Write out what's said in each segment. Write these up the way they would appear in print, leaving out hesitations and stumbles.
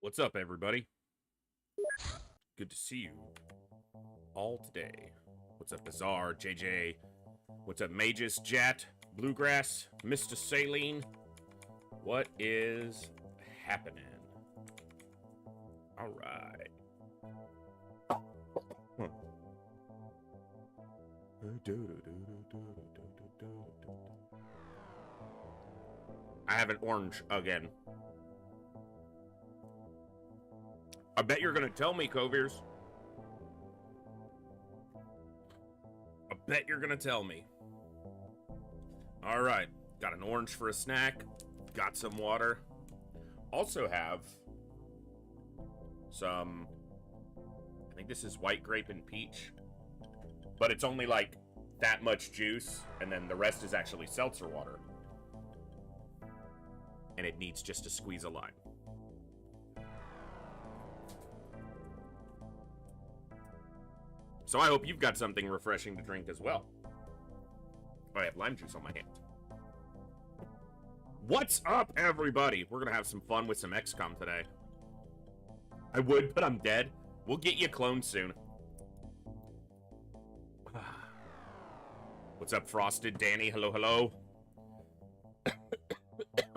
What's up, everybody? Good to see you all today. What's up, Bizarre, JJ? What's up, Magus, Jat, Bluegrass, Mr. Saline? What is happening? All right. I have an orange again. I bet you're gonna tell me, Coviers. I bet you're gonna tell me. All right, got an orange for a snack. Got some water. Also have some, I think this is white grape and peach, but it's only like that much juice, and then the rest is actually seltzer water. And it needs just to squeeze a lime. So I hope you've got something refreshing to drink as well. Oh, I have lime juice on my hand. What's up, everybody? We're gonna have some fun with some XCOM today. I would, but I'm dead. We'll get you cloned soon. What's up, Frosted? Danny, hello, hello.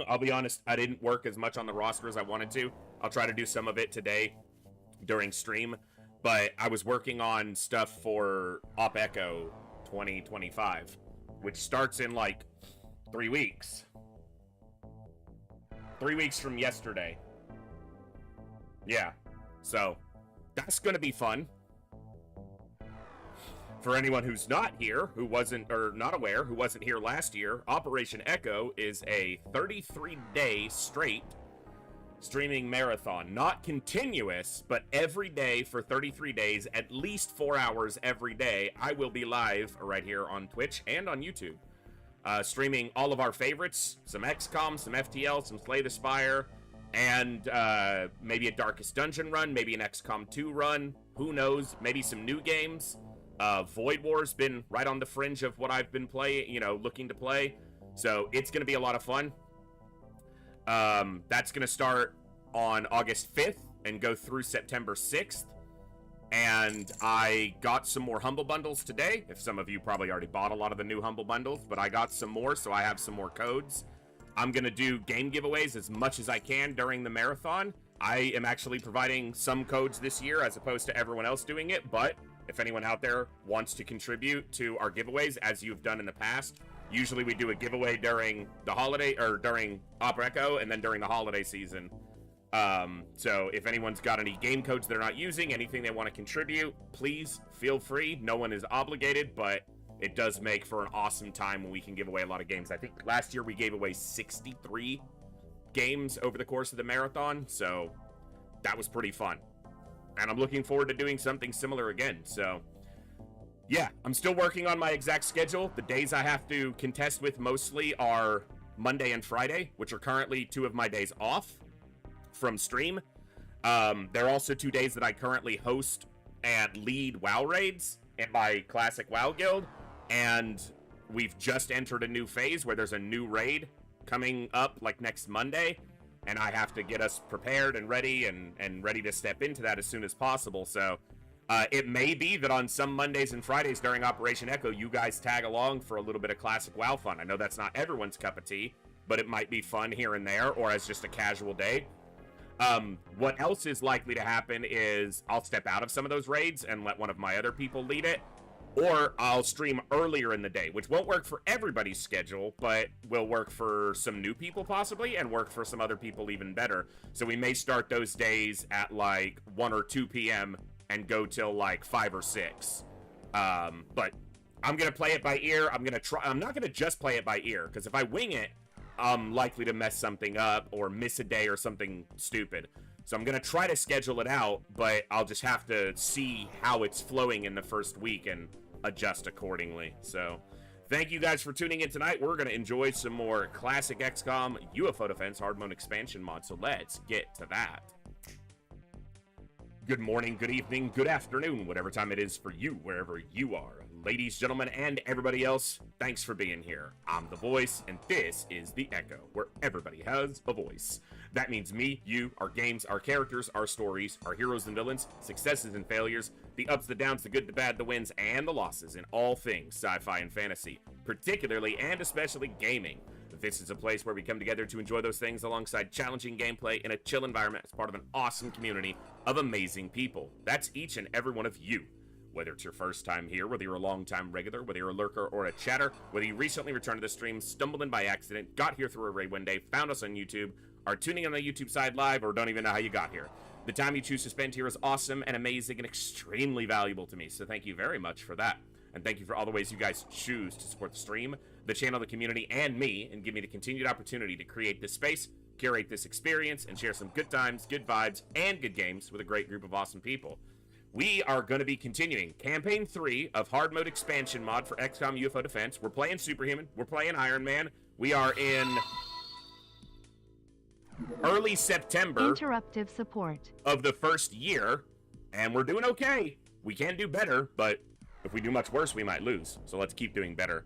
I'll be honest, I didn't work as much on the roster as I wanted to. I'll try to do some of it today during stream. But I was working on stuff for Op Echo 2025, which starts in like 3 weeks. 3 weeks from yesterday. Yeah, so that's gonna be fun. For anyone who's not here, who wasn't, or not aware, who wasn't here last year, Operation Echo is a 33-day straight streaming marathon. Not continuous, but every day for 33 days, at least 4 hours every day, I will be live right here on Twitch and on YouTube. Streaming all of our favorites, some XCOM, some FTL, some Slay the Spire, and maybe a Darkest Dungeon run, maybe an XCOM 2 run, who knows, maybe some new games. Void War's been right on the fringe of what I've been playing, looking to play. So it's going to be a lot of fun. That's going to start on August 5th and go through September 6th. And I got some more Humble Bundles today. If some of you probably already bought a lot of the new Humble Bundles, but I got some more, so I have some more codes. I'm going to do game giveaways as much as I can during the marathon. I am actually providing some codes this year as opposed to everyone else doing it, but if anyone out there wants to contribute to our giveaways, as you've done in the past, usually we do a giveaway during the holiday, or during Opera Echo, and then during the holiday season. So if anyone's got any game codes they're not using, anything they want to contribute, please feel free. No one is obligated, but it does make for an awesome time when we can give away a lot of games. I think last year we gave away 63 games over the course of the marathon, so that was pretty fun. And I'm looking forward to doing something similar again. So, yeah, I'm still working on my exact schedule. The days I have to contest with mostly are Monday and Friday, which are currently 2 of my days off from stream. There are also 2 days that I currently host and lead WoW raids in my classic WoW guild. And we've just entered a new phase where there's a new raid coming up like next Monday. And I have to get us prepared and ready and ready to step into that as soon as possible. So it may be that on some Mondays and Fridays during Operation Echo, you guys tag along for a little bit of classic WoW fun. I know that's not everyone's cup of tea, but it might be fun here and there or as just a casual day. What else is likely to happen is I'll step out of some of those raids and let one of my other people lead it. Or I'll stream earlier in the day, which won't work for everybody's schedule, but will work for some new people possibly, and work for some other people even better. So we may start those days at like 1 or 2 p.m. and go till like 5 or 6. But I'm going to play it by ear. I'm not going to just play it by ear, because if I wing it, I'm likely to mess something up or miss a day or something stupid. So I'm going to try to schedule it out, but I'll just have to see how it's flowing in the first week and adjust accordingly. So thank you guys for tuning in tonight. We're going to enjoy some more classic XCOM UFO Defense Hard Mode expansion mod. So let's get to that. Good morning, good evening, good afternoon, whatever time it is for you, wherever you are. Ladies, gentlemen, and everybody else, thanks for being here. I'm The Voice, and this is The Echo, where everybody has a voice. That means me, you, our games, our characters, our stories, our heroes and villains, successes and failures, the ups, the downs, the good, the bad, the wins, and the losses in all things sci-fi and fantasy, particularly and especially gaming. This is a place where we come together to enjoy those things alongside challenging gameplay in a chill environment as part of an awesome community of amazing people. That's each and every one of you. Whether it's your first time here, whether you're a long-time regular, whether you're a lurker or a chatter, whether you recently returned to the stream, stumbled in by accident, got here through a raid one day, found us on YouTube, are tuning in on the YouTube side live, or don't even know how you got here. The time you choose to spend here is awesome and amazing and extremely valuable to me, so thank you very much for that. And thank you for all the ways you guys choose to support the stream, the channel, the community, and me, and give me the continued opportunity to create this space, curate this experience, and share some good times, good vibes, and good games with a great group of awesome people. We are going to be continuing Campaign 3 of Hard Mode Expansion Mod for XCOM UFO Defense. We're playing Superhuman. We're playing Iron Man. We are in early September interruptive support of the first year, and we're doing okay. We can do better, but if we do much worse, we might lose. So let's keep doing better.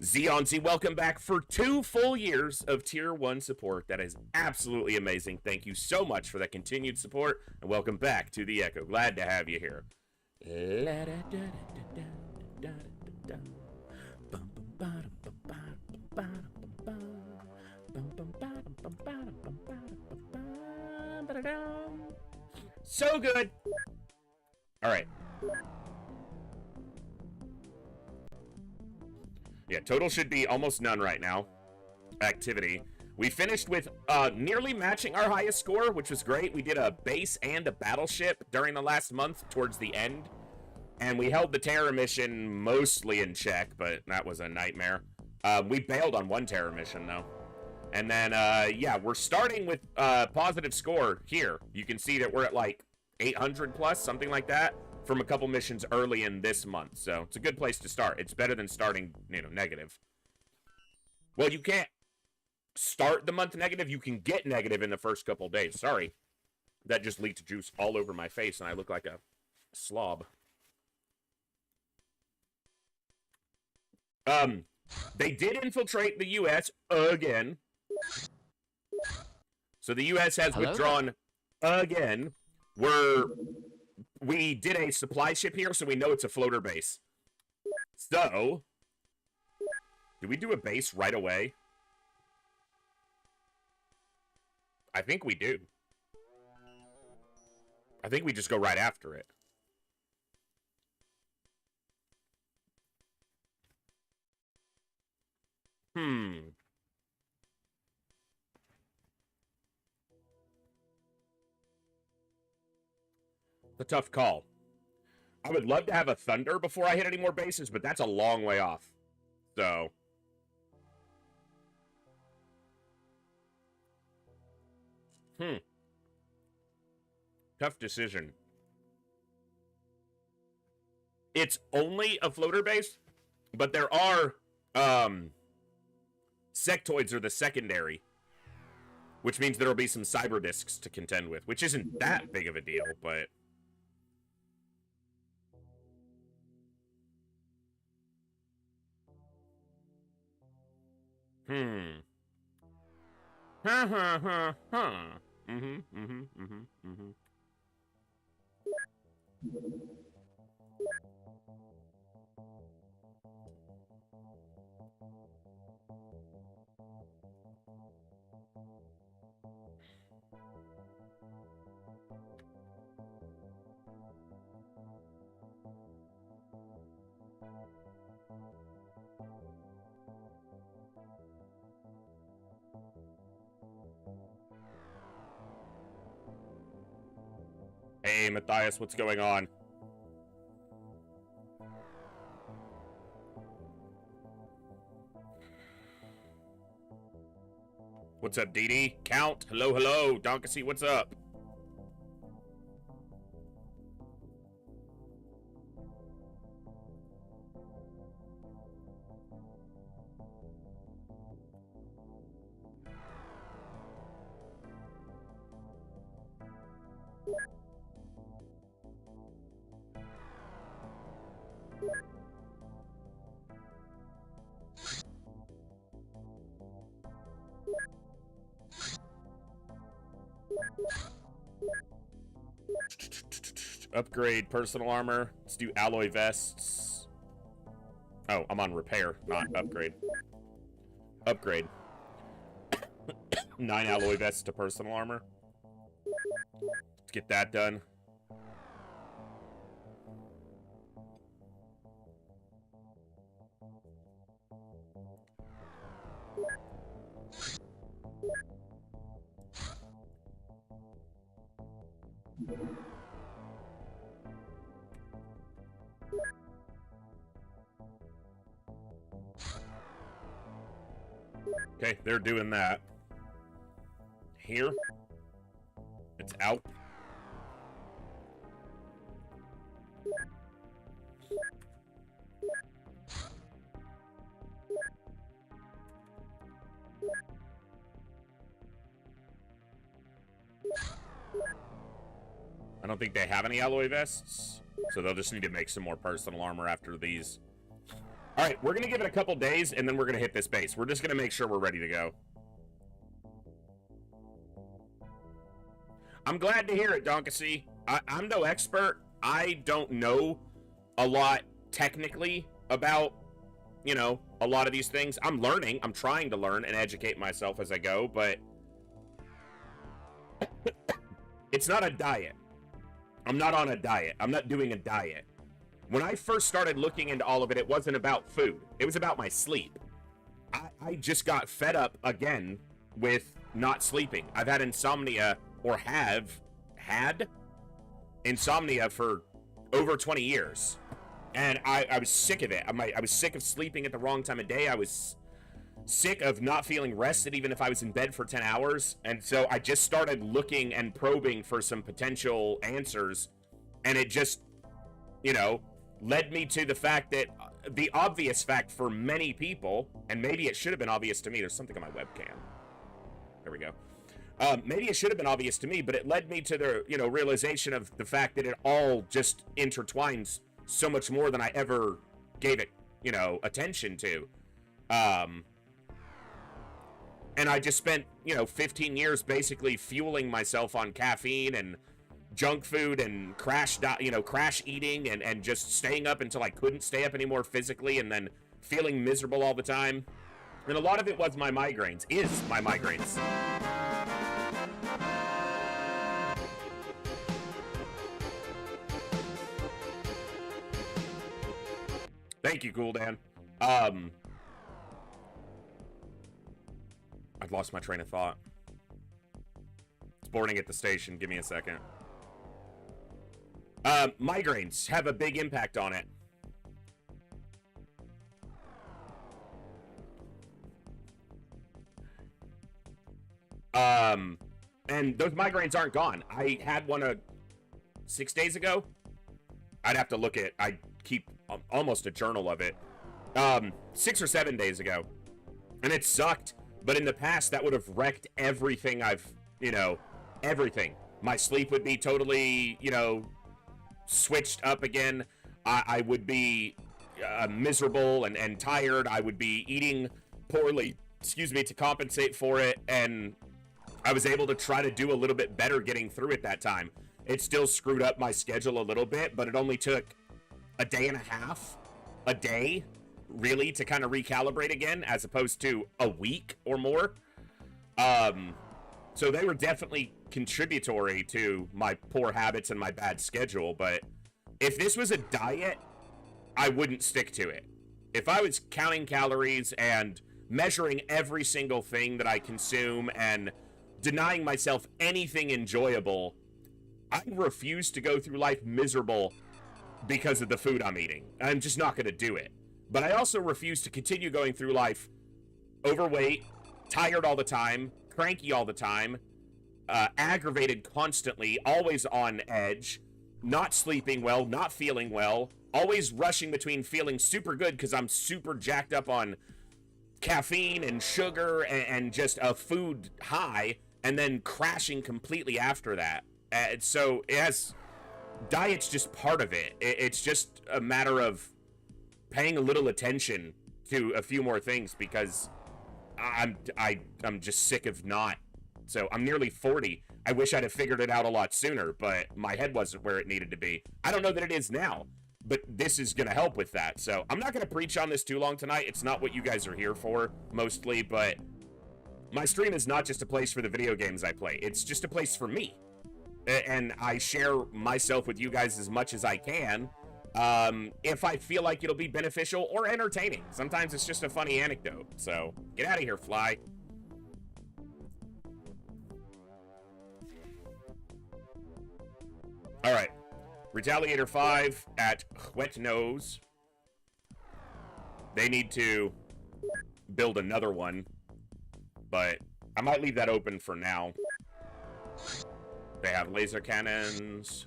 Zeonzi, welcome back for 2 full years of Tier 1 support. That is absolutely amazing. Thank you so much for that continued support, and welcome back to the Echo. Glad to have you here. So good. All right. Yeah, total should be almost none right now. Activity. We finished with nearly matching our highest score, which was great. We did a base and a battleship during the last month towards the end. And we held the terror mission mostly in check, but that was a nightmare. We bailed on one terror mission, though. And then, yeah, we're starting with positive score here. You can see that we're at like 800 plus, something like that, from a couple missions early in this month. So it's a good place to start. It's better than starting, you know, negative. Well, you can't start the month negative. You can get negative in the first couple days. Sorry. That just leaked juice all over my face, and I look like a slob. They did infiltrate the U.S. again. So the U.S. has withdrawn again. We did a supply ship here, so we know it's a floater base. So, do we do a base right away? I think we do. I think we just go right after it. A tough call. I would love to have a Thunder before I hit any more bases, but that's a long way off. So. Tough decision. It's only a floater base, but there are, sectoids are the secondary, which means there will be some cyber discs to contend with, which isn't that big of a deal, but. Hey, Matthias, what's going on? What's up, DD? Count, hello, hello. Donkasy, what's up? Upgrade personal armor. Let's do alloy vests. Oh, I'm on repair, not upgrade. Upgrade. 9 alloy vests to personal armor. Let's get that done. Okay, they're doing that. Here. It's out. I don't think they have any alloy vests, so they'll just need to make some more personal armor after these. All right, we're going to give it a couple days, and then we're going to hit this base. We're just going to make sure we're ready to go. I'm glad to hear it, Donkasy. I'm no expert. I don't know a lot technically about, you know, a lot of these things. I'm learning. I'm trying to learn and educate myself as I go, but it's not a diet. I'm not on a diet. I'm not doing a diet. When I first started looking into all of it, it wasn't about food. It was about my sleep. I just got fed up again with not sleeping. I've had insomnia, or have had insomnia for over 20 years. And I was sick of it. I was sick of sleeping at the wrong time of day. I was sick of not feeling rested even if I was in bed for 10 hours. And so I just started looking and probing for some potential answers. And it just, you know, led me to the fact that the obvious fact for many people, and maybe it should have been obvious to me. There's something on my webcam. There we go. Maybe it should have been obvious to me, but it led me to the, you know, realization of the fact that it all just intertwines so much more than I ever gave it, you know, attention to. And I just spent, you know, 15 years basically fueling myself on caffeine and junk food and crash eating and just staying up until I couldn't stay up anymore physically, and then feeling miserable all the time. And a lot of it was my migraines, is my migraines. Thank you, Cool Dan. I've lost my train of thought. It's boarding at the station. Give me a second. Migraines have a big impact on it. And those migraines aren't gone. I had one 6 days ago. I'd have to look at, I keep almost a journal of it. 6 or 7 days ago. And it sucked. But in the past, that would have wrecked everything I've, you know, everything. My sleep would be totally, you know, switched up again. I would be miserable and tired. I would be eating poorly, excuse me, to compensate for it. And I was able to try to do a little bit better getting through it that time. It still screwed up my schedule a little bit, but it only took a day and a half, a day, really, to kind of recalibrate again, as opposed to a week or more. So they were definitely contributory to my poor habits and my bad schedule, but if this was a diet, I wouldn't stick to it. If I was counting calories and measuring every single thing that I consume and denying myself anything enjoyable, I refuse to go through life miserable because of the food I'm eating. I'm just not going to do it. But I also refuse to continue going through life overweight, tired all the time, cranky all the time, aggravated constantly, always on edge, not sleeping well, not feeling well, always rushing between feeling super good because I'm super jacked up on caffeine and sugar and just a food high, and then crashing completely after that. So it has, diet's just part of it. It's just a matter of paying a little attention to a few more things, because I'm just sick of not. So I'm nearly 40. I wish I'd have figured it out a lot sooner, but my head wasn't where it needed to be. I don't know that it is now, but this is going to help with that. So I'm not going to preach on this too long tonight. It's not what you guys are here for, mostly, but my stream is not just a place for the video games I play. It's just a place for me. And I share myself with you guys as much as I can, if I feel like it'll be beneficial or entertaining. Sometimes it's just a funny anecdote. So get out of here, fly. All right, Retaliator 5 at Wet Nose. They need to build another one, but I might leave that open for now. They have laser cannons.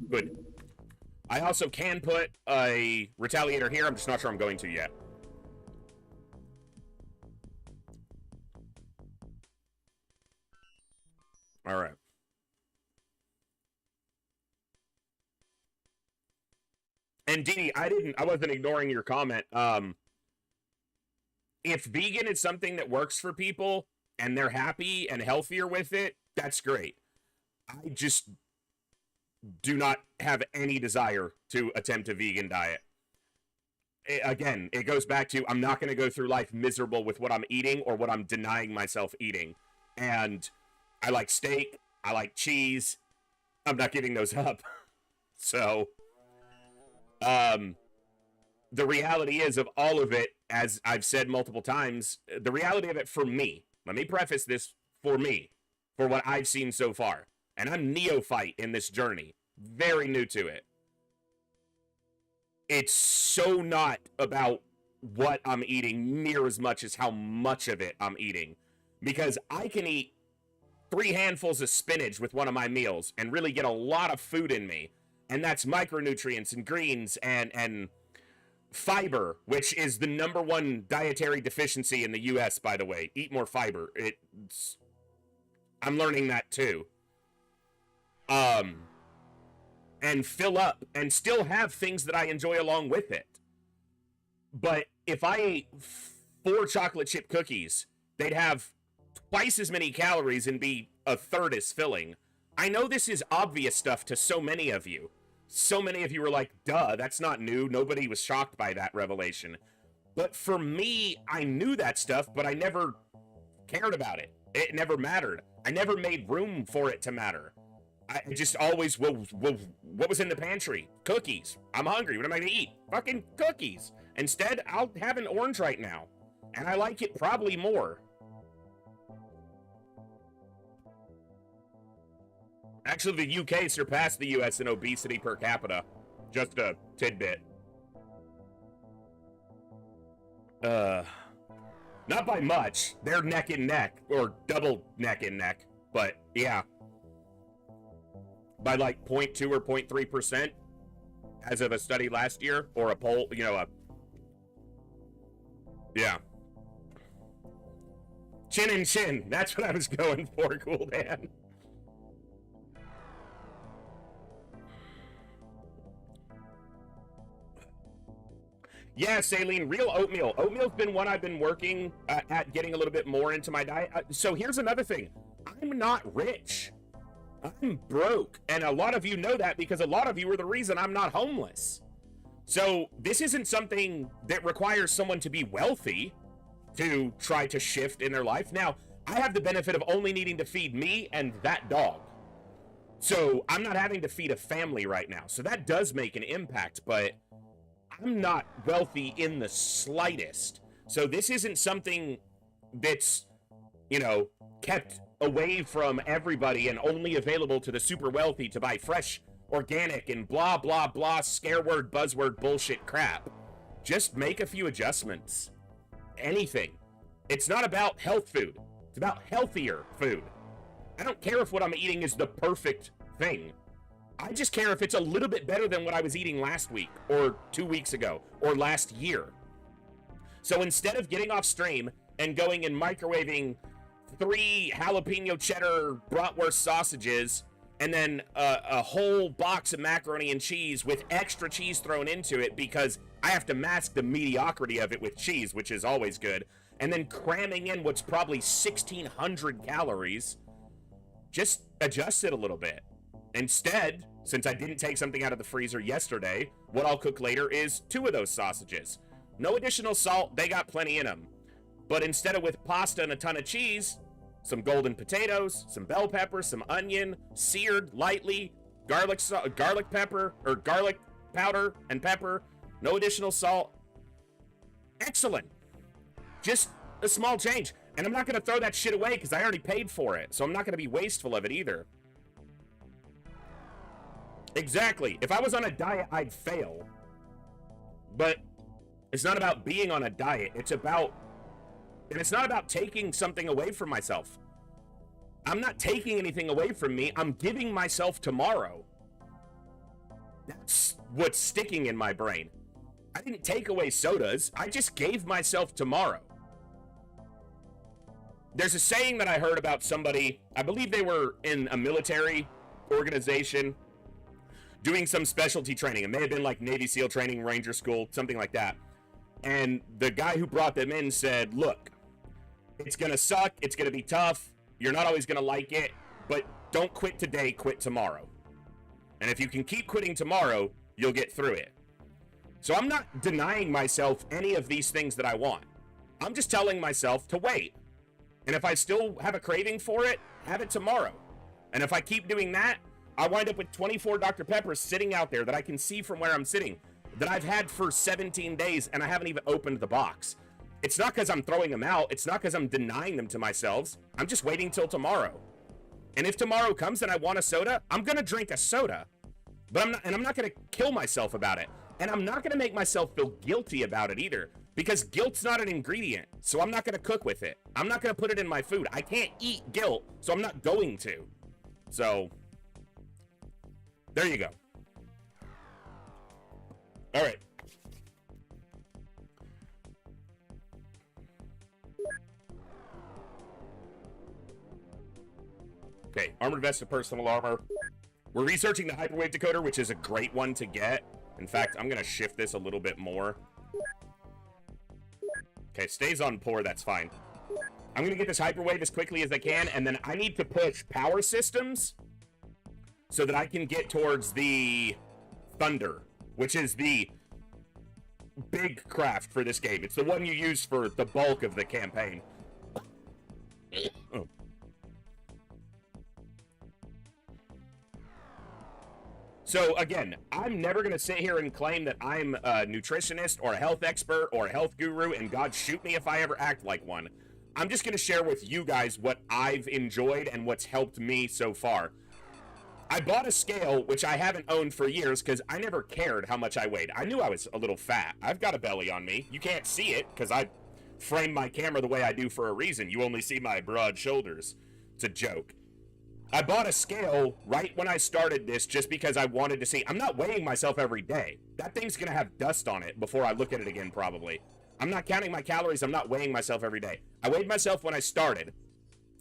Good. I also can put a Retaliator here. I'm just not sure I'm going to yet. All right. And Dee, I wasn't ignoring your comment. If vegan is something that works for people and they're happy and healthier with it, that's great. I just do not have any desire to attempt a vegan diet. Again, it goes back to, I'm not going to go through life miserable with what I'm eating or what I'm denying myself eating. And I like steak. I like cheese. I'm not giving those up. So, the reality is of all of it, as I've said multiple times, the reality of it for me, let me preface this for me, for what I've seen so far. And I'm neophyte in this journey. Very new to it. It's so not about what I'm eating near as much as how much of it I'm eating. Because I can eat 3 handfuls of spinach with one of my meals and really get a lot of food in me. And that's micronutrients and greens and fiber, which is the #1 dietary deficiency in the US, by the way. Eat more fiber. I'm learning that too. And fill up and still have things that I enjoy along with it. But if I ate 4 chocolate chip cookies, they'd have twice as many calories and be a third as filling. I know this is obvious stuff to so many of you. So many of you were like, duh, that's not new. Nobody was shocked by that revelation. But for me, I knew that stuff, but I never cared about it. It never mattered. I never made room for it to matter. I just always, what was in the pantry? Cookies. I'm hungry. What am I going to eat? Fucking cookies. Instead, I'll have an orange right now. And I like it probably more. Actually, the UK surpassed the US in obesity per capita. Just a tidbit. Not by much. They're neck and neck. Or double neck and neck. But, yeah. By like 0.2 or 0.3% as of a study last year, or a poll, yeah. Chin and chin, that's what I was going for, Cool Dan. Yeah, Saline, real oatmeal. Oatmeal's been one I've been working at getting a little bit more into my diet. So here's another thing. I'm not rich. I'm broke, and a lot of you know that because a lot of you are the reason I'm not homeless. So this isn't something that requires someone to be wealthy to try to shift in their life. Now, I have the benefit of only needing to feed me and that dog. So I'm not having to feed a family right now. So that does make an impact, but I'm not wealthy in the slightest. So this isn't something that's, kept away from everybody and only available to the super wealthy to buy fresh, organic, and blah, blah, blah, scare word, buzzword, bullshit crap. Just make a few adjustments. Anything. It's not about health food. It's about healthier food. I don't care if what I'm eating is the perfect thing. I just care if it's a little bit better than what I was eating last week, or 2 weeks ago, or last year. So instead of getting off stream and going and microwaving 3 jalapeno cheddar bratwurst sausages, and then a whole box of macaroni and cheese with extra cheese thrown into it because I have to mask the mediocrity of it with cheese, which is always good, and then cramming in what's probably 1,600 calories, just adjust it a little bit. Instead, since I didn't take something out of the freezer yesterday, what I'll cook later is 2 of those sausages. No additional salt, they got plenty in them. But instead of with pasta and a ton of cheese, some golden potatoes, some bell pepper, some onion, seared lightly, garlic pepper, or garlic powder and pepper, no additional salt. Excellent. Just a small change. And I'm not going to throw that shit away because I already paid for it. So I'm not going to be wasteful of it either. Exactly. If I was on a diet, I'd fail. But it's not about being on a diet. It's not about taking something away from myself. I'm not taking anything away from me. I'm giving myself tomorrow. That's what's sticking in my brain. I didn't take away sodas. I just gave myself tomorrow. There's a saying that I heard about somebody, I believe they were in a military organization doing some specialty training. It may have been like Navy SEAL training, Ranger School, something like that. And the guy who brought them in said, look, it's going to suck. It's going to be tough. You're not always going to like it, but don't quit today, quit tomorrow. And if you can keep quitting tomorrow, you'll get through it. So I'm not denying myself any of these things that I want. I'm just telling myself to wait. And if I still have a craving for it, have it tomorrow. And if I keep doing that, I wind up with 24 Dr. Peppers sitting out there that I can see from where I'm sitting, that I've had for 17 days and I haven't even opened the box. It's not because I'm throwing them out. It's not because I'm denying them to myself. I'm just waiting till tomorrow. And if tomorrow comes and I want a soda, I'm going to drink a soda. But I'm not going to kill myself about it. And I'm not going to make myself feel guilty about it either, because guilt's not an ingredient. So I'm not going to cook with it. I'm not going to put it in my food. I can't eat guilt, so I'm not going to. So there you go. All right. Okay, armored vest of personal armor. We're researching the hyperwave decoder, which is a great one to get. In fact, I'm going to shift this a little bit more. Okay, stays on poor, that's fine. I'm going to get this hyperwave as quickly as I can, and then I need to push power systems so that I can get towards the Thunder, which is the big craft for this game. It's the one you use for the bulk of the campaign. Oh. So again, I'm never going to sit here and claim that I'm a nutritionist or a health expert or a health guru, and God shoot me if I ever act like one. I'm just going to share with you guys what I've enjoyed and what's helped me so far. I bought a scale, which I haven't owned for years because I never cared how much I weighed. I knew I was a little fat. I've got a belly on me. You can't see it because I frame my camera the way I do for a reason. You only see my broad shoulders. It's a joke. I bought a scale right when I started this just because I wanted to see. I'm not weighing myself every day. That thing's going to have dust on it before I look at it again, probably. I'm not counting my calories. I'm not weighing myself every day. I weighed myself when I started,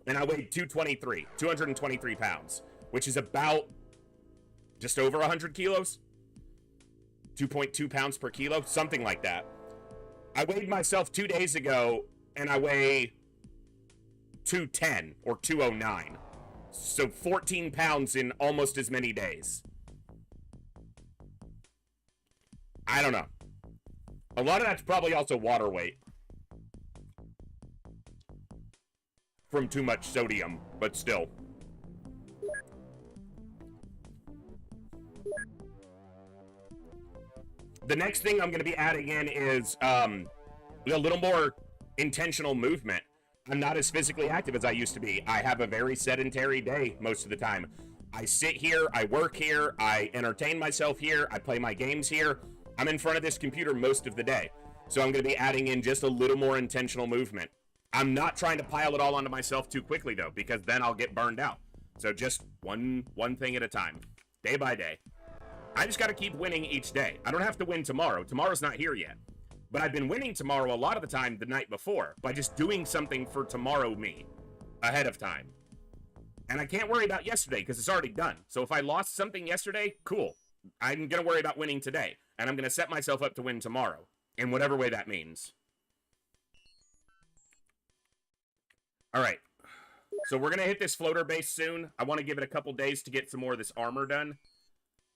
and I weighed 223 pounds, which is about just over 100 kilos. 2.2 pounds per kilo, something like that. I weighed myself 2 days ago, and I weigh 210 or 209. So 14 pounds in almost as many days. I don't know. A lot of that's probably also water weight from too much sodium, but still. The next thing I'm going to be adding in is a little more intentional movement. I'm not as physically active as I used to be. I have a very sedentary day most of the time. I sit here, I work here, I entertain myself here, I play my games here. I'm in front of this computer most of the day. So I'm going to be adding in just a little more intentional movement. I'm not trying to pile it all onto myself too quickly, though, because then I'll get burned out. So just one thing at a time, day by day. I just got to keep winning each day. I don't have to win tomorrow. Tomorrow's not here yet. But I've been winning tomorrow a lot of the time the night before by just doing something for tomorrow me ahead of time. And I can't worry about yesterday because it's already done. So if I lost something yesterday, cool. I'm going to worry about winning today. And I'm going to set myself up to win tomorrow in whatever way that means. All right. So we're going to hit this floater base soon. I want to give it a couple days to get some more of this armor done.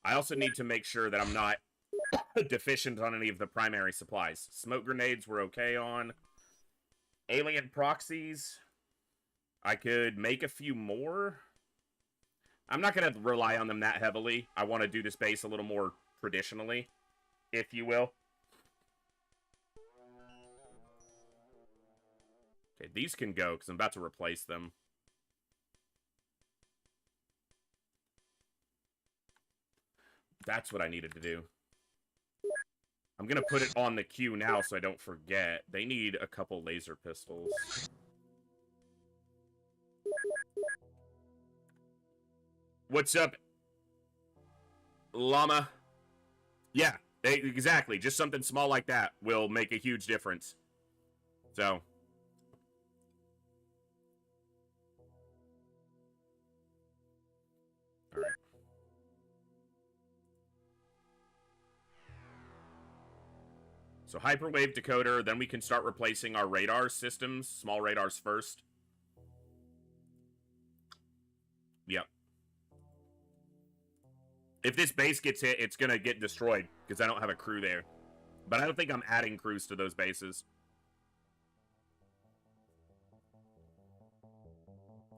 I also need to make sure that I'm not deficient on any of the primary supplies. Smoke grenades we're okay on. Alien proxies. I could make a few more. I'm not going to rely on them that heavily. I want to do this base a little more traditionally, if you will. Okay, these can go, because I'm about to replace them. That's what I needed to do. I'm going to put it on the queue now so I don't forget. They need a couple laser pistols. What's up, Llama? Yeah, exactly. Just something small like that will make a huge difference. So... Alright. So hyperwave decoder, then we can start replacing our radar systems, small radars first. Yep. If this base gets hit, it's gonna get destroyed, because I don't have a crew there. But I don't think I'm adding crews to those bases.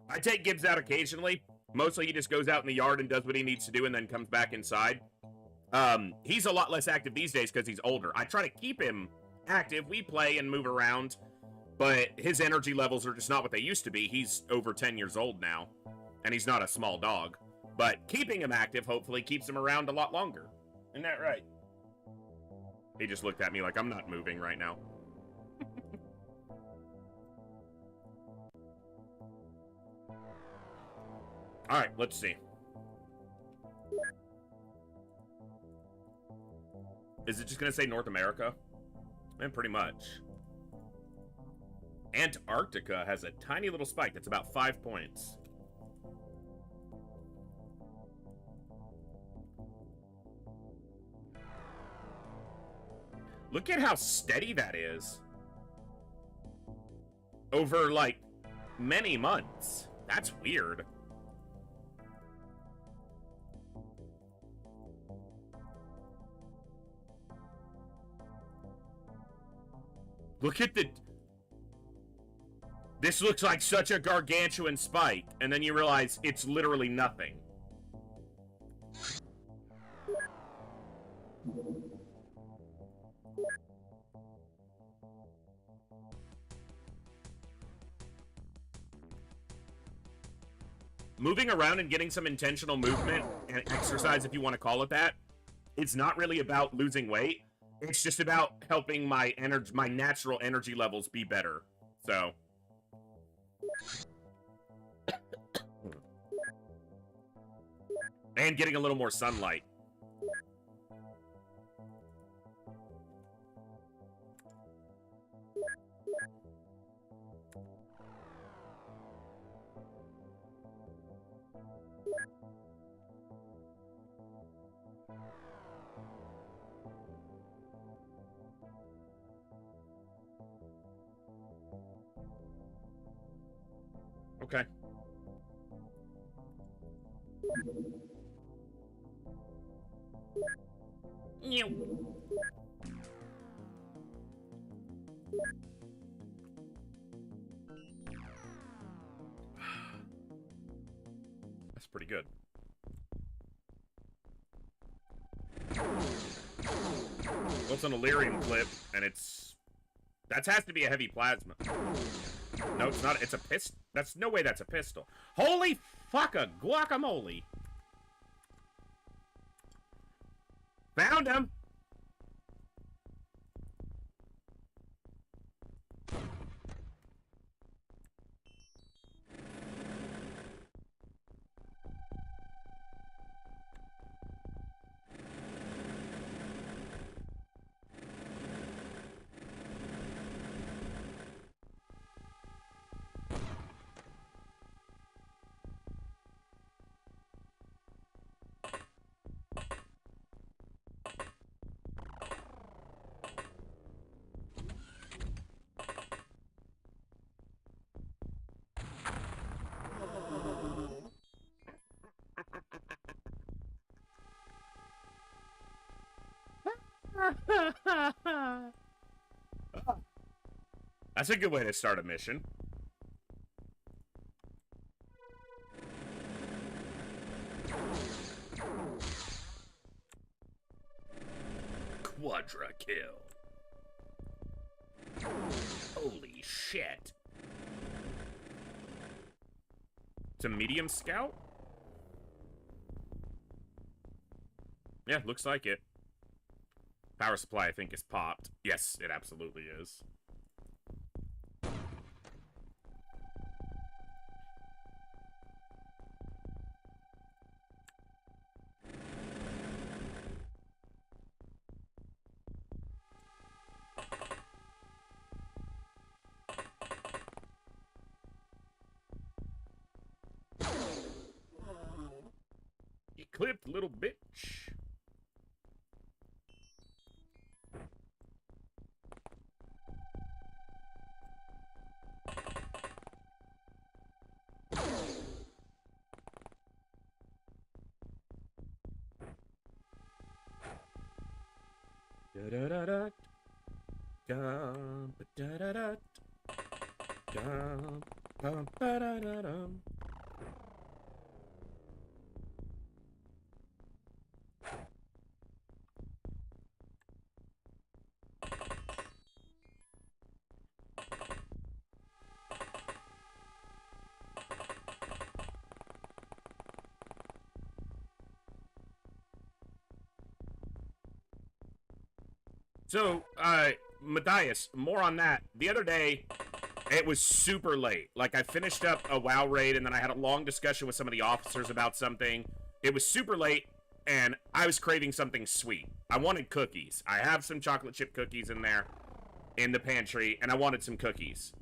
I take Gibbs out occasionally. Mostly he just goes out in the yard and does what he needs to do and then comes back inside. He's a lot less active these days because he's older. I try to keep him active. We play and move around, but his energy levels are just not what they used to be. He's over 10 years old now, and he's not a small dog. But keeping him active, hopefully, keeps him around a lot longer. Isn't that right? He just looked at me like I'm not moving right now. Alright, let's see. Is it just going to say North America? Man, pretty much. Antarctica has a tiny little spike that's about 5 points. Look at how steady that is. Over, like, many months. That's weird. Look at the... This looks like such a gargantuan spike, and then you realize it's literally nothing. Moving around and getting some intentional movement and exercise, if you want to call it that, it's not really about losing weight. It's just about helping my energy, my natural energy levels be better. So. And getting a little more sunlight. Okay. That's pretty good. What's an Illyrium clip? And it's... That has to be a heavy plasma. No, it's not. It's a pistol. That's no way that's a pistol. Holy fuck a guacamole. Found him. That's a good way to start a mission. Quadra kill. Holy shit. It's a medium scout? Yeah, looks like it. Power supply, I think, is popped. Yes, it absolutely is. You clipped, little bitch. Da-da-da-da. Dum, ba-da-da-da. Dum, bum, ba-da-da-dum. So, Matthias, more on that. The other day, it was super late. Like, I finished up a WoW raid, and then I had a long discussion with some of the officers about something. It was super late, and I was craving something sweet. I wanted cookies. I have some chocolate chip cookies in there, in the pantry, and I wanted some cookies.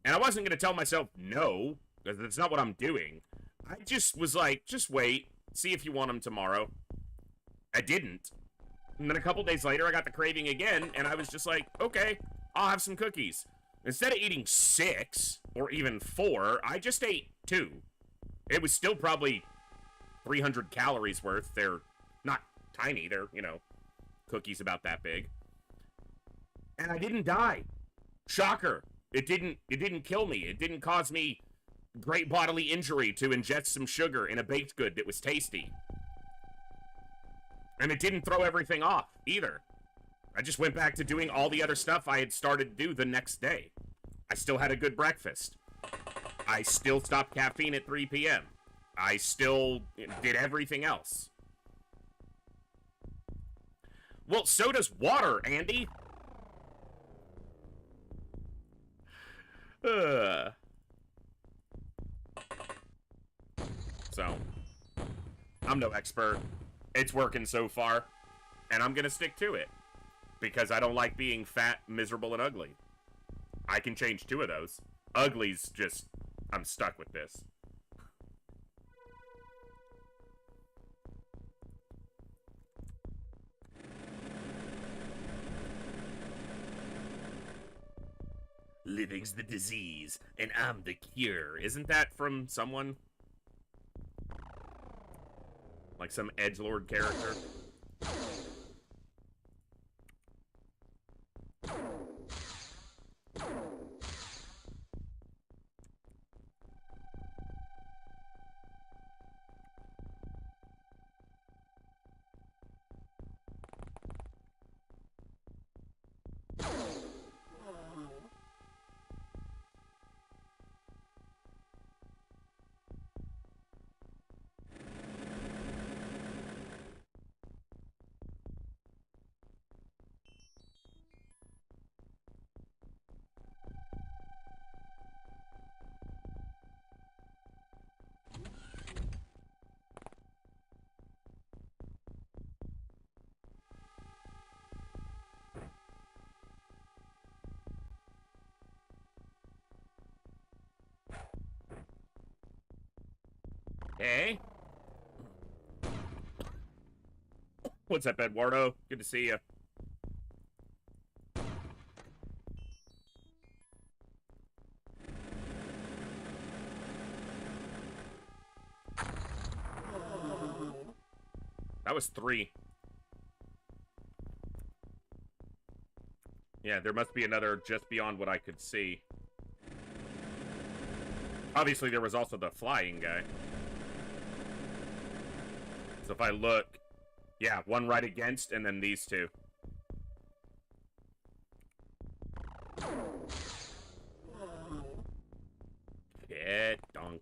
And I wasn't going to tell myself no, because that's not what I'm doing. I just was like, just wait, see if you want them tomorrow. I didn't. And then a couple days later, I got the craving again, and I was just like, okay, I'll have some cookies. Instead of eating 6, or even 4, I just ate 2. It was still probably 300 calories worth. They're not tiny. They're, you know, cookies about that big. And I didn't die. Shocker. It didn't kill me. It didn't cause me great bodily injury to ingest some sugar in a baked good that was tasty. And it didn't throw everything off, either. I just went back to doing all the other stuff I had started to do the next day. I still had a good breakfast. I still stopped caffeine at 3 p.m. I still did everything else. Well, so does water, Andy. So, I'm no expert. It's working so far, and I'm gonna stick to it. Because I don't like being fat, miserable, and ugly. I can change 2 of those. Ugly's just, I'm stuck with this. Living's the disease, and I'm the cure. Isn't that from someone? Like some edgelord character? Hey. What's up, Eduardo? Good to see you. That was 3. Yeah, there must be another just beyond what I could see. Obviously, there was also the flying guy. So if I look... Yeah, one right against, and then these two. Get dunked.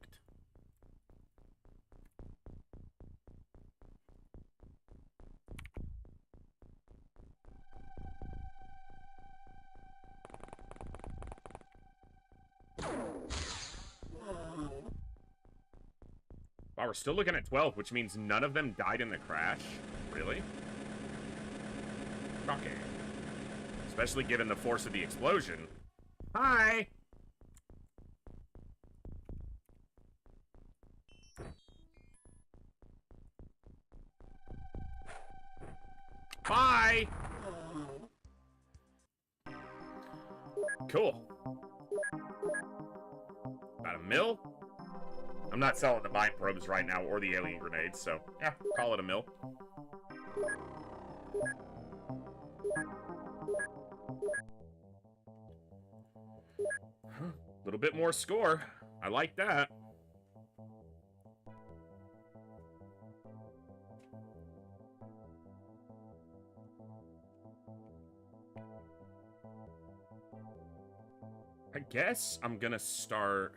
Wow, we're still looking at 12, which means none of them died in the crash? Really? Okay. Especially given the force of the explosion. Hi! Bye! Cool. About a mil? I'm not selling the mine probes right now or the alien grenades, so yeah, call it a mil. A little bit more score. I like that. I guess I'm gonna start...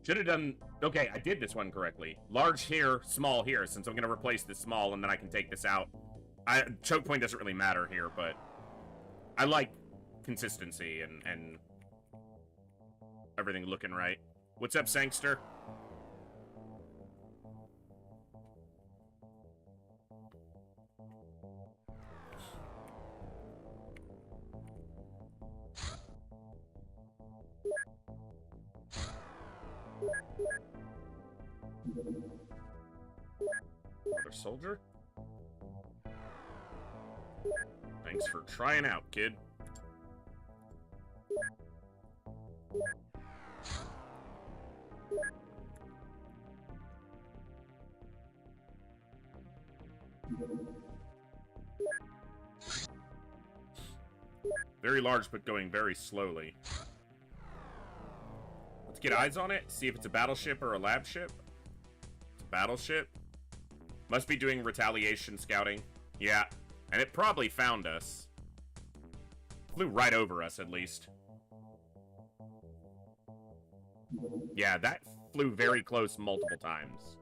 Should have done... Okay, I did this one correctly. Large here, small here, since I'm going to replace this small, and then I can take this out. Choke point doesn't really matter here, but... I like consistency and everything looking right. What's up, Sangster? Another soldier? Thanks for trying out, kid. Very large, but going very slowly. Let's get eyes on it, see if it's a battleship or a lab ship. It's a battleship. Must be doing retaliation scouting. Yeah, and it probably found us. Flew right over us, at least. Yeah, that flew very close multiple times.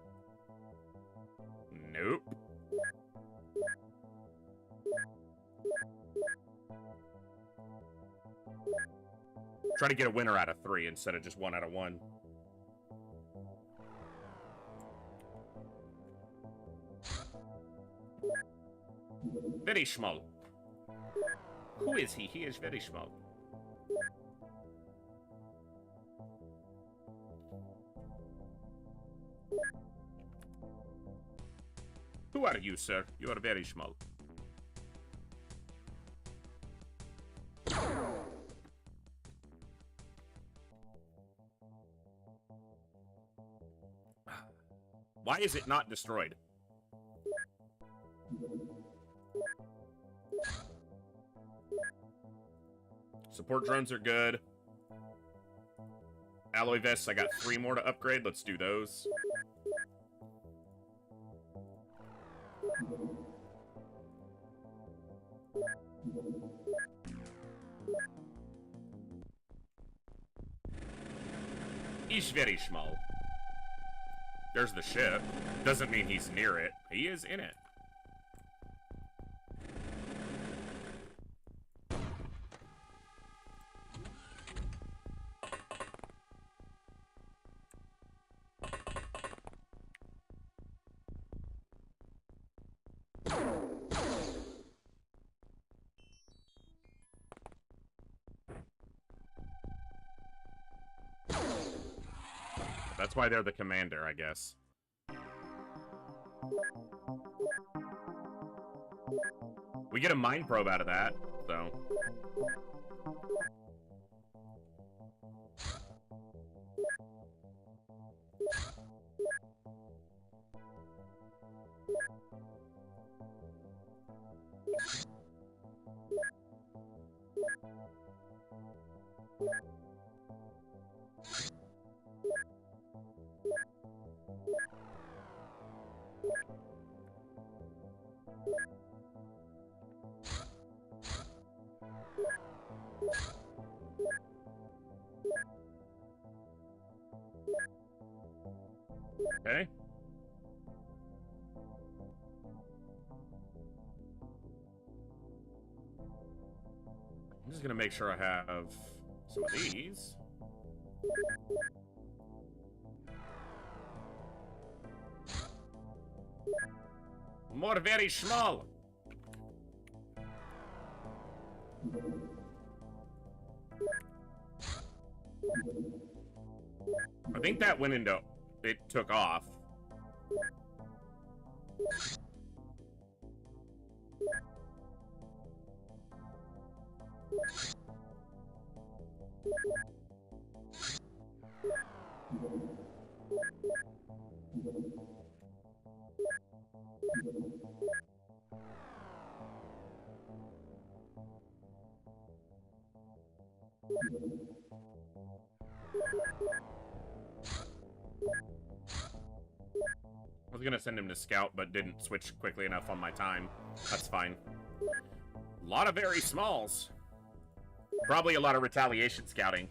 Nope. Try to get a winner out of 3 instead of just 1 out of 1. Very small. Who is he? He is very small. Who are you, sir? You are very small. Why is it not destroyed? Support drones are good. Alloy vests, I got 3 more to upgrade. Let's do those. He's very small. There's the ship. Doesn't mean he's near it. He is in it. That's why they're the commander, I guess. We get a mind probe out of that, so... Okay. I'm just gonna make sure I have some of these. More very small. I think that went into... It took off. I was gonna send him to scout, but didn't switch quickly enough on my time. That's fine. A lot of very smalls. Probably a lot of retaliation scouting.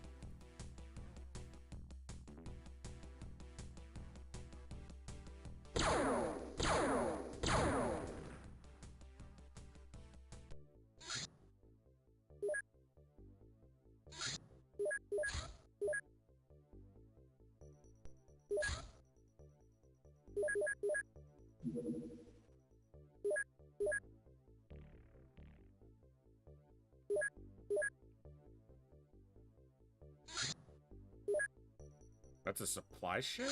That's a supply ship?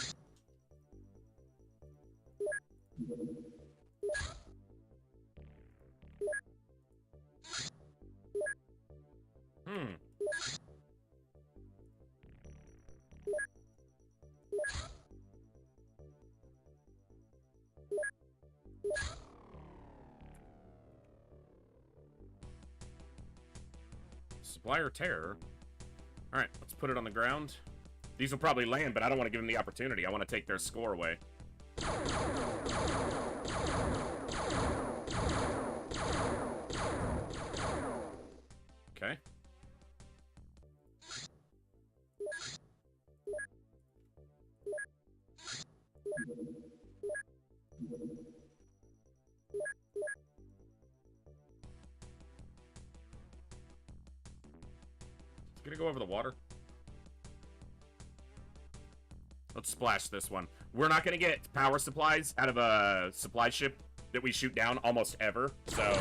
Hmm. Supplier terror. Alright, let's put it on the ground. These will probably land, but I don't want to give them the opportunity. I want to take their score away. Okay. It's gonna go over the water. Let's splash this one. We're not gonna get power supplies out of a supply ship that we shoot down almost ever, so...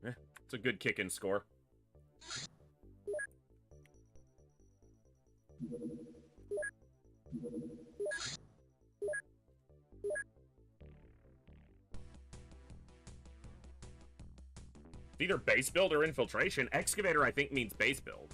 It's a good kick-in score. Either base build or infiltration. Excavator, I think, means base build.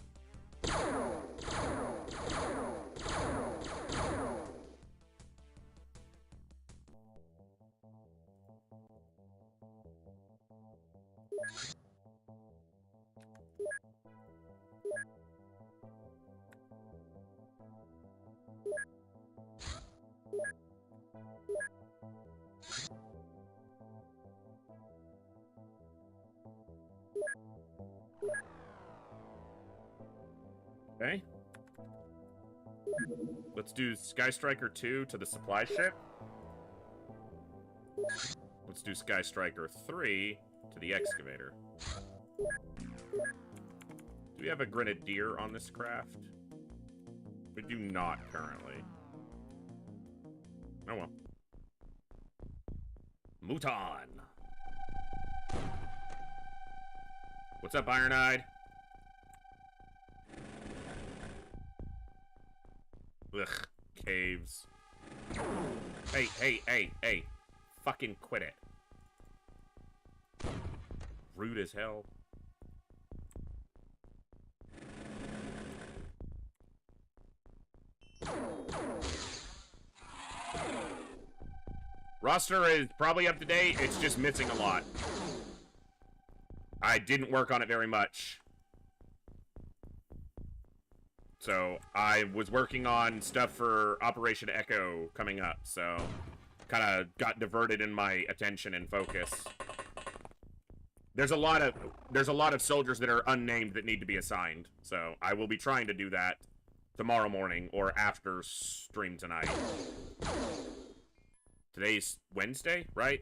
Okay. Let's do Sky Striker 2 to the supply ship. Let's do Sky Striker 3 to the excavator. Do we have a Grenadier on this craft? We do not currently. Oh well. Mouton. What's up, Iron-Eyed? Ugh, caves. Hey, hey, hey, hey. Fucking quit it. Rude as hell. Roster is probably up to date. It's just missing a lot. I didn't work on it very much. So I was working on stuff for Operation Echo coming up, so kind of got diverted in my attention and focus. There's a lot of soldiers that are unnamed that need to be assigned, so I will be trying to do that tomorrow morning or after stream tonight. Today's Wednesday, right?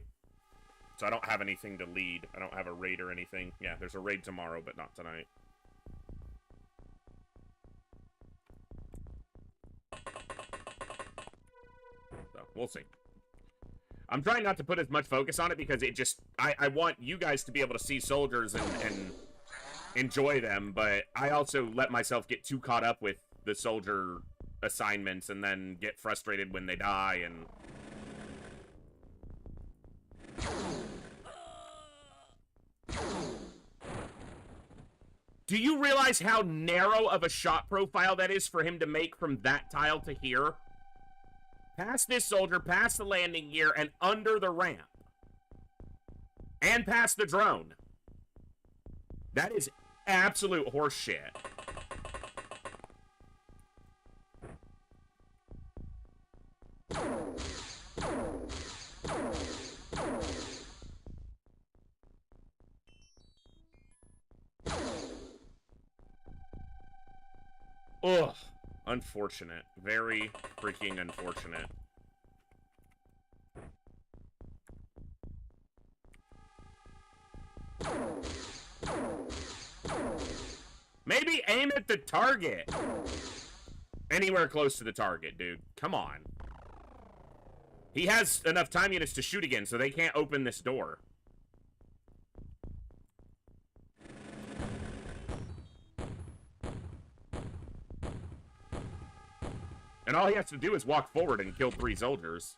So I don't have anything to lead. I don't have a raid or anything. Yeah, there's a raid tomorrow, but not tonight. So, we'll see. I'm trying not to put as much focus on it because it just... I want you guys to be able to see soldiers and enjoy them, but I also let myself get too caught up with the soldier assignments and then get frustrated when they die and... Do you realize how narrow of a shot profile that is for him to make from that tile to here? Past this soldier, past the landing gear, and under the ramp. And past the drone. That is absolute horseshit. Ugh. Unfortunate. Very freaking unfortunate. Maybe aim at the target. Anywhere close to the target, dude. Come on. He has enough time units to shoot again, so they can't open this door. And all he has to do is walk forward and kill 3 soldiers.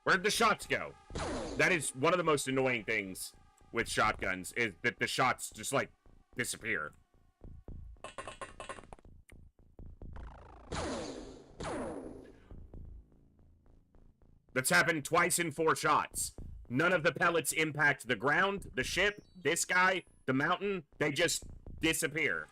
Where'd the shots go? That is one of the most annoying things with shotguns, is that the shots just, like, disappear. That's happened twice in 4 shots. None of the pellets impact the ground, the ship, this guy, the mountain. They just disappear.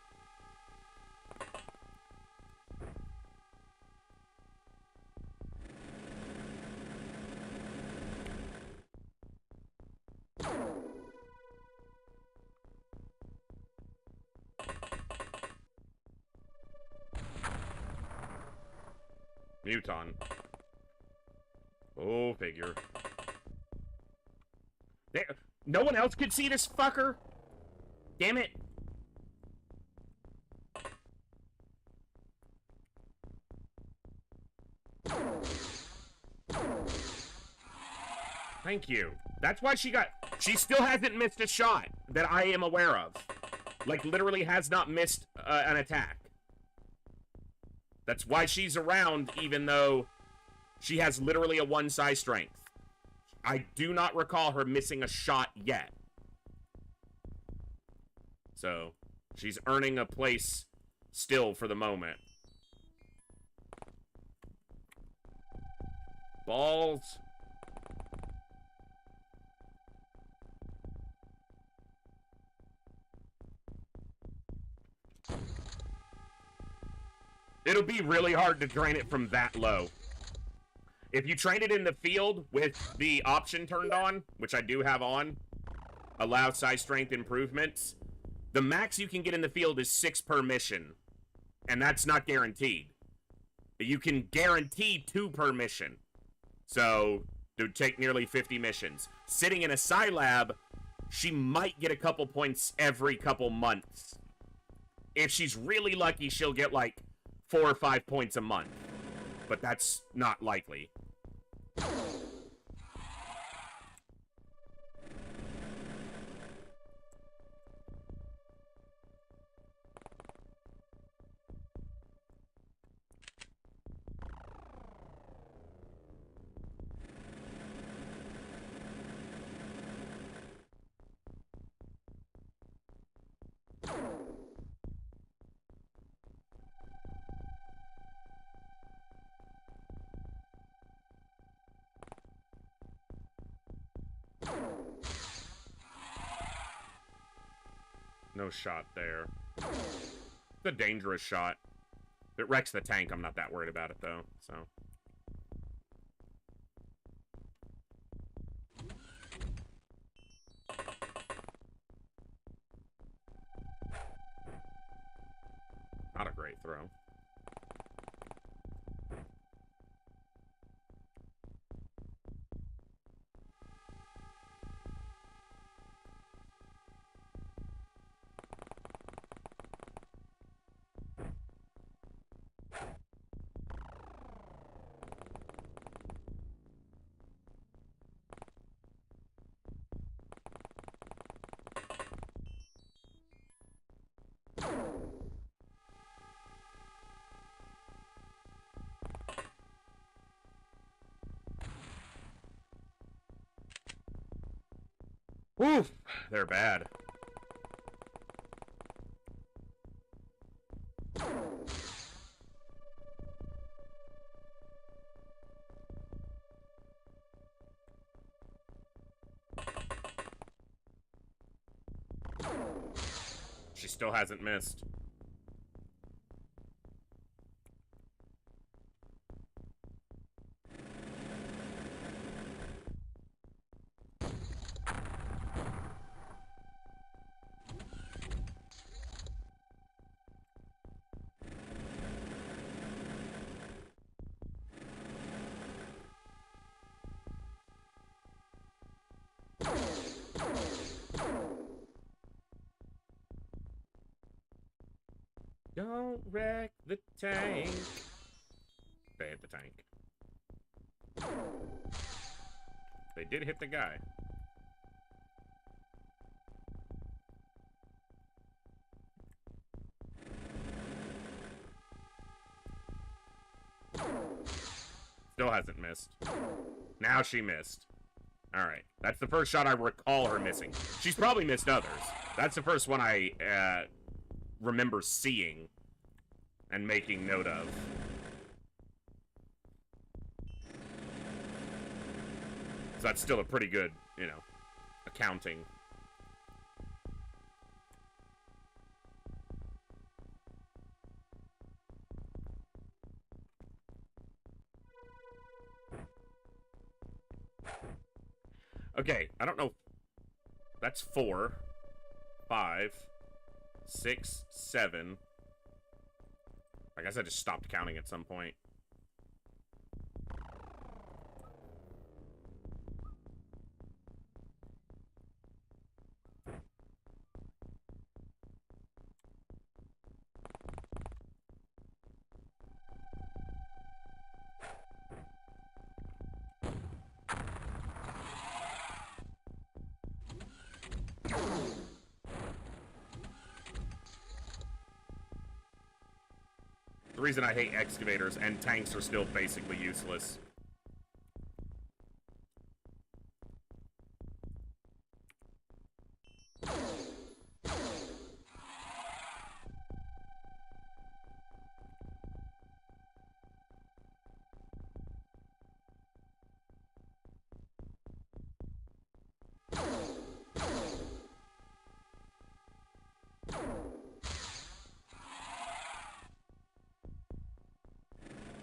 Muton. Oh, figure. There, no one else could see this fucker? Damn it. Thank you. That's why she still hasn't missed a shot that I am aware of. Like, literally has not missed an attack. That's why she's around, even though she has literally a 1 size strength. I do not recall her missing a shot yet. So, she's earning a place still for the moment. Balls. It'll be really hard to drain it from that low. If you train it in the field with the option turned on, which I do have on, allow size strength improvements, the max you can get in the field is 6 per mission. And that's not guaranteed. You can guarantee 2 per mission. So, it would take nearly 50 missions. Sitting in a Scilab, she might get a couple points every couple months. If she's really lucky, she'll get like 4 or 5 points a month. But that's not likely. No shot there. It's a dangerous shot. If it wrecks the tank, I'm not that worried about it, though, so. Not a great throw. Oof, they're bad. She still hasn't missed. Don't wreck the tank. They hit the tank. They did hit the guy. Still hasn't missed. Now she missed. Alright. That's the first shot I recall her missing. She's probably missed others. That's the first one I remember seeing and making note of. So that's still a pretty good, you know, accounting. Okay, I don't know. That's 4, 5, 6, 7. I guess I just stopped counting at some point. reason I hate excavators, and tanks are still basically useless.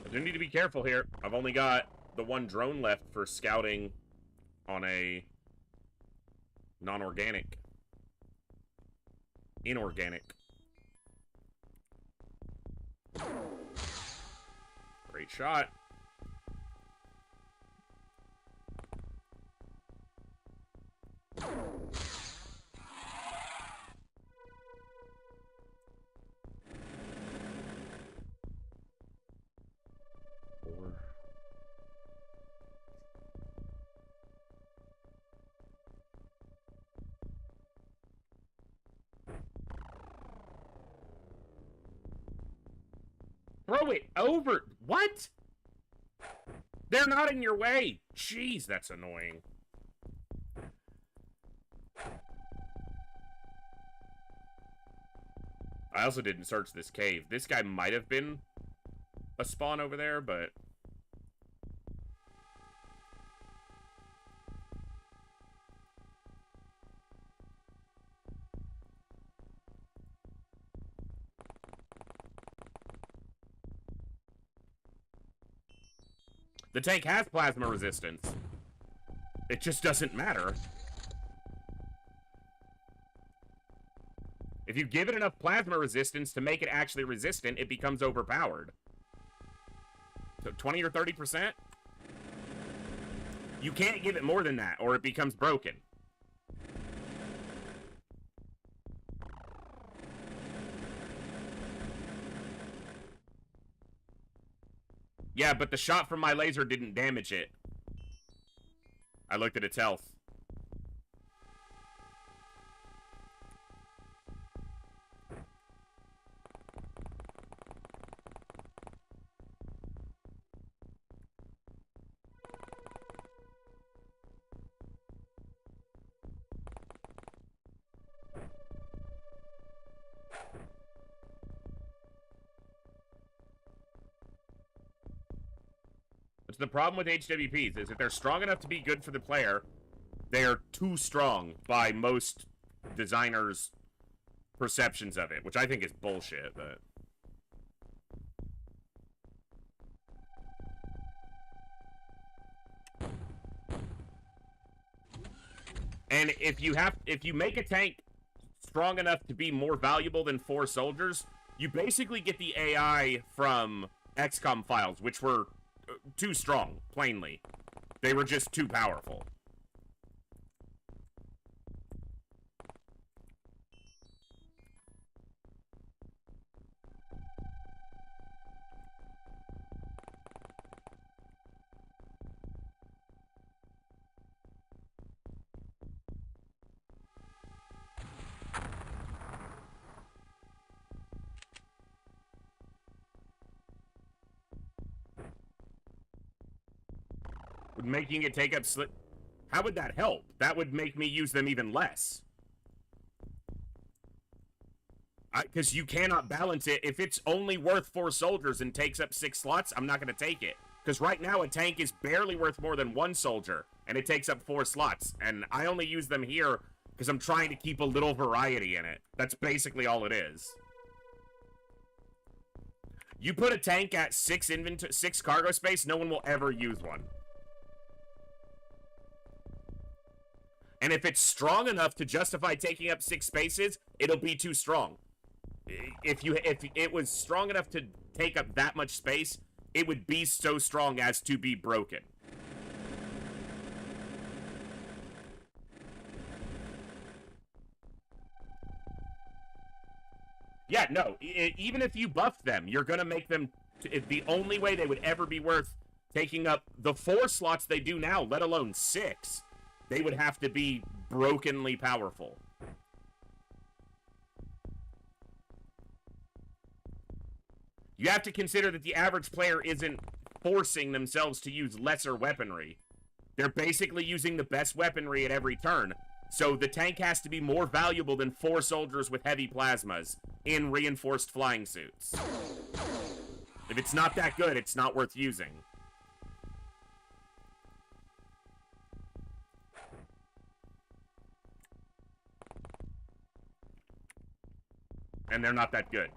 I do need to be careful here. I've only got the one drone left for scouting on a non-organic. Inorganic. Great shot. Throw it over. What? They're not in your way. Jeez, that's annoying. I also didn't search this cave. This guy might have been a spawn over there, but... the tank has plasma resistance. It just doesn't matter. If you give it enough plasma resistance to make it actually resistant, it becomes overpowered. So 20 or 30%? You can't give it more than that, or it becomes broken. Yeah, but the shot from my laser didn't damage it. I looked at its health. It's the problem with HWPs is if they're strong enough to be good for the player, they're too strong by most designers' perceptions of it, which I think is bullshit, but... And if you make a tank strong enough to be more valuable than 4 soldiers, you basically get the AI from XCOM files, which were too strong, plainly. They were just too powerful. Making it take up how would that help? That would make me use them even less. Because you cannot balance it. If it's only worth 4 soldiers and takes up 6 slots, I'm not going to take it. Because right now a tank is barely worth more than 1 soldier, and it takes up 4 slots. And I only use them here because I'm trying to keep a little variety in it. That's basically all it is. You put a tank at 6 cargo space, no one will ever use one. And if it's strong enough to justify taking up 6 spaces, it'll be too strong. If it was strong enough to take up that much space, it would be so strong as to be broken. Yeah, no, even if you buff them, you're gonna make them... the only way they would ever be worth taking up the 4 slots they do now, let alone 6... they would have to be brokenly powerful. You have to consider that the average player isn't forcing themselves to use lesser weaponry. They're basically using the best weaponry at every turn. So the tank has to be more valuable than 4 soldiers with heavy plasmas in reinforced flying suits. If it's not that good, it's not worth using. And they're not that good.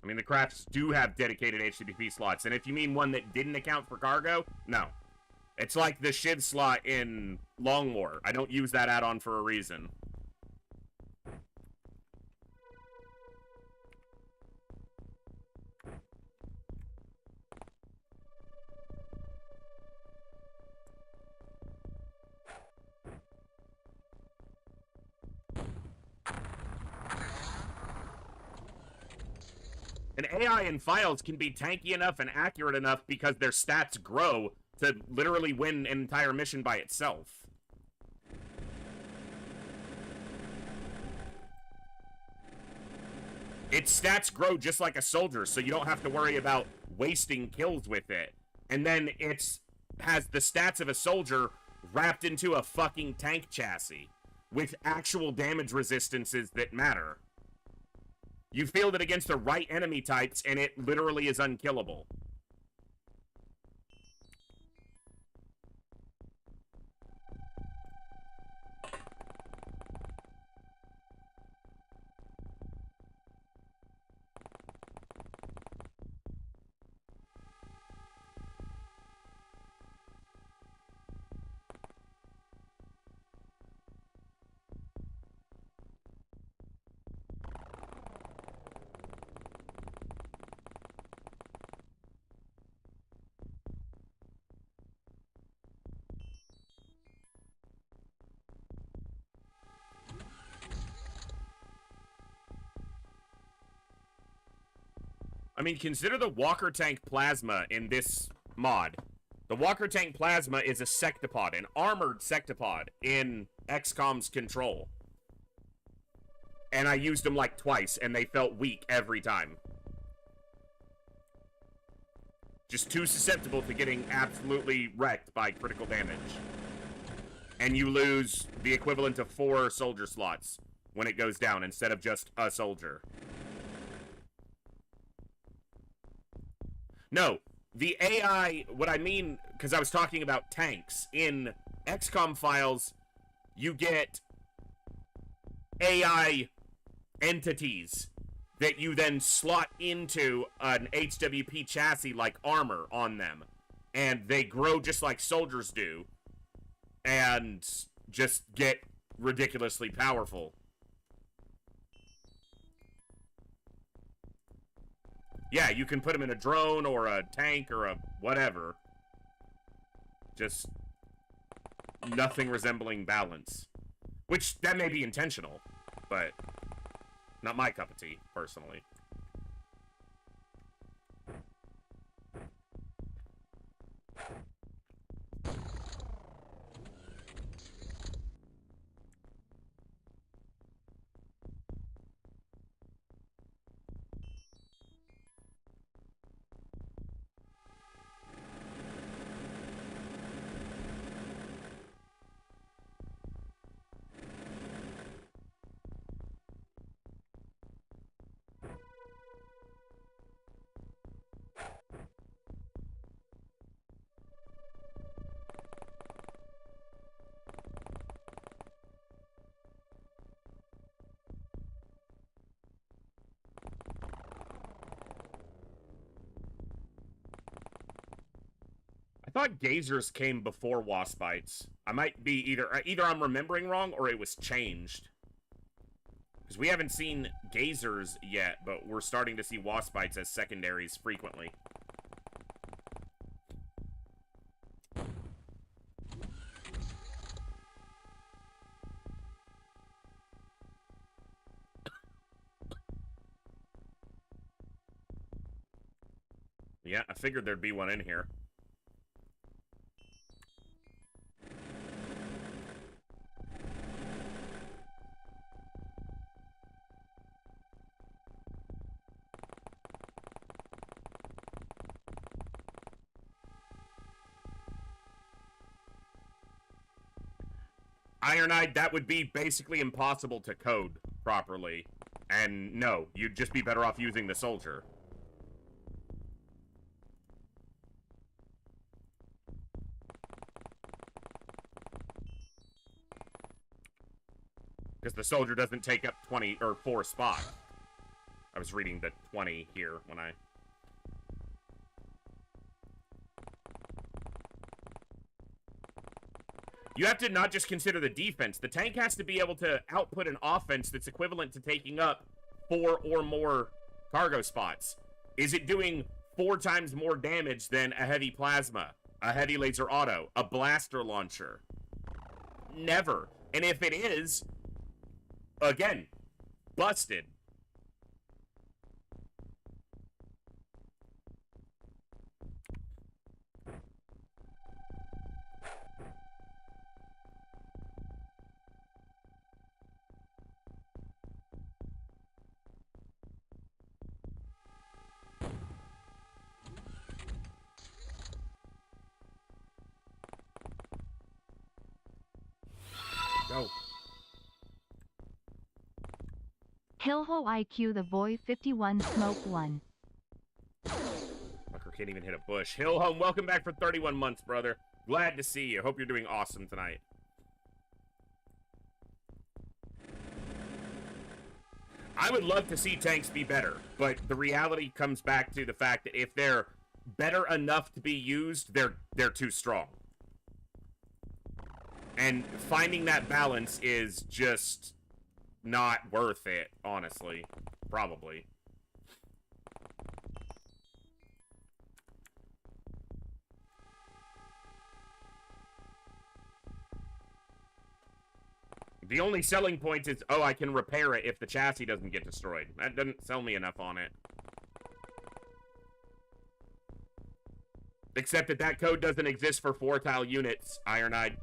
I mean, the crafts do have dedicated HTTP slots, and if you mean one that didn't account for cargo, no. It's like the Shiv slot in Long War. I don't use that add-on for a reason. And AI in files can be tanky enough and accurate enough because their stats grow to literally win an entire mission by itself. Its stats grow just like a soldier, so you don't have to worry about wasting kills with it. And then it has the stats of a soldier wrapped into a fucking tank chassis with actual damage resistances that matter. You field it against the right enemy types, and it literally is unkillable. I mean, consider the Walker Tank Plasma in this mod. The Walker Tank Plasma is a sectopod, an armored sectopod in XCOM's Control. And I used them like twice, and they felt weak every time. Just too susceptible to getting absolutely wrecked by critical damage. And you lose the equivalent of 4 soldier slots when it goes down, instead of just a soldier. No, the AI, what I mean, because I was talking about tanks, in XCOM files, you get AI entities that you then slot into an HWP chassis like armor on them. And they grow just like soldiers do, and just get ridiculously powerful. Yeah, you can put them in a drone or a tank or a whatever. Just nothing resembling balance. Which, that may be intentional, but not my cup of tea, personally. I thought gazers came before wasp bites. I might be either I'm remembering wrong or it was changed. Because we haven't seen gazers yet, but we're starting to see wasp bites as secondaries frequently. Yeah, I figured there'd be one in here. Ironide, that would be basically impossible to code properly. And no, you'd just be better off using the soldier. Because the soldier doesn't take up 20 or 4 spots. I was reading the 20 here when I... You have to not just consider the defense. The tank has to be able to output an offense that's equivalent to taking up 4 or more cargo spots. Is it doing 4 times more damage than a heavy plasma, a heavy laser auto, a blaster launcher? Never. And if it is, again, busted. Go. Hillho IQ the boy 51 smoke 1. Fucker can't even hit a bush. Hill Home, welcome back for 31 months, brother. Glad to see you. Hope you're doing awesome tonight. I would love to see tanks be better, but the reality comes back to the fact that if they're better enough to be used, they're too strong. And finding that balance is just not worth it, honestly. Probably. The only selling point is, oh, I can repair it if the chassis doesn't get destroyed. That doesn't sell me enough on it. Except that that code doesn't exist for 4-tile units, Ironide.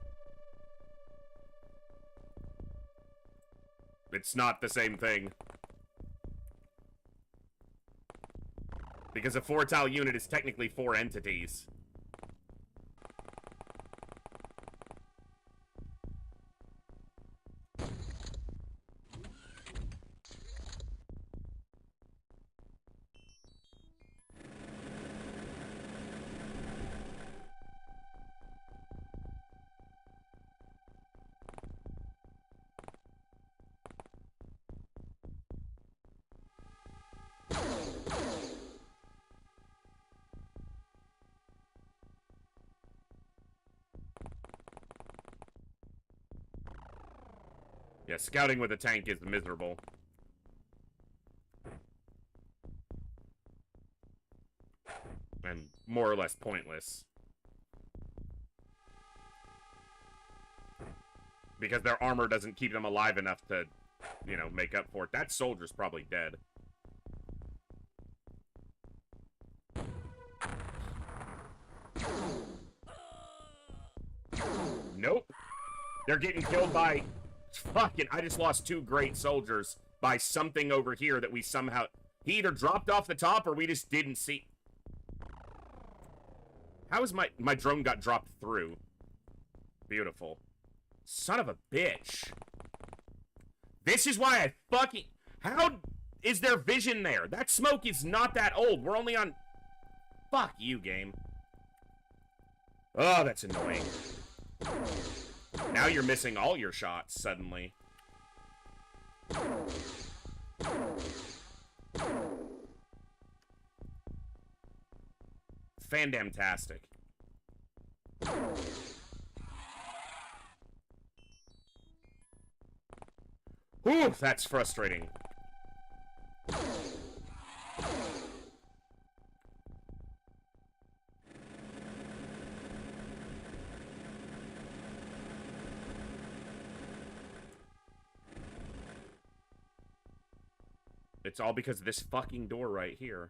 It's not the same thing. Because a 4-tile unit is technically 4 entities. Yeah, scouting with a tank is miserable. And more or less pointless. Because their armor doesn't keep them alive enough to, you know, make up for it. That soldier's probably dead. Nope. They're getting killed by... Fucking, I just lost 2 great soldiers by something over here that we somehow... He either dropped off the top or we just didn't see... How is my drone got dropped through? Beautiful. Son of a bitch. This is why I fucking... How is there vision there? That smoke is not that old. We're only on... Fuck you, game. Oh, that's annoying. Now you're missing all your shots, suddenly. Fandamtastic. Ooh, that's frustrating. It's all because of this fucking door right here.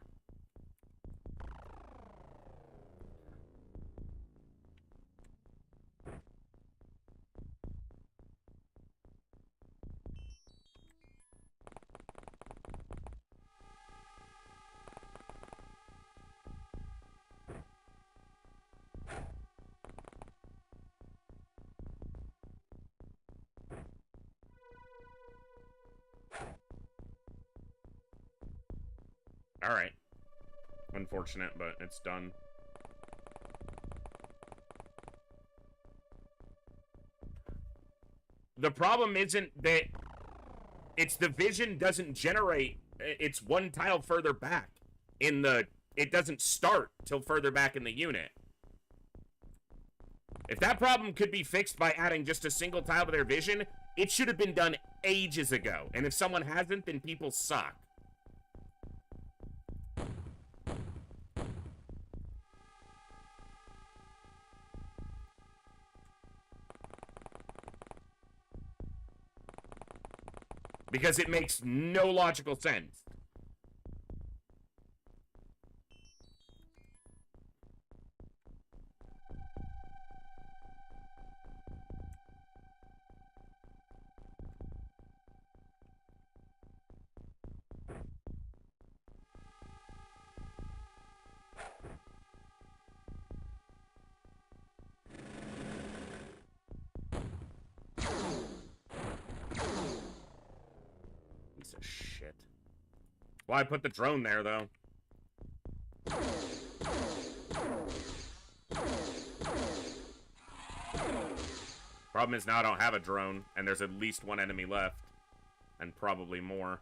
Alright. Unfortunate, but it's done. The problem isn't that it's the vision doesn't generate. It's one tile further back in the. It doesn't start till further back in the unit. If that problem could be fixed by adding just a single tile to their vision, it should have been done ages ago. And if someone hasn't, then people suck. Because it makes no logical sense. Piece of shit. Well, I put the drone there, though. Problem is now I don't have a drone, and there's at least one enemy left. And probably more.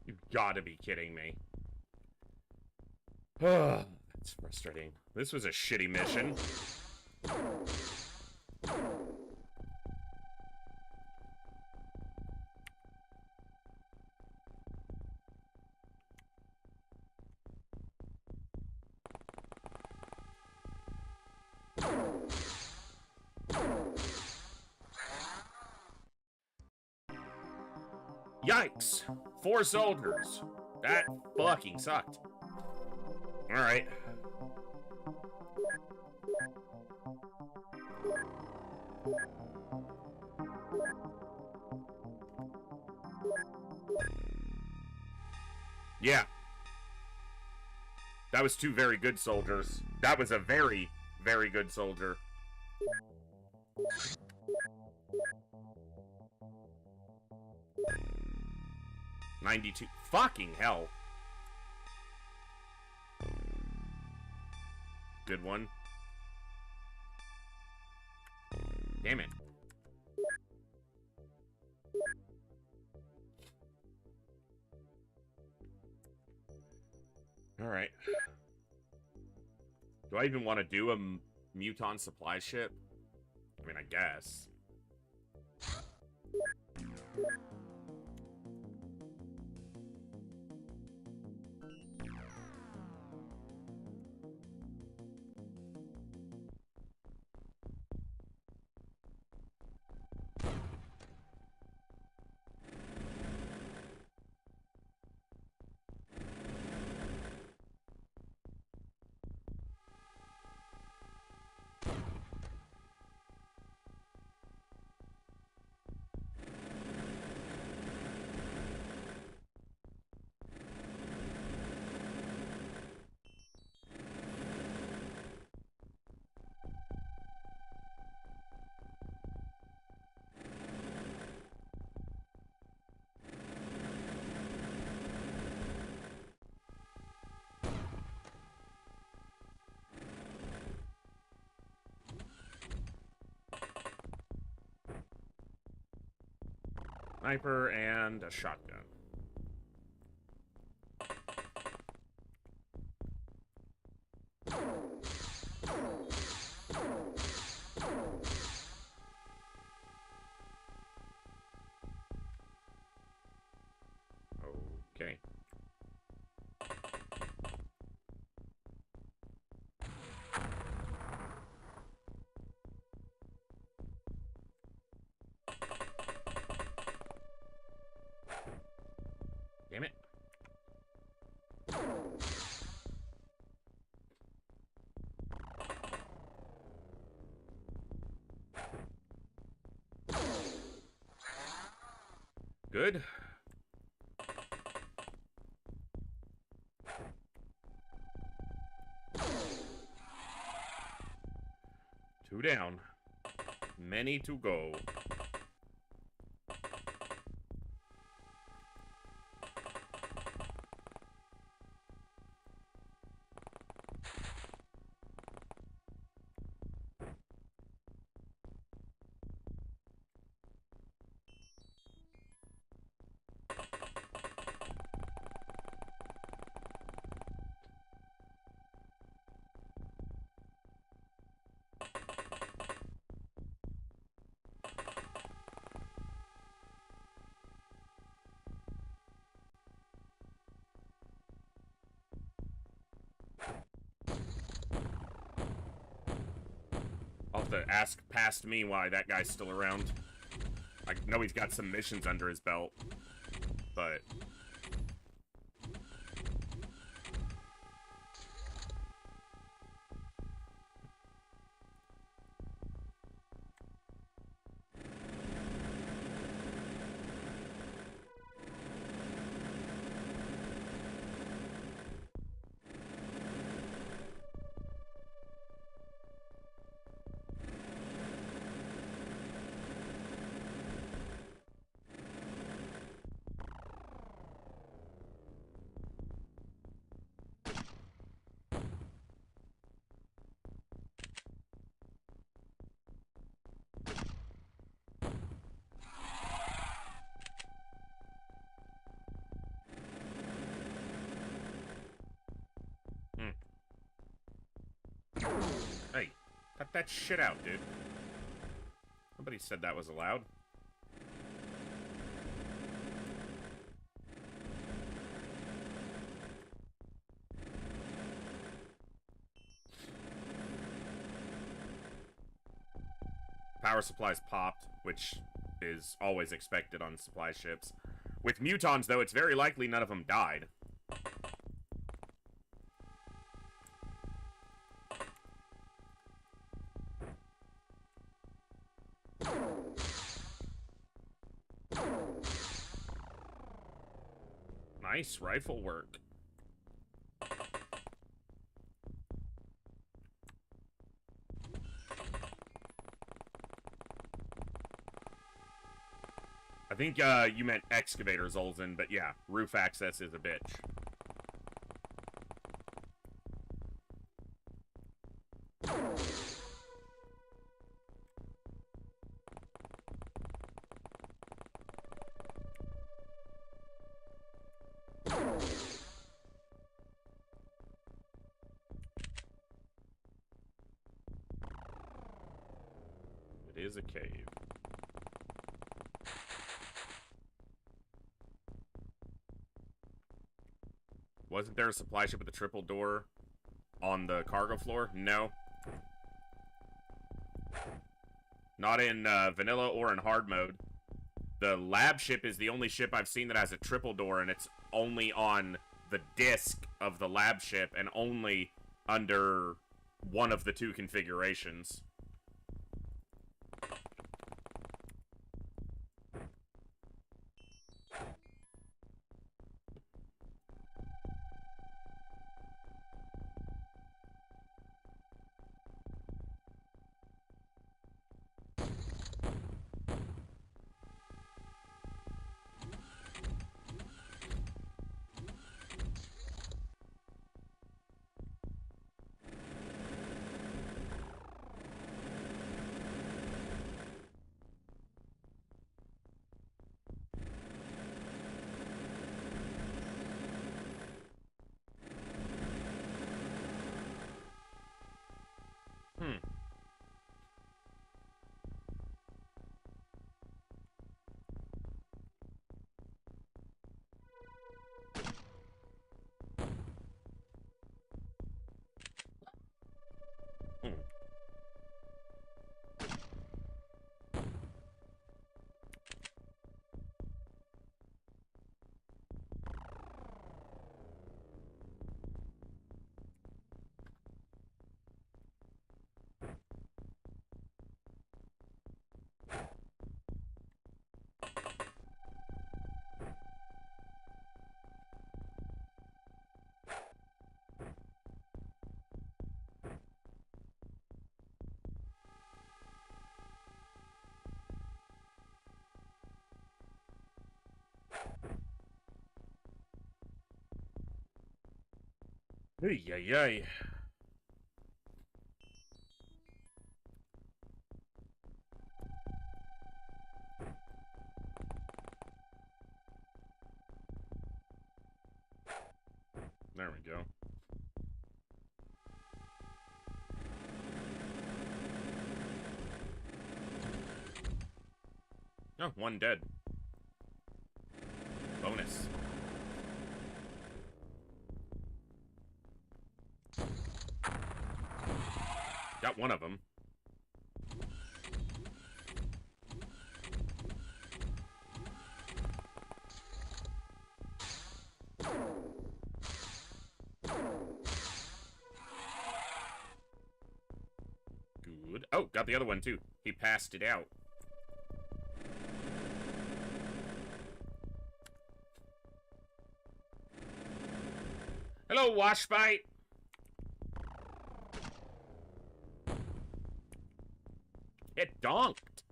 You've gotta be kidding me. That's frustrating. This was a shitty mission. Yikes! 4 soldiers. That fucking sucked. Alright. Yeah. That was 2 very good soldiers. That was a very, very good soldier. $92. Fucking hell. Good one. Damn it. Alright. Do I even want to do a Muton supply ship? I mean, I guess. Sniper and a shotgun. good. Two down. Many to go. I'll have to ask past me why that guy's still around. I know he's got some missions under his belt, but... Hey, cut that shit out, dude. Nobody said that was allowed. Power supplies popped, which is always expected on supply ships. With mutons, though, it's very likely none of them died. Nice rifle work. I think you meant excavators, Olsen, but yeah, roof access is a bitch. It is a cave. Wasn't there a supply ship with a triple door on the cargo floor? No. Not in vanilla or in hard mode. The lab ship is the only ship I've seen that has a triple door, and it's only on the disc of the lab ship and only under one of the two configurations. Ay, ay, ay. There we go. Oh, one dead. Bonus. Got one of them. Good. Oh, got the other one too. He passed it out. Hello, Washbite. It donked.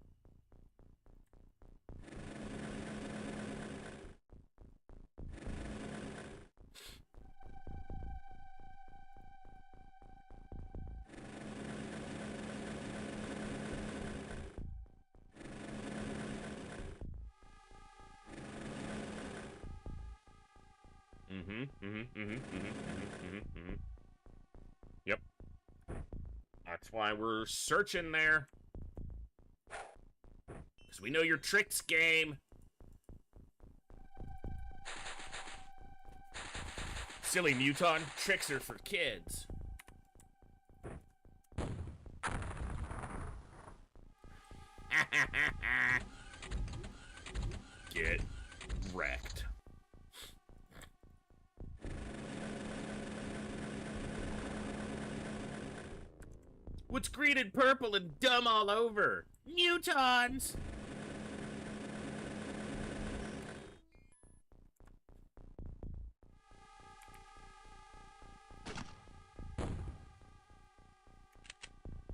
Yep. That's why we're searching there. Because we know your tricks, game. Silly Muton. Tricks are for kids. Get wrecked. What's green and purple and dumb all over? Mutons!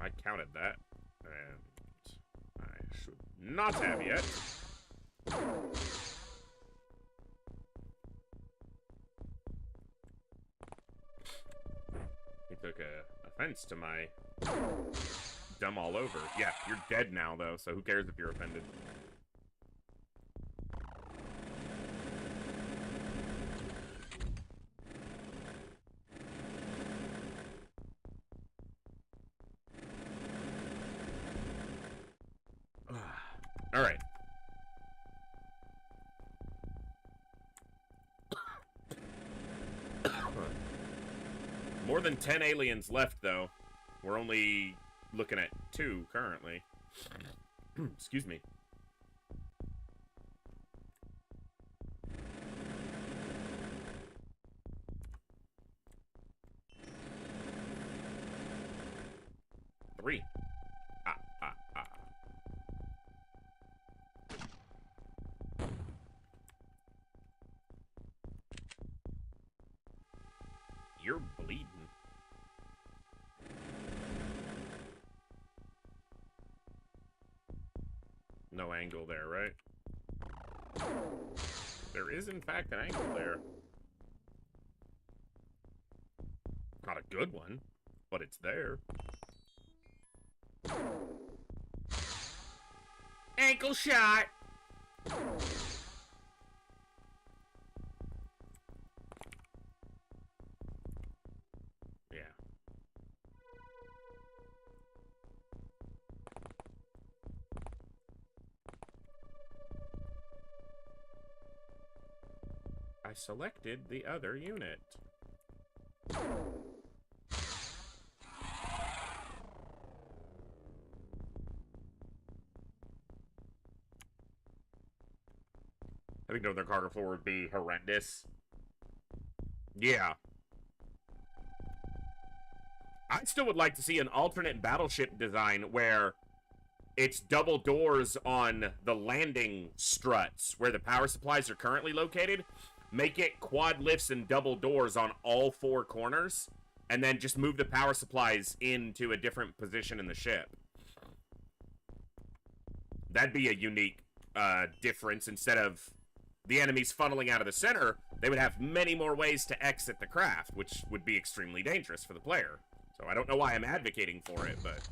I counted that, and I should not have yet. He took offense to my dumb all over. Yeah, you're dead now, though, so who cares if you're offended? All right. More than 10 aliens left, though. We're only looking at 2 currently. Excuse me. Three. You're bleeding. No angle there, right? There is, in fact, an angle there. Not a good one, but it's there. Ankle shot! Yeah. I selected the other unit. I think their cargo floor would be horrendous. Yeah. I still would like to see an alternate battleship design where it's double doors on the landing struts where the power supplies are currently located. Make it quad lifts and double doors on all 4 corners, and then just move the power supplies into a different position in the ship. That'd be a unique difference instead of the enemies funneling out of the center, they would have many more ways to exit the craft, which would be extremely dangerous for the player. So I don't know why I'm advocating for it, but...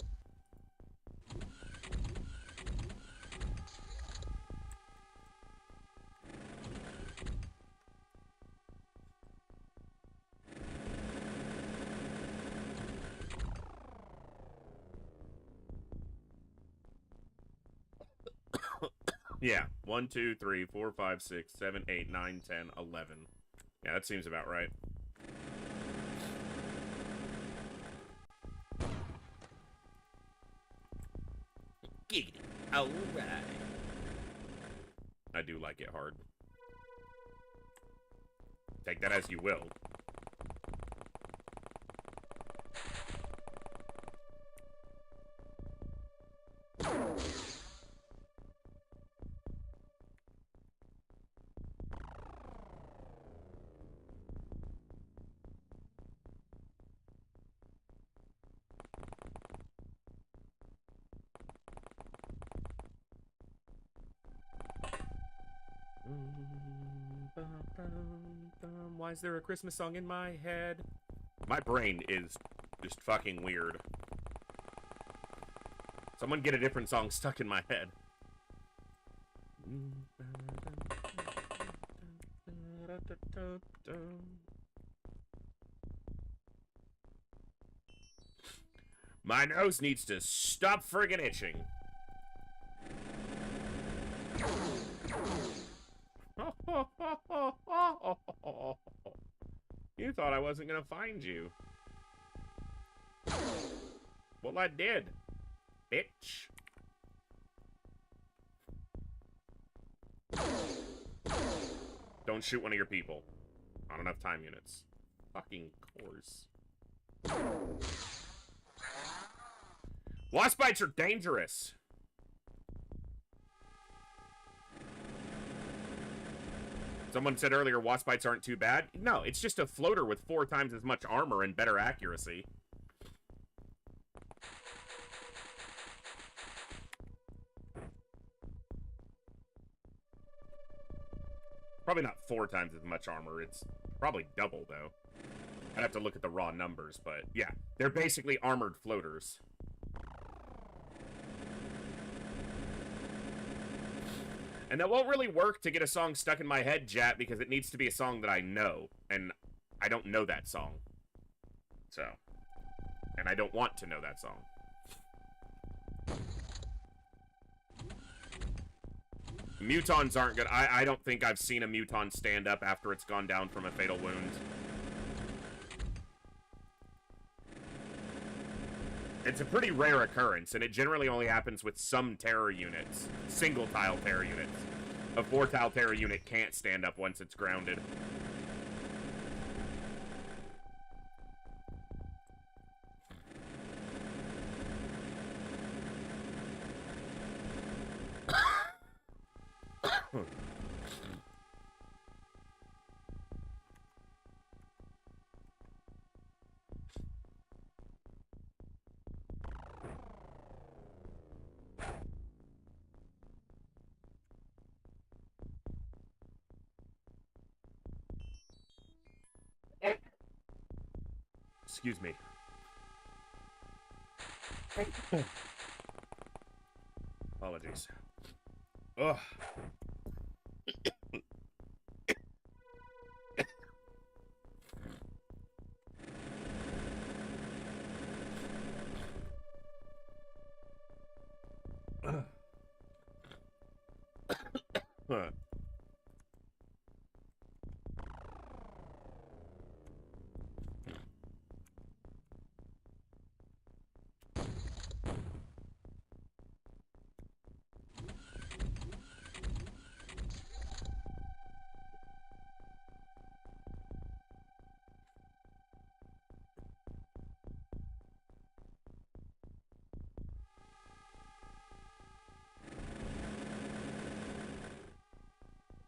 Yeah, 1, 2, 3, 4, 5, 6, 7, 8, 9, 10, 11. Yeah, that seems about right. Giggity. Alright. I do like it hard. Take that as you will. Why is there a Christmas song in my head? My brain is just fucking weird. Someone get a different song stuck in my head. My nose needs to stop friggin' itching. You thought I wasn't gonna find you. Well, I did, bitch. Don't shoot one of your people. Not enough time units. Fucking course. Wasp bites are dangerous. Someone said earlier wasp bites aren't too bad. No, it's just a floater with 4 times as much armor and better accuracy. Probably not 4 times as much armor. It's probably double, though. I'd have to look at the raw numbers, but yeah. They're basically armored floaters. And that won't really work to get a song stuck in my head, Jat, because it needs to be a song that I know. And I don't know that song. So. And I don't want to know that song. Mutons aren't good. I don't think I've seen a muton stand up after it's gone down from a fatal wound. It's a pretty rare occurrence, and it generally only happens with some terror units. Single-tile terror units. A 4-tile terror unit can't stand up once it's grounded. Excuse me. Apologies. Ugh. Huh.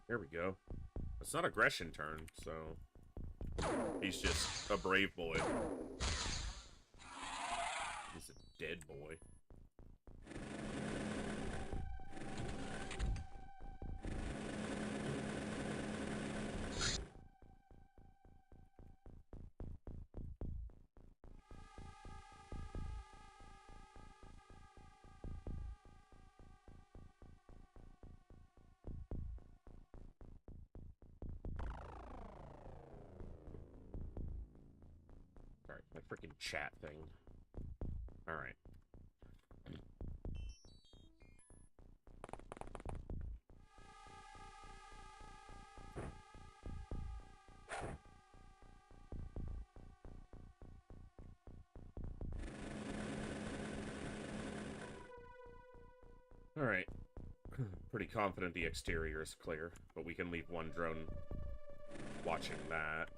There we go. It's not aggression turn, so he's just a brave boy. He's a dead boy. My freaking chat thing. Alright. Alright. Pretty confident the exterior is clear, but we can leave one drone watching that.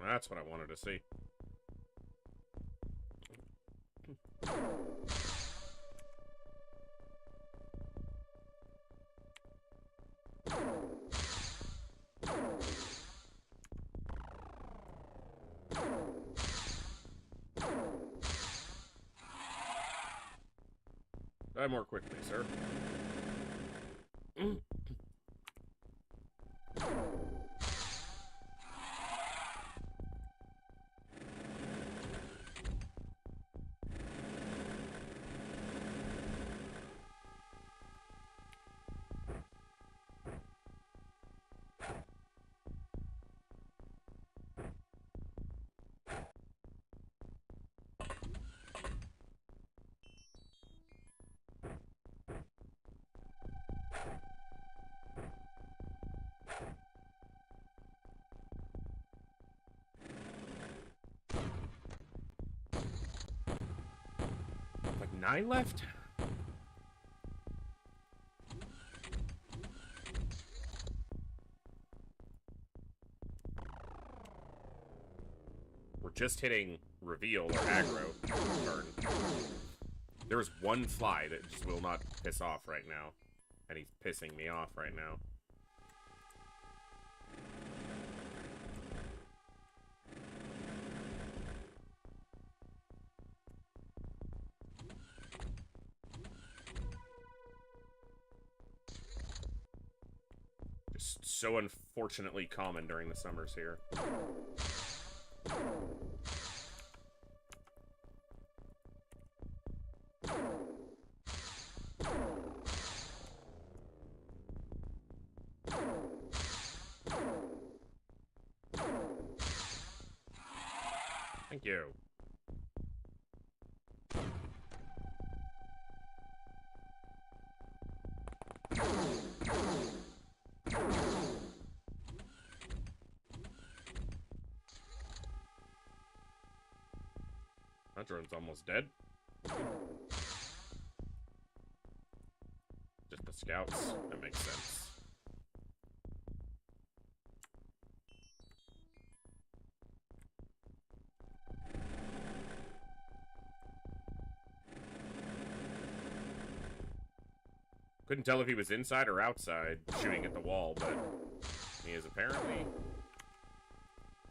That's what I wanted to see. Die more quickly, sir. Like 9 left? We're just hitting reveal or aggro turn. There is one fly that just will not piss off right now. And he's pissing me off right now. Just so unfortunately common during the summers here. Thank you. That drone's almost dead. Just the scouts. That makes sense. Couldn't tell if he was inside or outside shooting at the wall, but he is apparently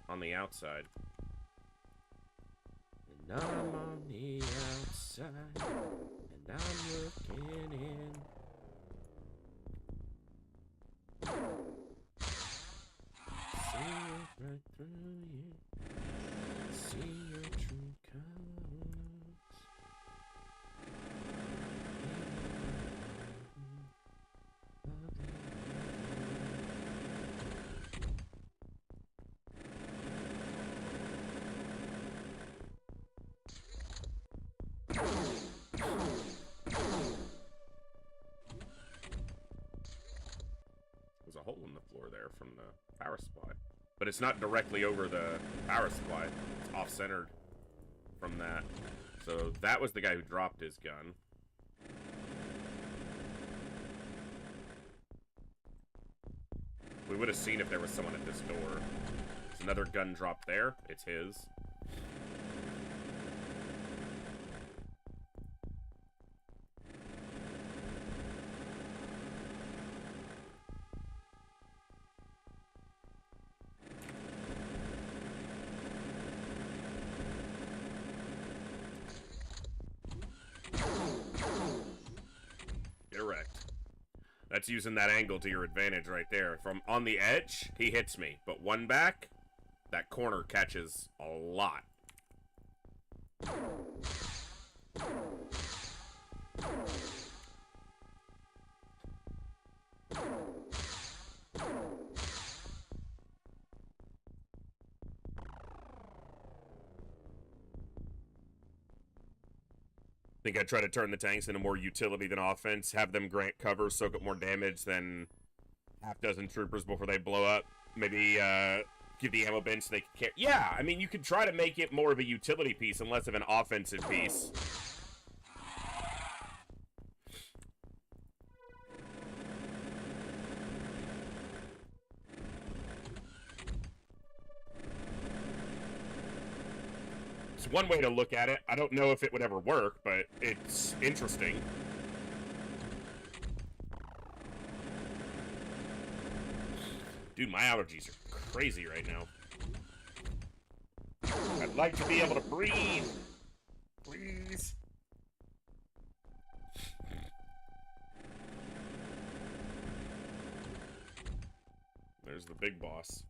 on the outside. And I'm on the outside, and I'm looking in. See it right through you. See your from the power supply. But it's not directly over the power supply. It's off-centered from that. So that was the guy who dropped his gun. We would have seen if there was someone at this door. There's another gun drop there. It's his. That's using that angle to your advantage right there. From on the edge, he hits me. But one back, that corner catches a lot. I think I'd try to turn the tanks into more utility than offense, have them grant cover, soak up more damage than half dozen troopers before they blow up. Maybe give the ammo bin so they can carry. Yeah, I mean, you could try to make it more of a utility piece and less of an offensive piece. It's one way to look at it. I don't know if it would ever work, but it's interesting. Dude, my allergies are crazy right now. I'd like to be able to breathe. Please. There's the big boss.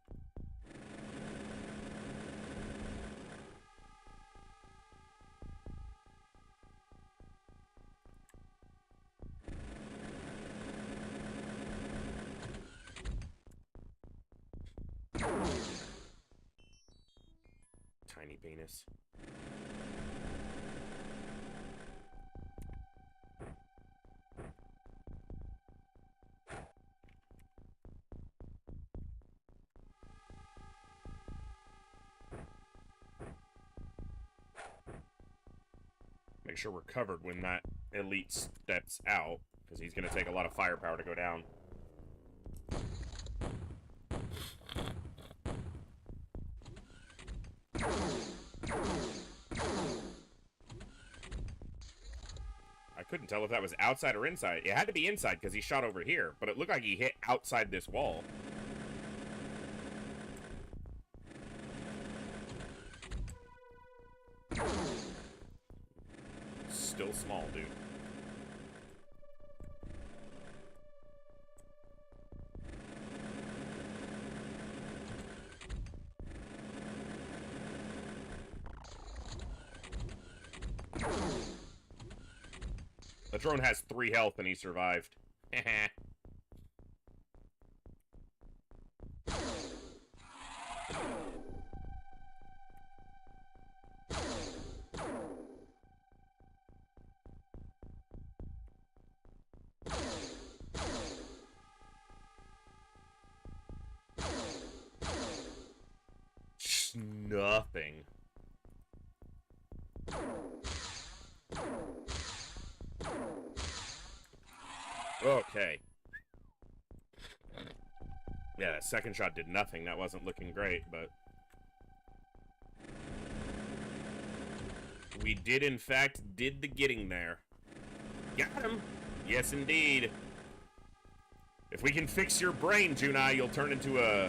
Tiny penis. Make sure we're covered when that elite steps out, because he's going to take a lot of firepower to go down. I couldn't tell if that was outside or inside. It had to be inside because he shot over here, but it looked like he hit outside this wall. Still small, dude. The drone has 3 health and he survived. Nothing. Okay. Yeah, that second shot did nothing. That wasn't looking great, but... we did, in fact, did the getting there. Got him! Yes, indeed. If we can fix your brain, Junai, you'll turn into a...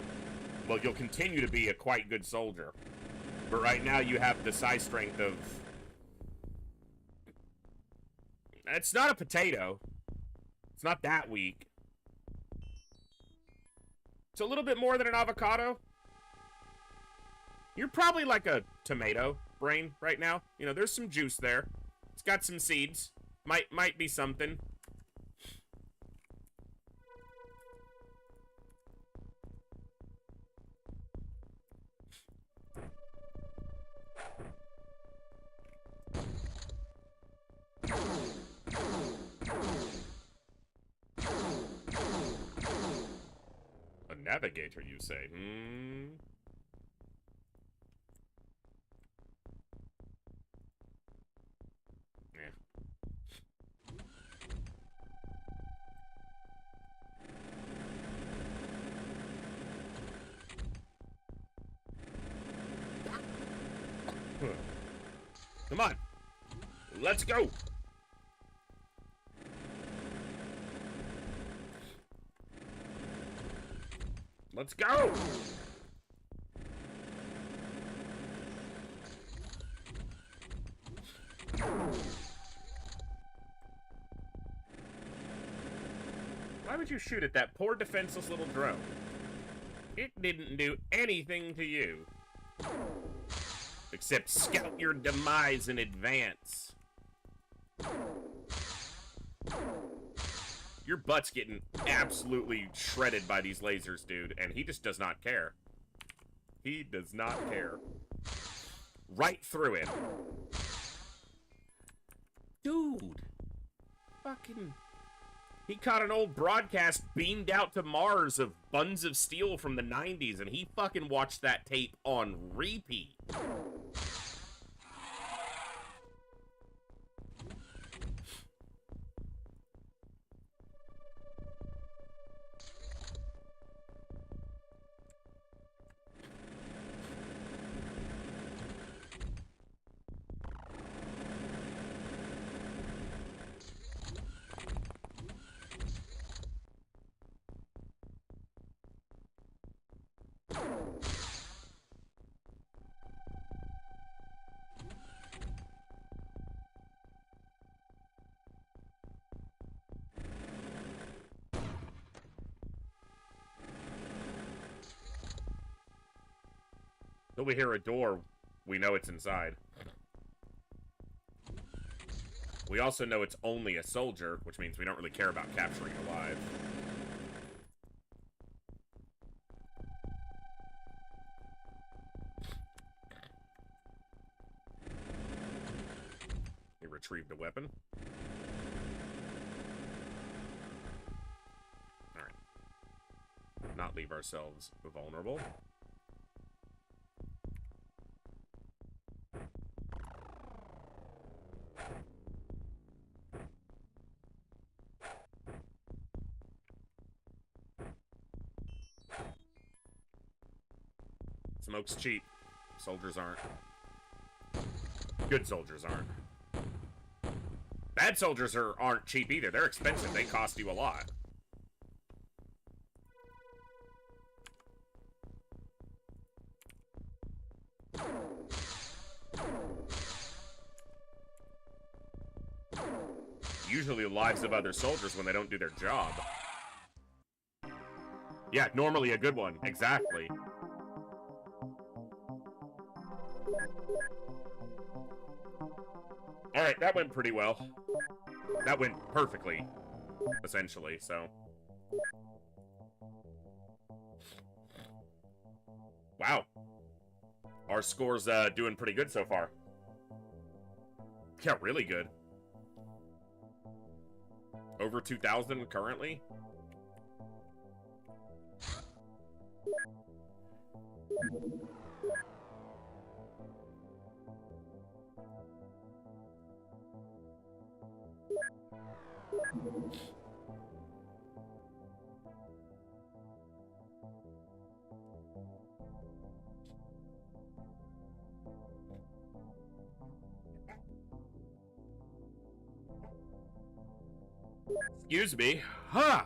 well, you'll continue to be a quite good soldier. But right now, you have the size strength of... it's not a potato. It's not that weak. It's a little bit more than an avocado. You're probably like a tomato brain right now. You know, there's some juice there. It's got some seeds. Might be something. Navigator, you say? Hmm. Yeah. Come on. Let's go. Let's go. Why would you shoot at that poor defenseless little drone? It didn't do anything to you. Except scout your demise in advance. Your butt's getting absolutely shredded by these lasers, dude, and he just does not care. He does not care. Right through him. Dude. Fucking... He caught an old broadcast beamed out to Mars of Buns of Steel from the 90s, and he fucking watched that tape on repeat. Till we hear a door, we know it's inside. We also know it's only a soldier, which means we don't really care about capturing it alive. He retrieved a weapon. Alright. Not leave ourselves vulnerable. Smoke's cheap. Soldiers aren't. Good soldiers aren't. Bad soldiers aren't cheap either. They're expensive. They cost you a lot. Usually the lives of other soldiers when they don't do their job. Yeah, normally a good one. Exactly. Alright, that went pretty well. That went perfectly, essentially, so. Wow. Our score's doing pretty good so far. Yeah, really good. Over 2,000 currently. Excuse me. Huh.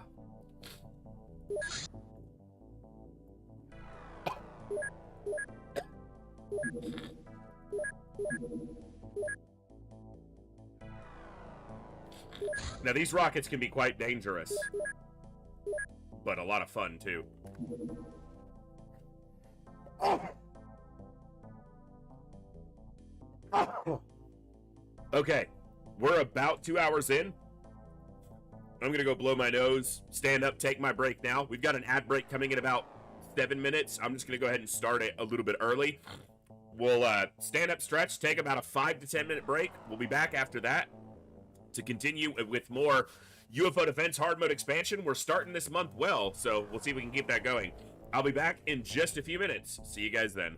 Now, these rockets can be quite dangerous, but a lot of fun, too. Okay, we're about 2 hours in. I'm gonna go blow my nose, stand up, take my break now. We've got an ad break coming in about 7 minutes. I'm just gonna go ahead and start it a little bit early. We'll stand up, stretch, take about a 5 to 10 minute break. We'll be back after that to continue with more UFO Defense Hard Mode expansion. We're starting this month well, so we'll see if we can keep that going. I'll be back in just a few minutes. See you guys then.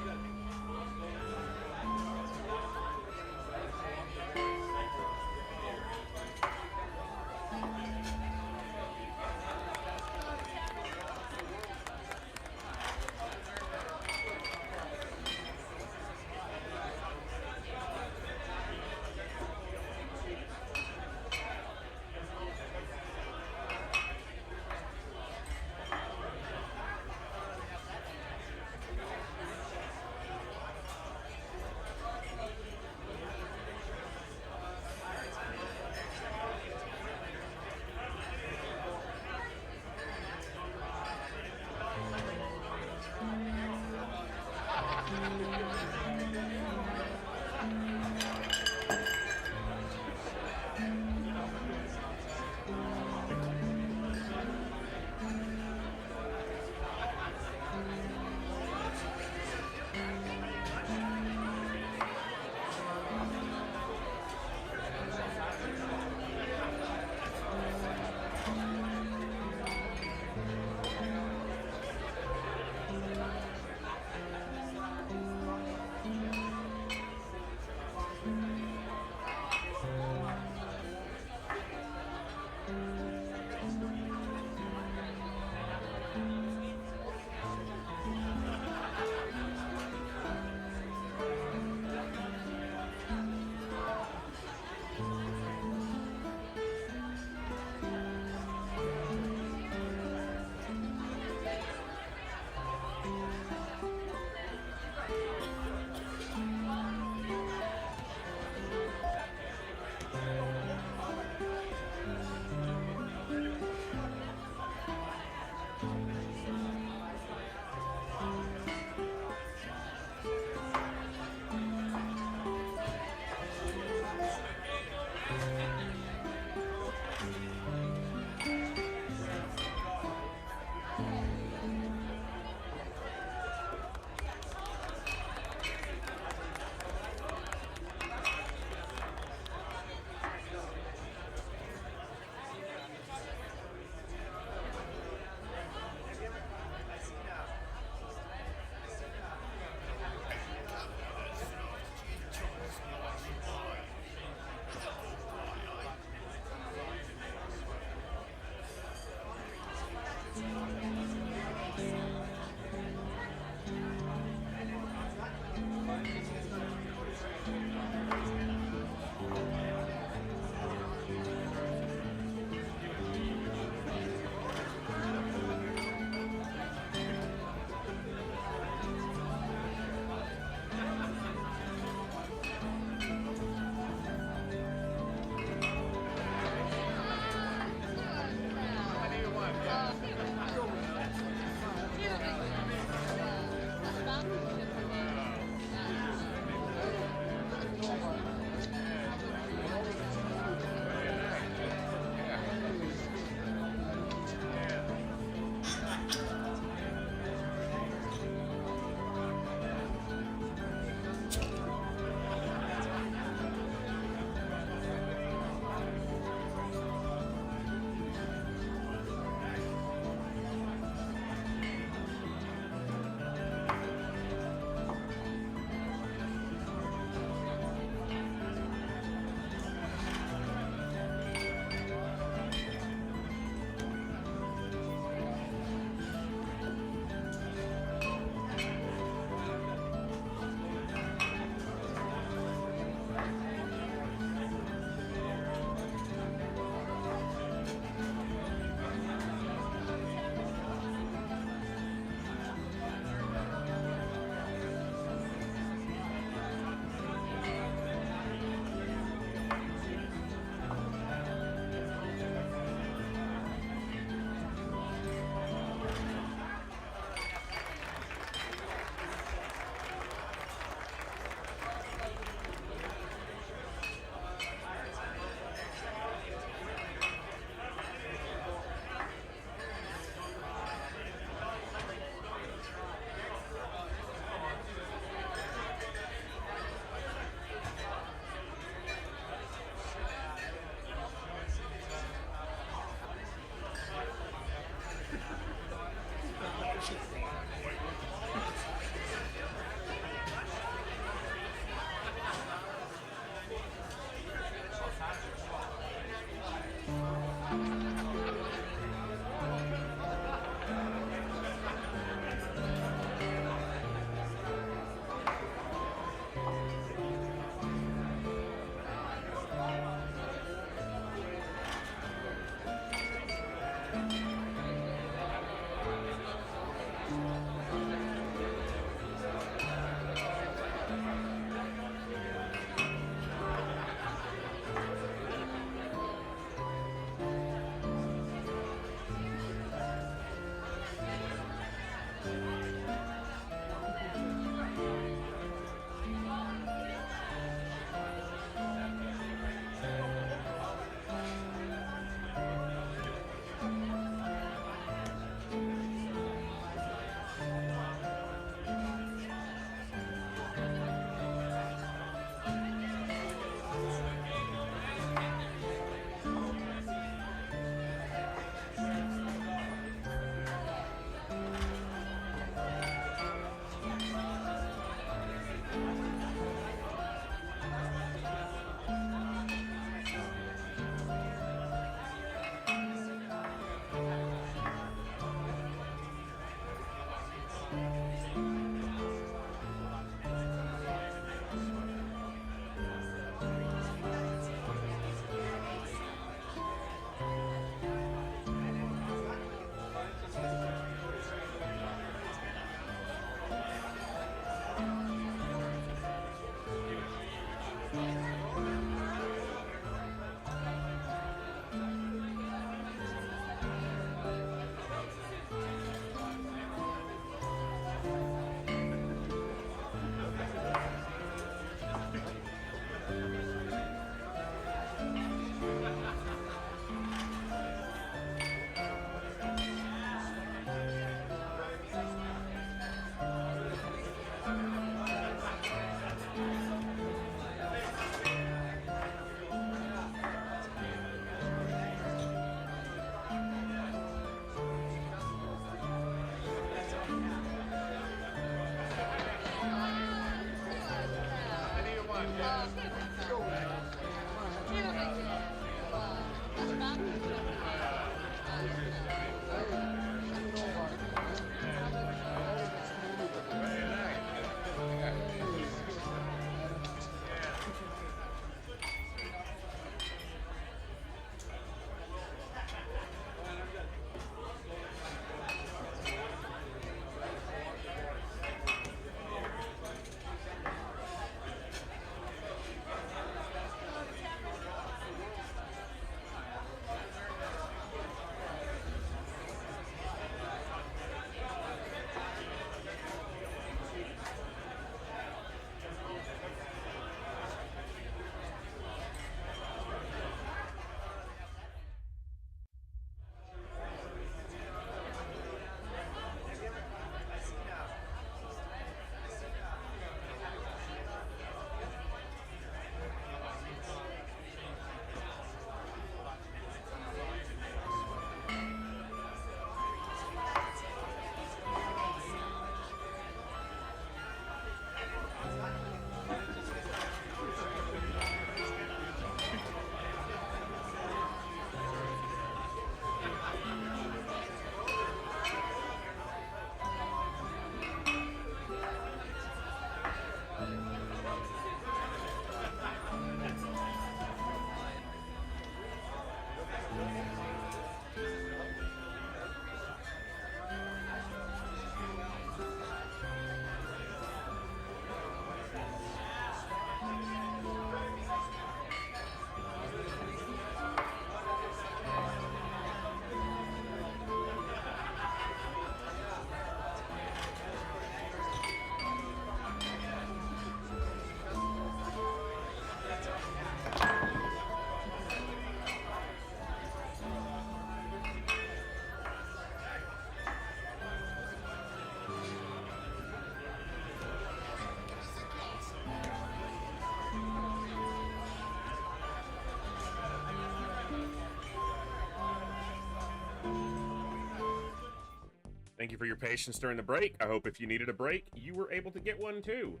Thank you for your patience during the break. I hope if you needed a break, you were able to get one too.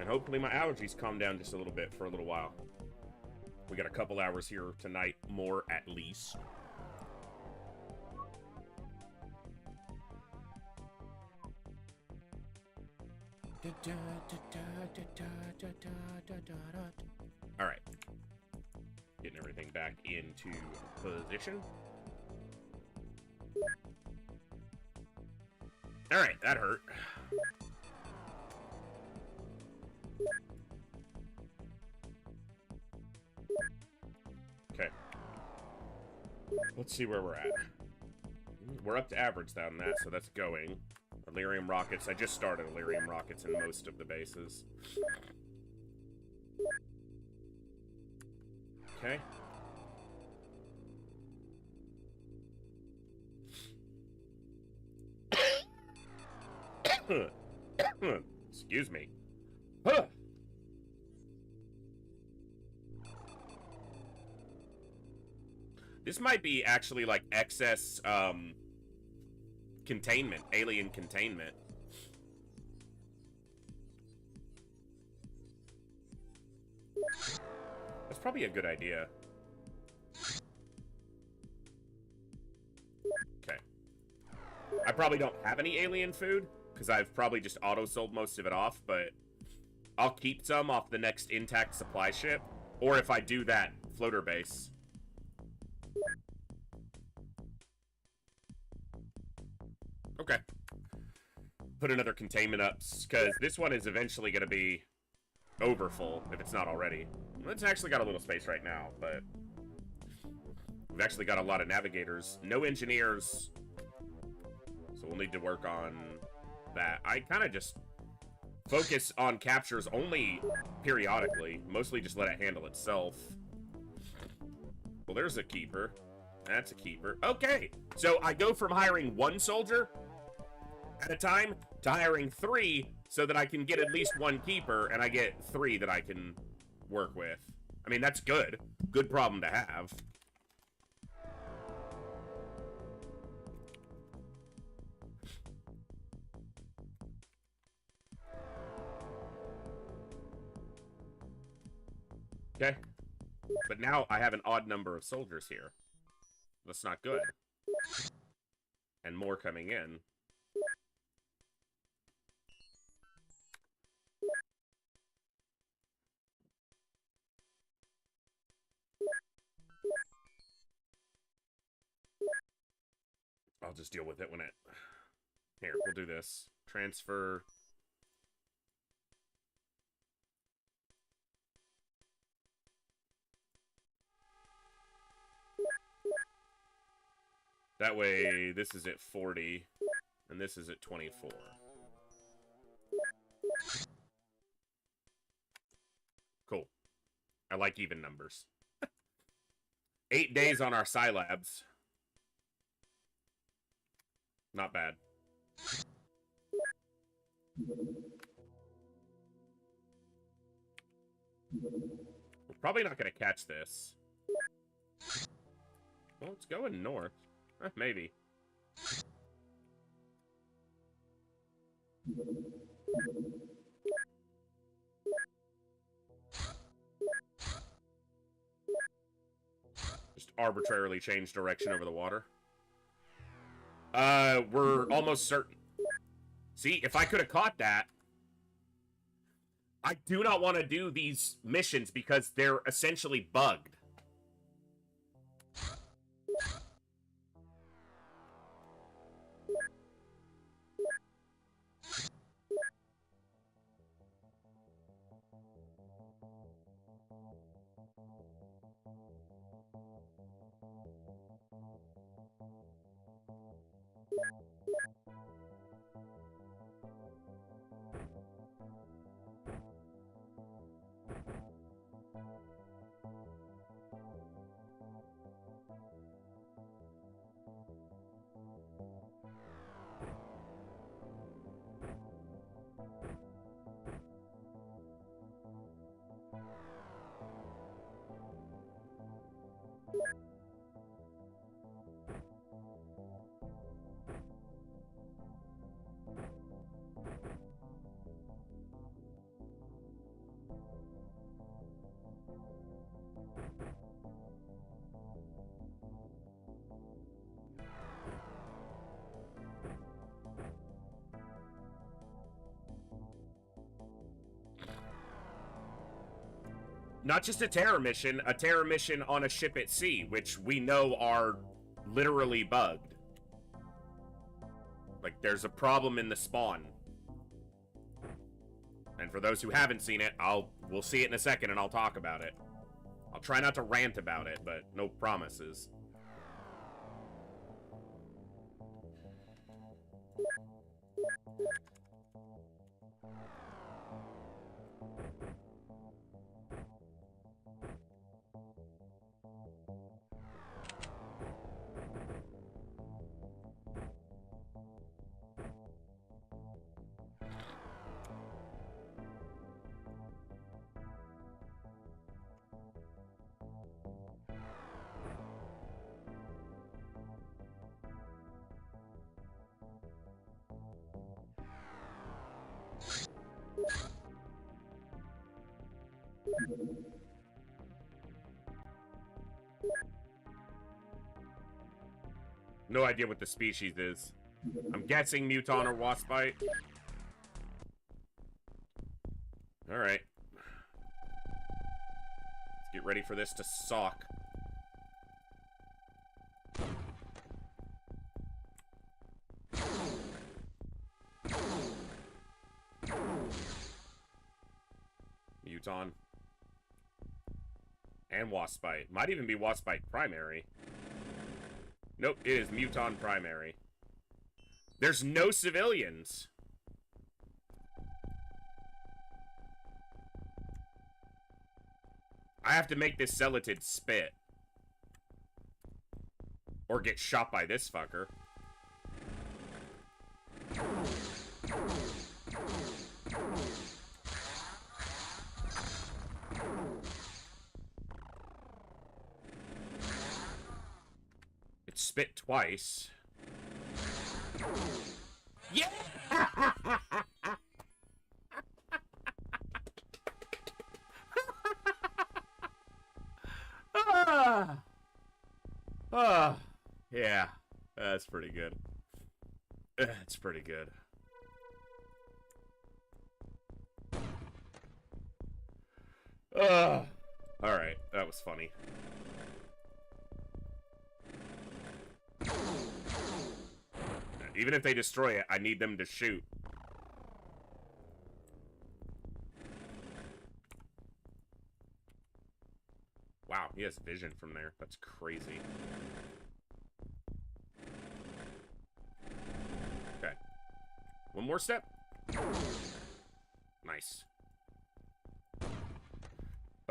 And hopefully my allergies calm down just a little bit for a little while. We got a couple hours here tonight, more at least. All right. Getting everything back into position. All right, that hurt. Okay. Let's see where we're at. We're up to average down that, so that's going. Illyrium rockets. I just started Illyrium rockets in most of the bases. Okay. Excuse me. This might be actually like excess containment, alien containment. That's probably a good idea. Okay. I probably don't have any alien food, because I've probably just auto-sold most of it off, but I'll keep some off the next intact supply ship, or if I do that, floater base. Okay. Put another containment up, because this one is eventually going to be overfull, if it's not already. It's actually got a little space right now, but we've actually got a lot of navigators. No engineers, so we'll need to work on that. I kind of just focus on captures only periodically, mostly just let it handle itself. Well, there's a keeper. That's a keeper. Okay, so I go from hiring one soldier at a time to hiring 3 so that I can get at least 1 keeper, and I get 3 that I can work with. I mean, that's good. Good problem to have. Okay. But now I have an odd number of soldiers here. That's not good. And more coming in. I'll just deal with it when it... Here, we'll do this. Transfer... That way, this is at 40, and this is at 24. Cool. I like even numbers. 8 days on our Scilabs. Not bad. We're probably not going to catch this. Well, it's going north. Maybe. Just arbitrarily change direction over the water. We're almost certain. See, if I could have caught that... I do not want to do these missions because they're essentially bugged. Not just a terror mission on a ship at sea, which we know are literally bugged. Like, there's a problem in the spawn. And for those who haven't seen it, we'll see it in a second and I'll talk about it. I'll try not to rant about it, but no promises. No idea what the species is. I'm guessing Muton or Waspite. Alright. Let's get ready for this to sock. Muton. And Waspite. Might even be Waspite primary. Nope, it is Muton primary. There's no civilians. I have to make this Celatid spit. Or get shot by this fucker. Spit twice. Yeah! That's pretty good. That's pretty good. Alright, that was funny. Even if they destroy it, I need them to shoot. Wow, he has vision from there. That's crazy. Okay. One more step. Nice.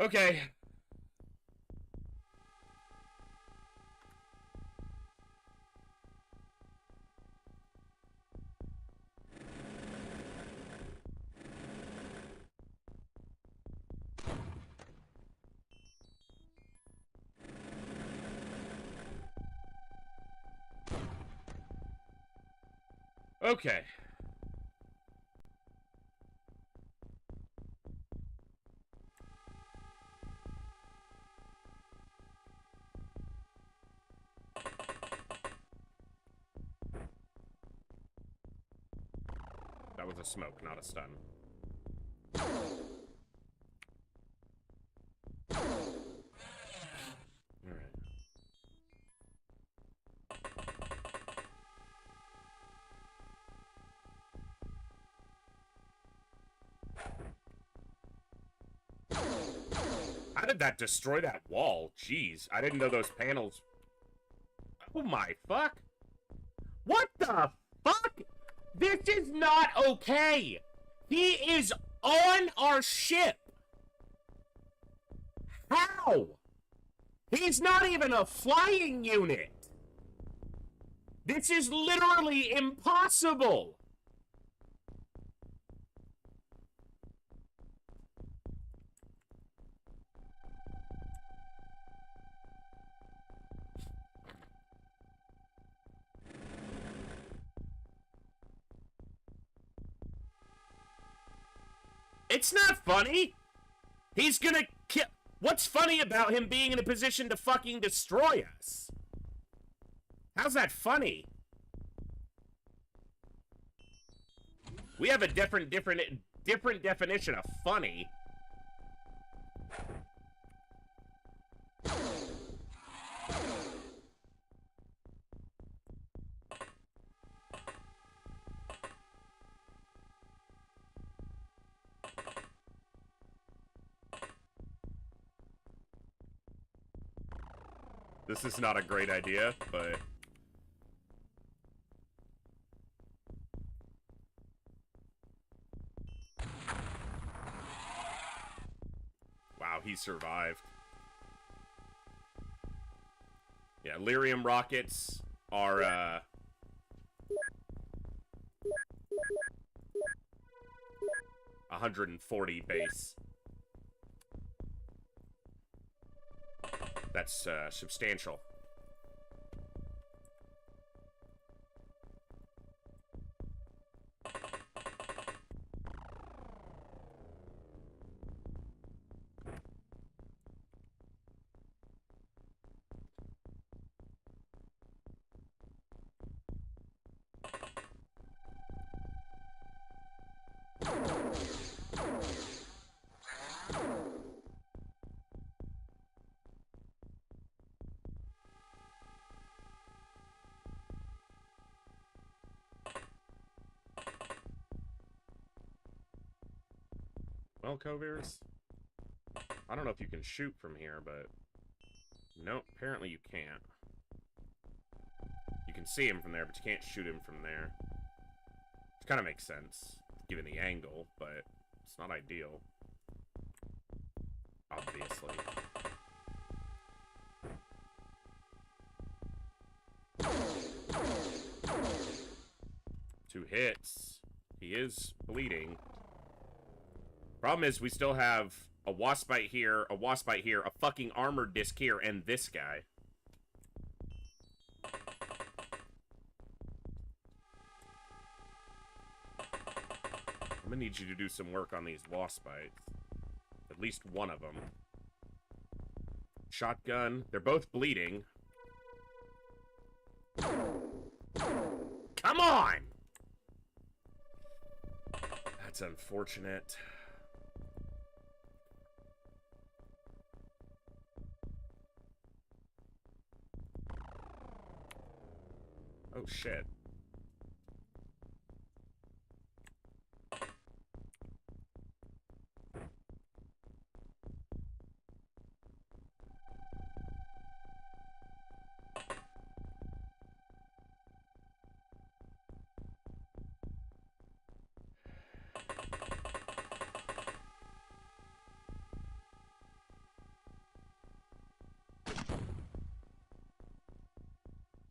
Okay. Okay. That was a smoke, not a stun. Alright. How did that destroy that wall? Jeez, I didn't know those panels... Oh my fuck! What the fuck? This is not okay! He is on our ship! How? He's not even a flying unit! This is literally impossible! It's not funny! He's gonna kill... What's funny about him being in a position to fucking destroy us? How's that funny? We have a different definition of funny. This is not a great idea, but... Wow, he survived. Yeah, lyrium rockets are, 140 base. That's, substantial. Well, Covirs, I don't know if you can shoot from here, but... No, apparently you can't. You can see him from there, but you can't shoot him from there. Which kind of makes sense, given the angle, but it's not ideal. Obviously. Two hits. He is bleeding. Problem is, we still have a wasp bite here, a wasp bite here, a fucking armored disc here, and this guy. I'm gonna need you to do some work on these wasp bites. At least one of them. Shotgun. They're both bleeding. Come on! That's unfortunate. Oh, shit.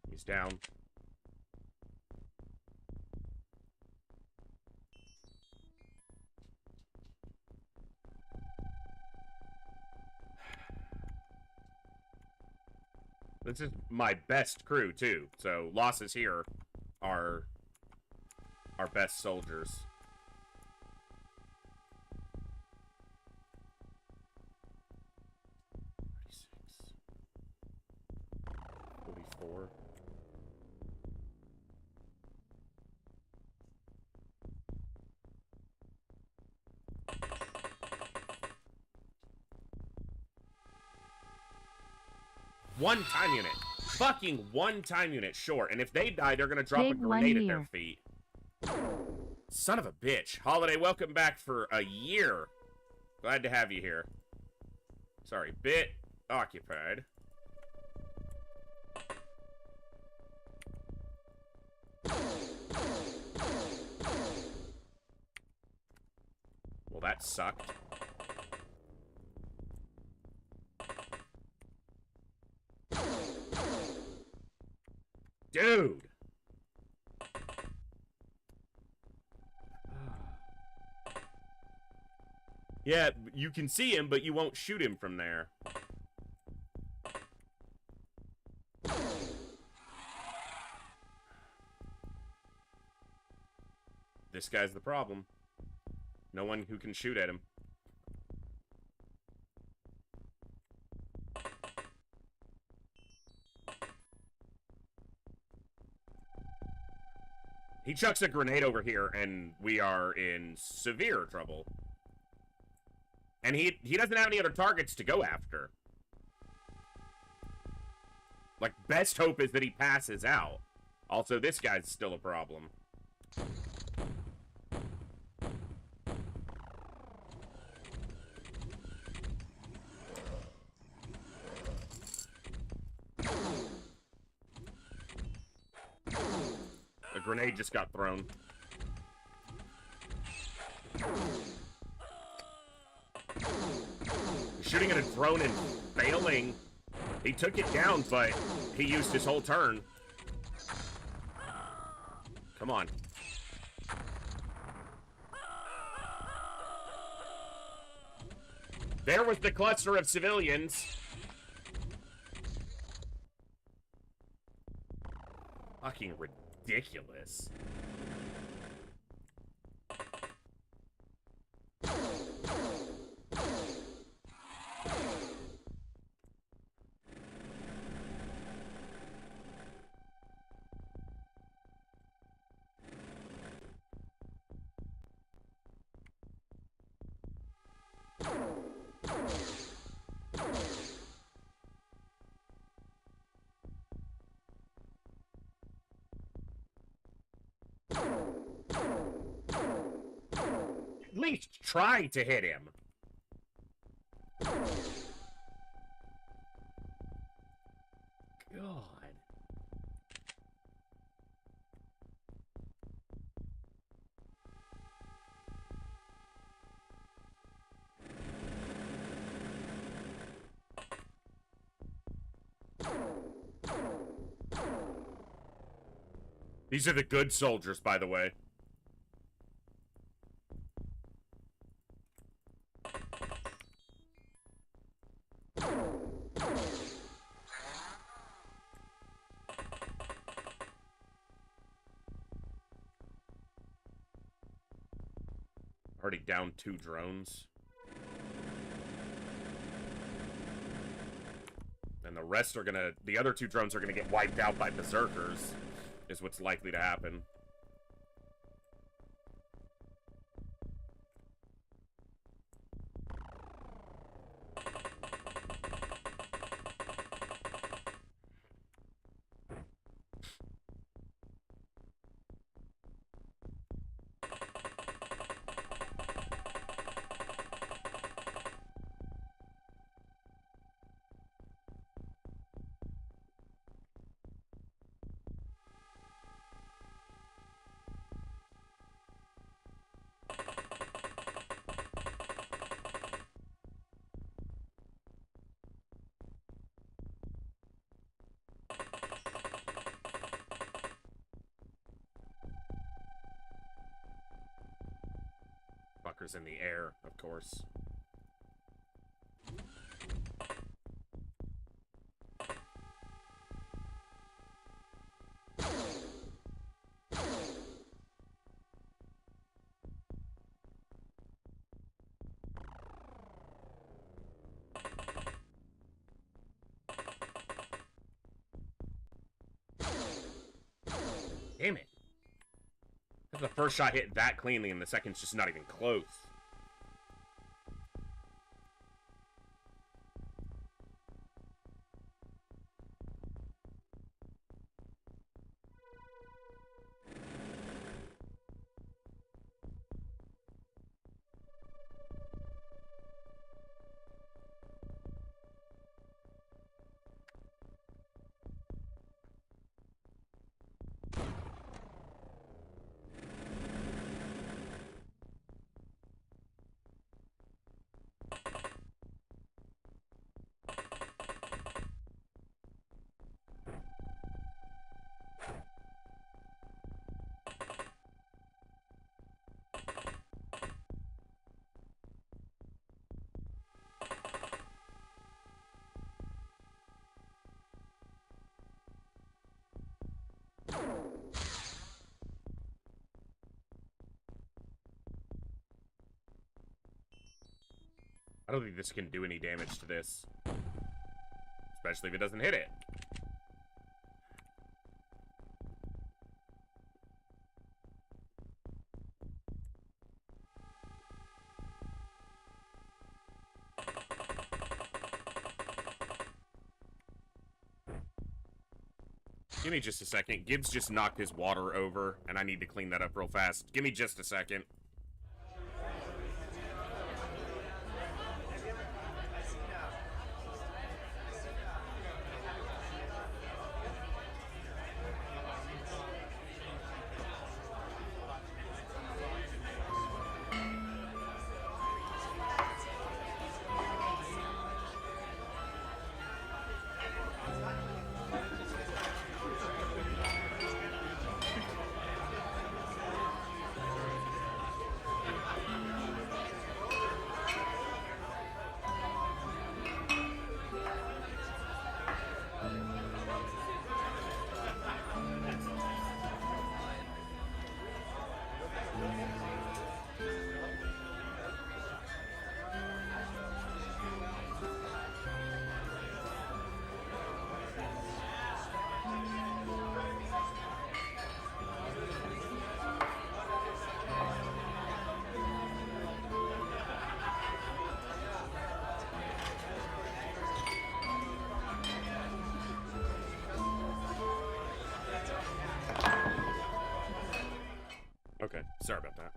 He's down. This is my best crew, too. So, losses here are our best soldiers. 36. 44. One time unit. Fucking one time unit, sure. And if they die, they're gonna drop a grenade at their feet. Son of a bitch. Holiday, welcome back for a year. Glad to have you here. Sorry, bit occupied. Well, that sucked. Dude! Yeah, you can see him, but you won't shoot him from there. This guy's the problem. No one who can shoot at him. He chucks a grenade over here, and we are in severe trouble. And he doesn't have any other targets to go after. Like, best hope is that he passes out. Also, this guy's still a problem. A grenade just got thrown. Shooting at a drone and failing. He took it down, but he used his whole turn. Come on. There was the cluster of civilians. Fucking ridiculous. At least try to hit him. God. These are the good soldiers, by the way. Already down 2 drones. And the rest are gonna... The other 2 drones are gonna get wiped out by berserkers. is what's likely to happen. Fuckers in the air, of course. Damn it. The first shot hit that cleanly and the second's just not even close. I don't think this can do any damage to this. Especially if it doesn't hit it. Give me just a second. Gibbs just knocked his water over, and I need to clean that up real fast. Give me just a second. Okay, sorry about that.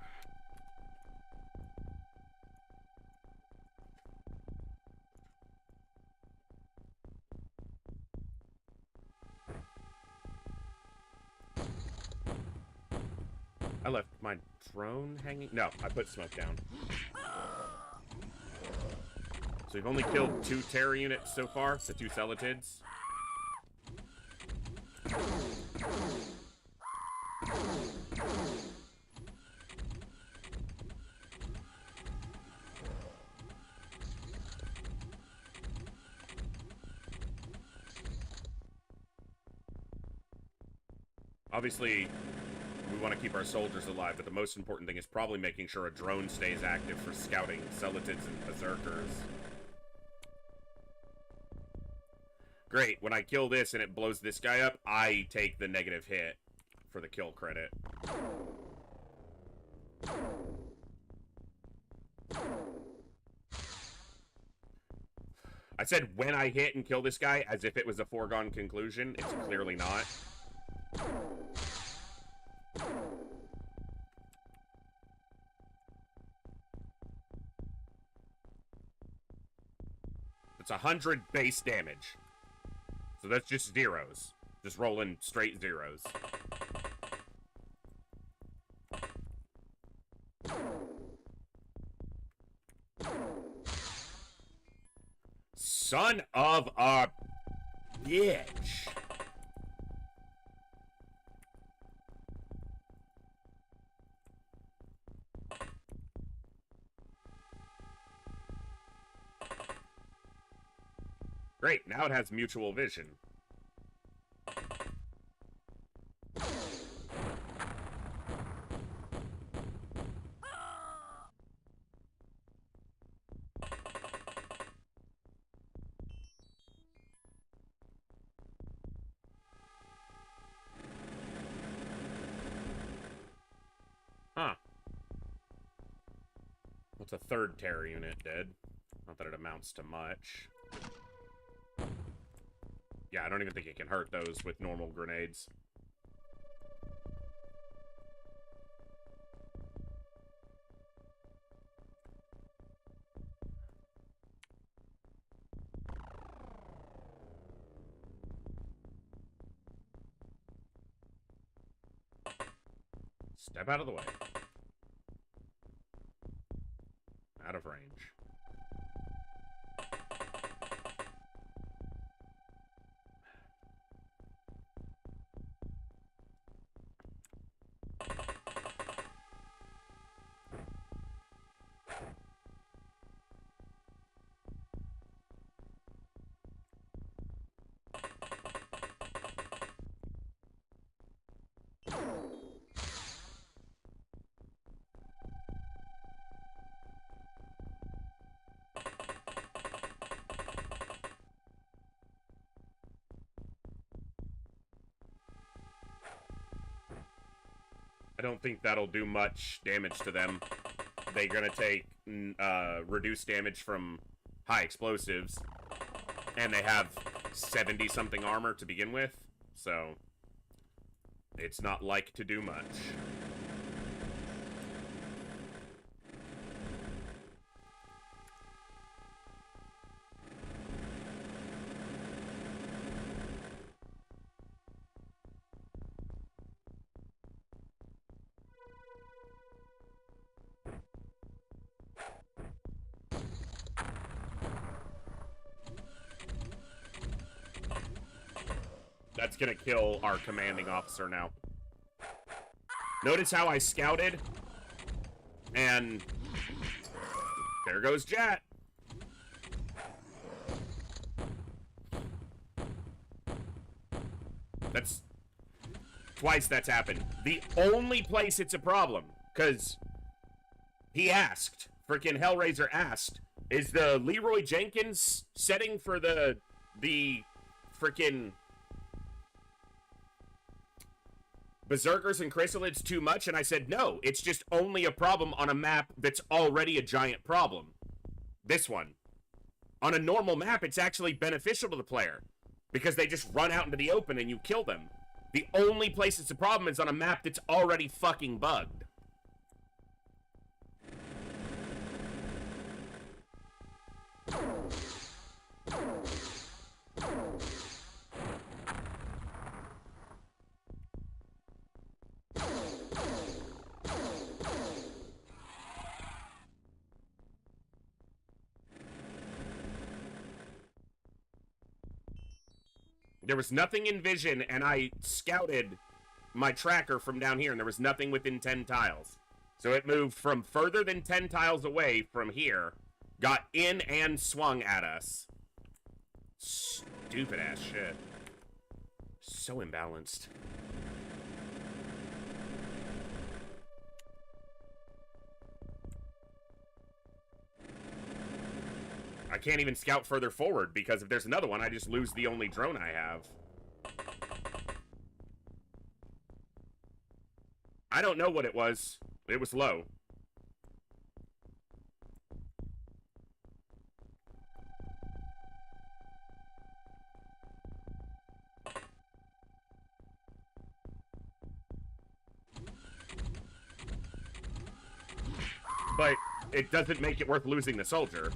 I left my drone hanging. No, I put smoke down. So we've only killed 2 terror units so far, the 2 Celatids. Obviously, we want to keep our soldiers alive, but the most important thing is probably making sure a drone stays active for scouting Celatids and Berserkers. Great, when I kill this and it blows this guy up, I take the negative hit. for the kill credit. I said when I hit and kill this guy as if it was a foregone conclusion. It's clearly not. It's 100 base damage. So that's just zeros. Just rolling straight zeros. Son of a bitch. Great, now it has mutual vision. Huh. What's a third terror unit dead? Not that it amounts to much. Yeah, I don't even think it can hurt those with normal grenades. Step out of the way. Out of range. I don't think that'll do much damage to them. They're gonna take reduced damage from high explosives, and they have 70-something armor to begin with, so it's not like to do much. That's gonna kill our commanding officer now. Notice how I scouted? And there goes Jet. That's twice that's happened. The only place it's a problem, because he asked, freaking Hellraiser asked, is the Leroy Jenkins setting for the freaking Berserkers and Chrysalids too much? And I said, no, it's just only a problem on a map that's already a giant problem. This one. On a normal map, it's actually beneficial to the player, because they just run out into the open and you kill them. The only place it's a problem is on a map that's already fucking bugged. There was nothing in vision, and I scouted my tracker from down here, and there was nothing within 10 tiles. So it moved from further than 10 tiles away from here, got in and swung at us. Stupid ass shit. So imbalanced. I can't even scout further forward, because if there's another one, I just lose the only drone I have. I don't know what it was. It was low. But it doesn't make it worth losing the soldier.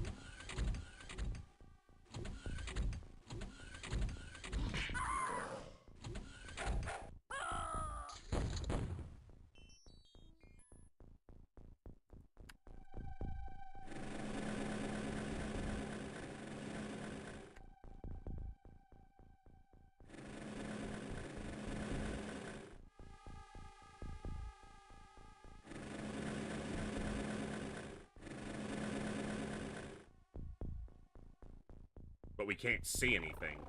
But we can't see anything.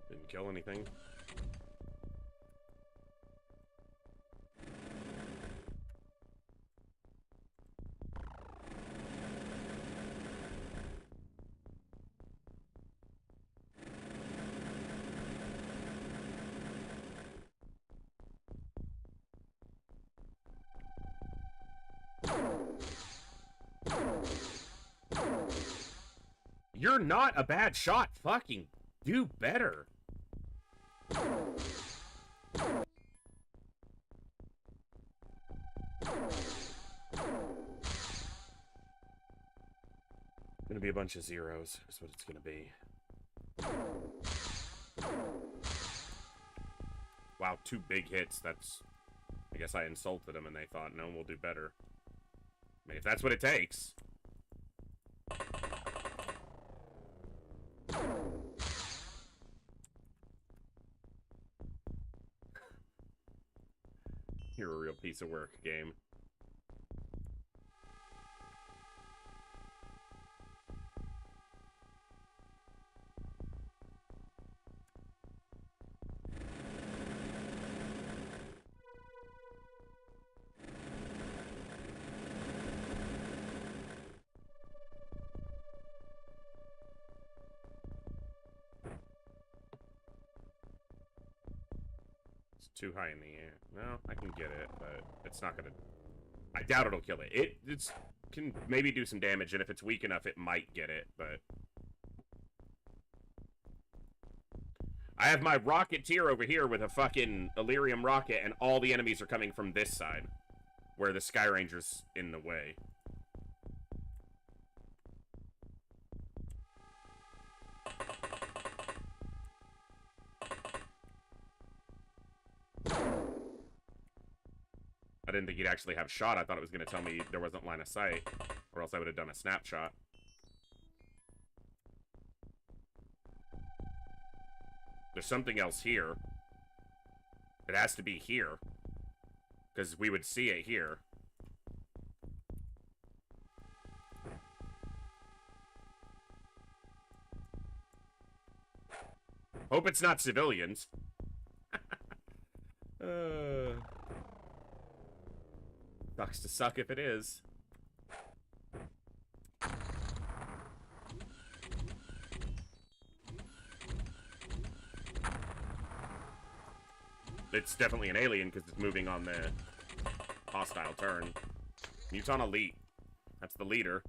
Didn't kill anything. You're not a bad shot. Fucking do better. Gonna be a bunch of zeros, is what it's gonna be. Wow, 2 big hits. That's... I guess I insulted them and they thought, no, we'll do better. I mean, if that's what it takes. You're a real piece of work, game. Too high in the air. No, I can get it, but it's not gonna... I doubt it'll kill it. It can maybe do some damage, and if it's weak enough, it might get it, but... I have my Rocketeer over here with a fucking Illyrium rocket, and all the enemies are coming from this side, where the Sky Ranger's in the way. I didn't think he'd actually have shot. I thought it was going to tell me there wasn't line of sight, or else I would have done a snapshot. There's something else here. It has to be here, because we would see it here. Hope it's not civilians. Sucks to suck if it is. It's definitely an alien because it's moving on the hostile turn. Muton Elite. That's the leader.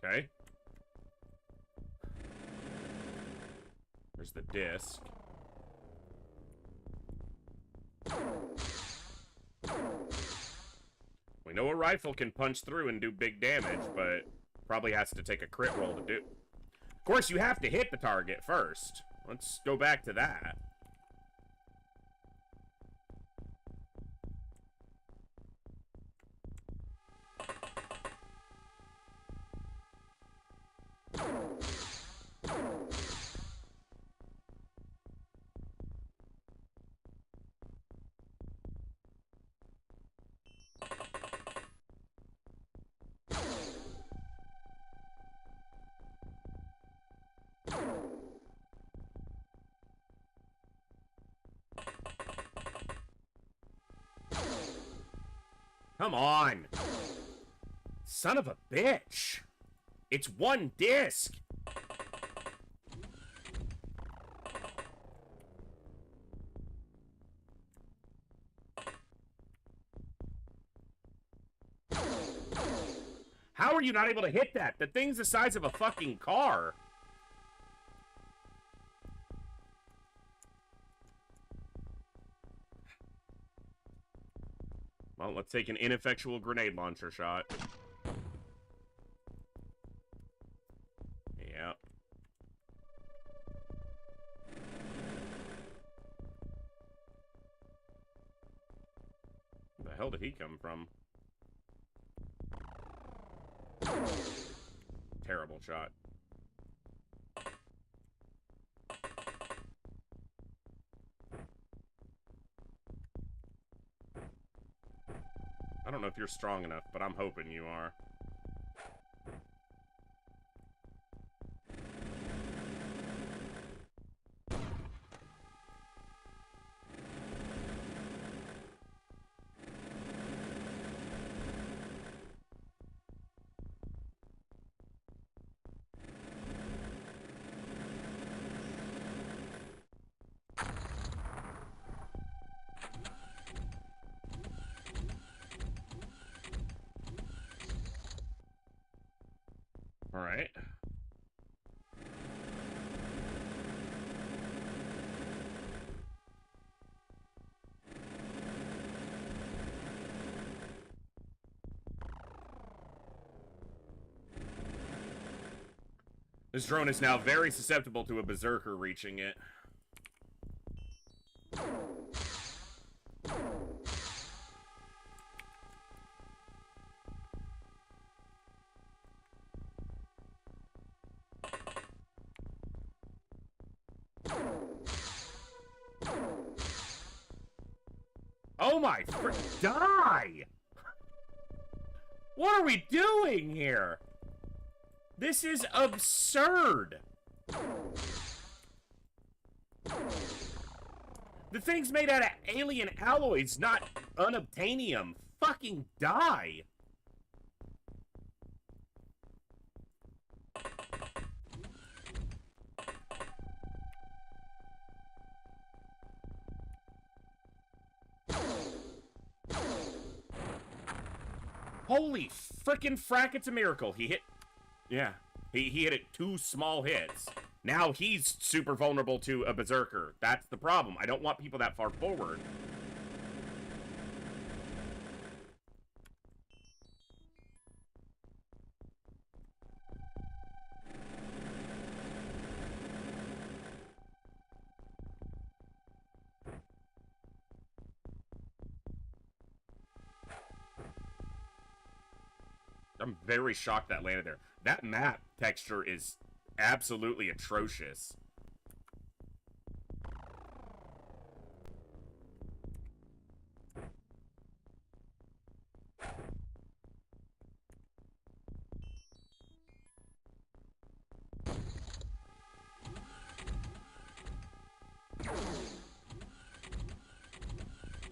Okay. There's the disc. We know a rifle can punch through and do big damage, but probably has to take a crit roll to do. Of course, you have to hit the target first. Let's go back to that. Come on. Son of a bitch. It's one disc. How are you not able to hit that? The thing's the size of a fucking car. Well, let's take an ineffectual grenade launcher shot. Yeah. Where the hell did he come from? Terrible shot. I don't know if you're strong enough, but I'm hoping you are. All right. This drone is now very susceptible to a berserker reaching it. Oh my die! What are we doing here? This is absurd. The thing's made out of alien alloys, not unobtainium. Fucking die. Holy frickin' frack, it's a miracle. He hit... Yeah. He hit it 2 small hits. Now he's super vulnerable to a berserker. That's the problem. I don't want people that far forward. I'm very shocked that landed there. That map texture is absolutely atrocious.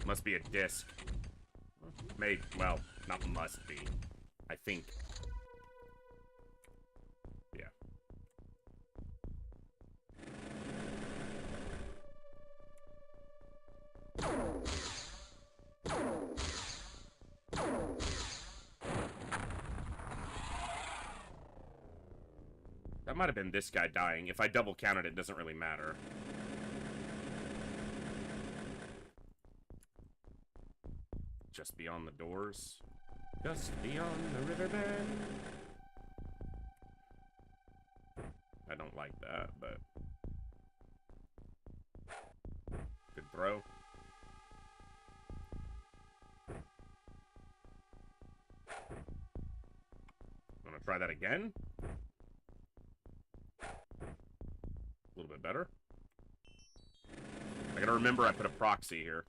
Must be a disc. Maybe, well, not must be. I think. Yeah. That might have been this guy dying. If I double counted, it doesn't really matter. Just beyond the doors. Just beyond the riverbed. I don't like that, but... Good throw. Wanna try that again? A little bit better. I gotta remember I put a proxy here.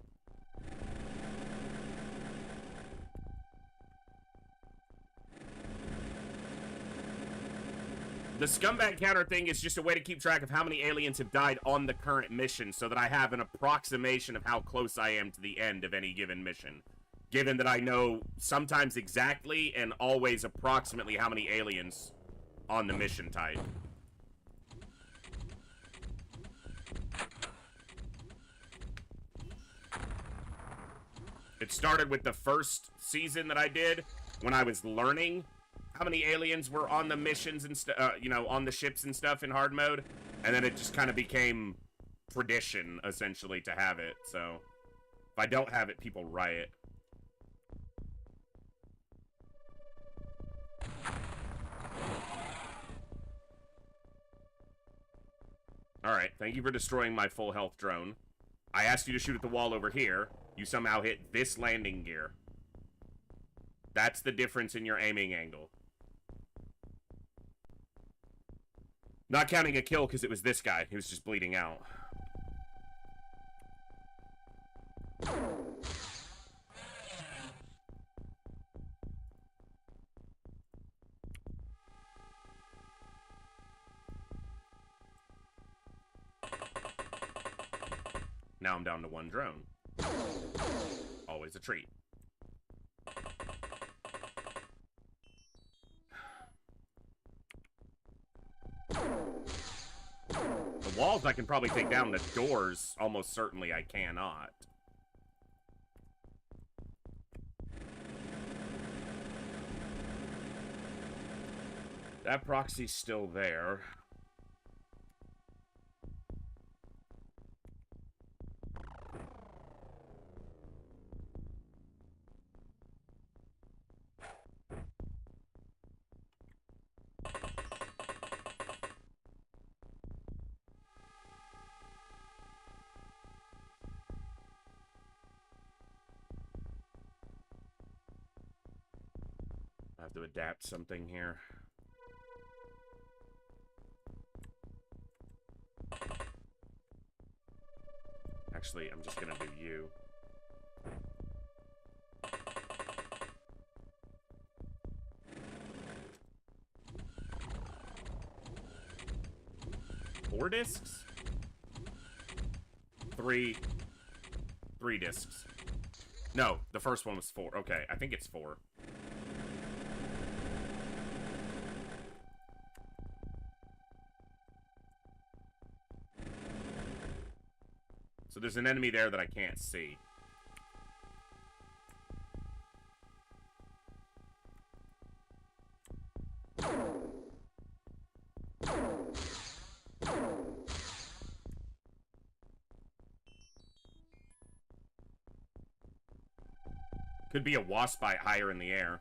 The scumbag counter thing is just a way to keep track of how many aliens have died on the current mission so that I have an approximation of how close I am to the end of any given mission. given that I know sometimes exactly and always approximately how many aliens on the mission type. It started with the first season that I did when I was learning how many aliens were on the missions and you know, on the ships and stuff in hard mode, and then it just kind of became tradition essentially to have it. So if I don't have it, people riot. Alright, thank you for destroying my full health drone. I asked you to shoot at the wall over here. You somehow hit this landing gear. That's the difference in your aiming angle. Not counting a kill because it was this guy. He was just bleeding out. Now I'm down to one drone. Always a treat. The walls I can probably take down. The doors, almost certainly I cannot. That proxy's still there. I have to adapt something here. Actually, I'm just gonna do you. Four discs? Three discs. No, the first one was 4. Okay, I think it's 4. So there's an enemy there that I can't see. Could be a wasp bite higher in the air.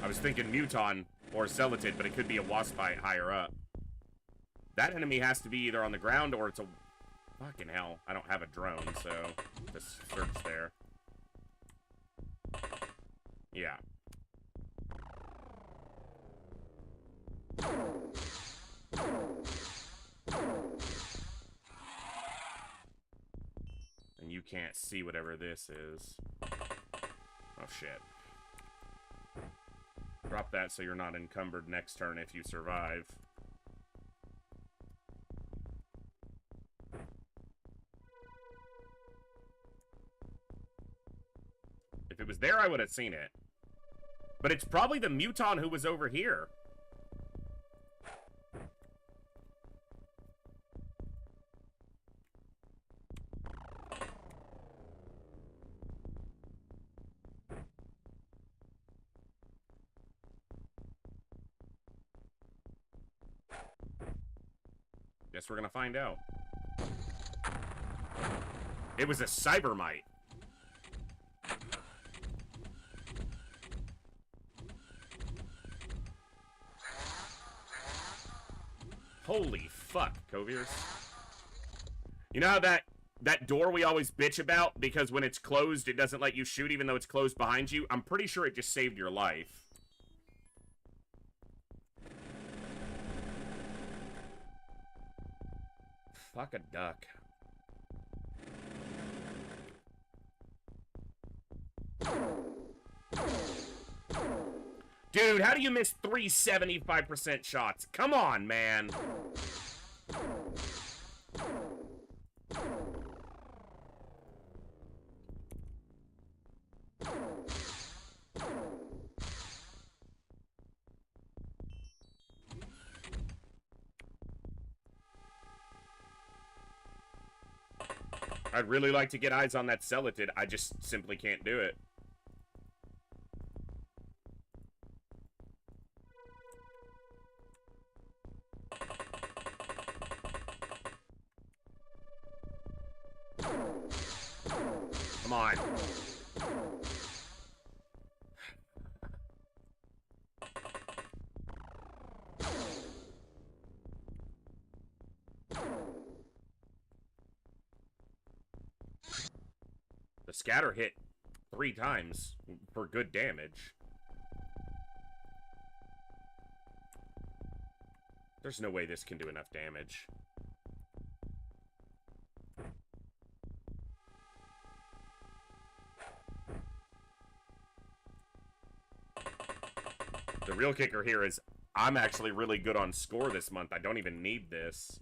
I was thinking muton or celatid, but it could be a wasp bite higher up. That enemy has to be either on the ground or it's a... Fucking hell. I don't have a drone, so... Just search there. Yeah. And you can't see whatever this is. Oh, shit. Drop that so you're not encumbered next turn if you survive. If it was there, I would have seen it. But it's probably the muton who was over here. Guess we're gonna find out. It was a cybermite. Holy fuck, Coviers. You know how that door we always bitch about because when it's closed it doesn't let you shoot even though it's closed behind you? I'm pretty sure it just saved your life. Fuck a duck. Dude, how do you miss 3 75% shots? Come on, man. I'd really like to get eyes on that Celatid. I just simply can't do it. Come on. The scatter hit 3 times for good damage. There's no way this can do enough damage. The real kicker here is I'm actually really good on score this month. I don't even need this.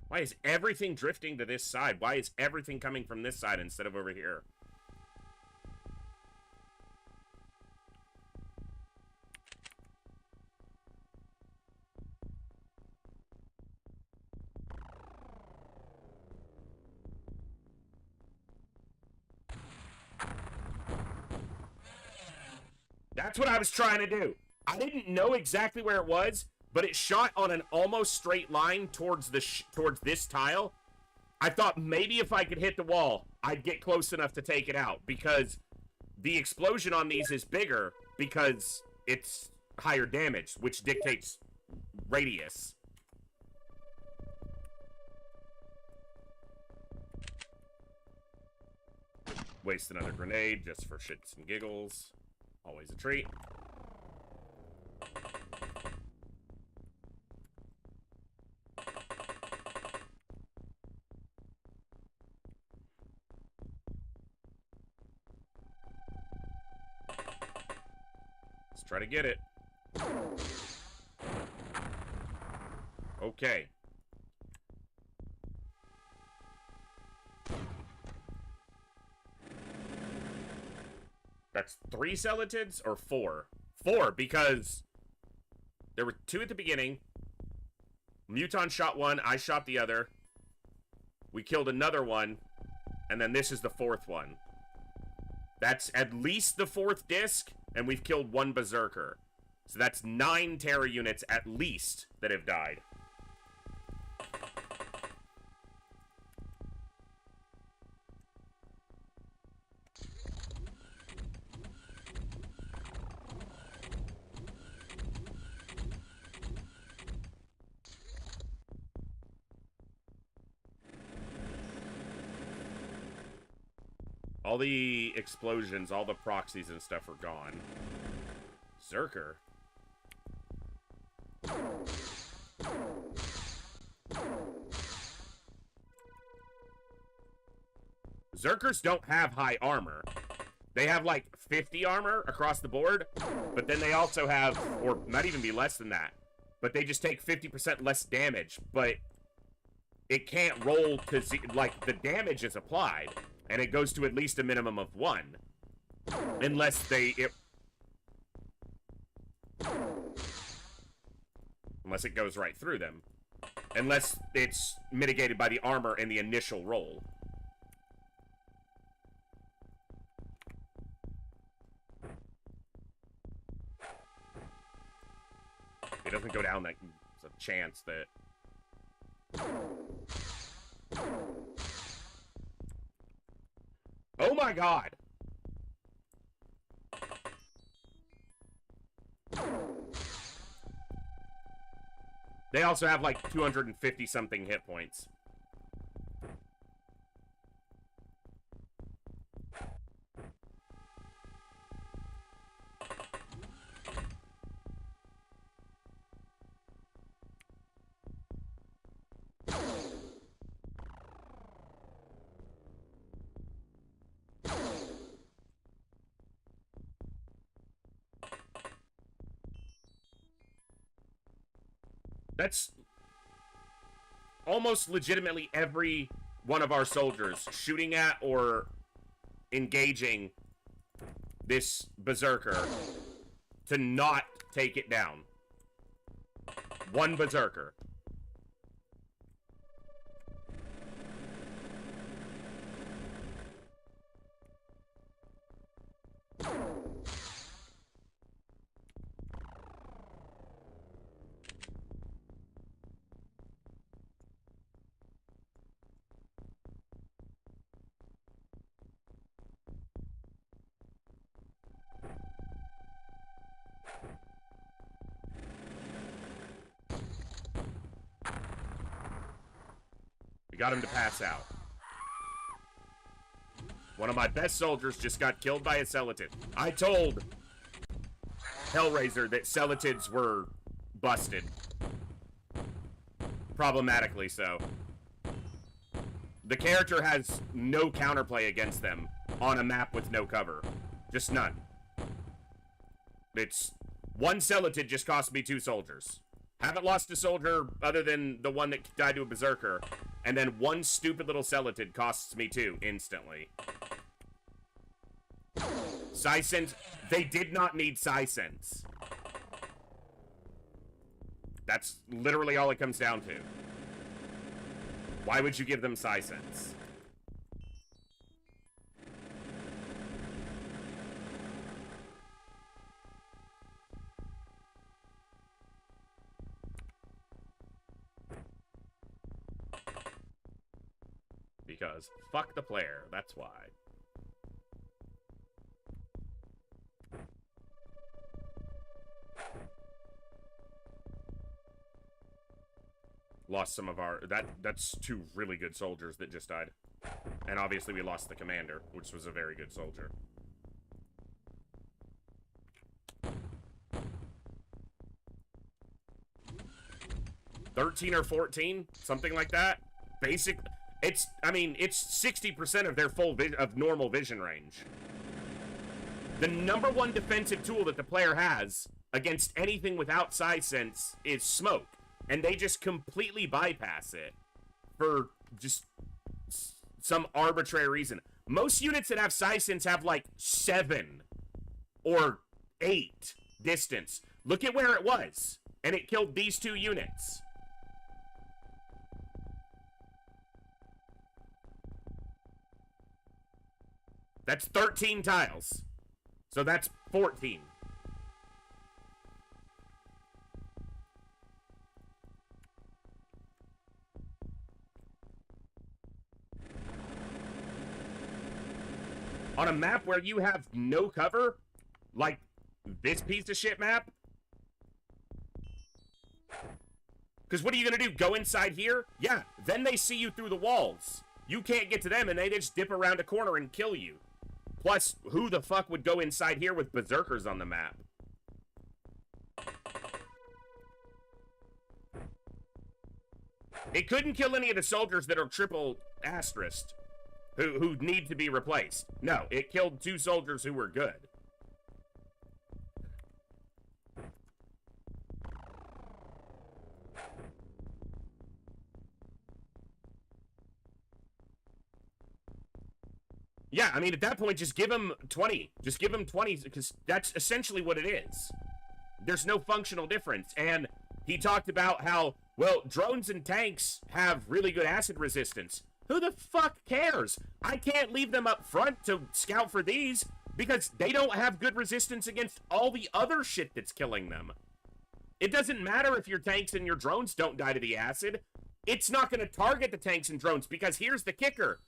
Why is everything drifting to this side? Why is everything coming from this side instead of over here? That's what I was trying to do. I didn't know exactly where it was, but it shot on an almost straight line towards the towards this tile. I thought maybe if I could hit the wall, I'd get close enough to take it out, because the explosion on these is bigger because it's higher damage, which dictates radius. Waste another grenade just for shits and giggles. Always a treat. Let's try to get it. Okay. That's 3 Celatids or 4? 4, because there were 2 at the beginning. Muton shot one, I shot the other. We killed another one, and then this is the 4th one. That's at least the 4th disc, and we've killed 1 Berserker. So that's 9 Terra units at least that have died. All the explosions, all the proxies and stuff are gone. Zerker. Zerkers don't have high armor. They have like 50 armor across the board, but then they also have, or might even be less than that, but they just take 50% less damage, but it can't roll to, like, the damage is applied. And it goes to at least a minimum of 1. Unless unless it goes right through them. Unless it's mitigated by the armor in the initial roll. It doesn't go down, there's a chance that... Oh my god! They also have like 250 something hit points. That's almost legitimately every one of our soldiers shooting at or engaging this Berserker to not take it down. One Berserker. We got him to pass out. One of my best soldiers just got killed by a Celatid. I told Hellraiser that Celatids were busted. Problematically so. The character has no counterplay against them on a map with no cover. Just none. It's one Celatid just cost me 2 soldiers. Haven't lost a soldier other than the one that died to a Berserker. And then one stupid little Celatid costs me 2 instantly. Psysense, they did not need Psysense. That's literally all it comes down to. Why would you give them Psysense? Because fuck the player, that's why. Lost some of our... That's 2 really good soldiers that just died. And obviously we lost the commander, which was a very good soldier. $13 or $14? Something like that? Basic... It's 60% of their full of normal vision range. The #1 defensive tool that the player has against anything without Psysense is smoke. And they just completely bypass it for just some arbitrary reason. Most units that have Psysense have like 7 or 8 distance. Look at where it was. And it killed these 2 units. That's 13 tiles. So that's 14. On a map where you have no cover, like this piece of shit map. Because what are you going to do? Go inside here? Yeah, then they see you through the walls. You can't get to them, and they just dip around a corner and kill you. Plus, who the fuck would go inside here with Berserkers on the map? It couldn't kill any of the soldiers that are triple asterisked, who need to be replaced. No, it killed 2 soldiers who were good. Yeah, I mean, at that point, just give him 20. Just give him 20, because that's essentially what it is. There's no functional difference. And he talked about how, well, drones and tanks have really good acid resistance. Who the fuck cares? I can't leave them up front to scout for these, because they don't have good resistance against all the other shit that's killing them. It doesn't matter if your tanks and your drones don't die to the acid. It's not going to target the tanks and drones, because here's the kicker.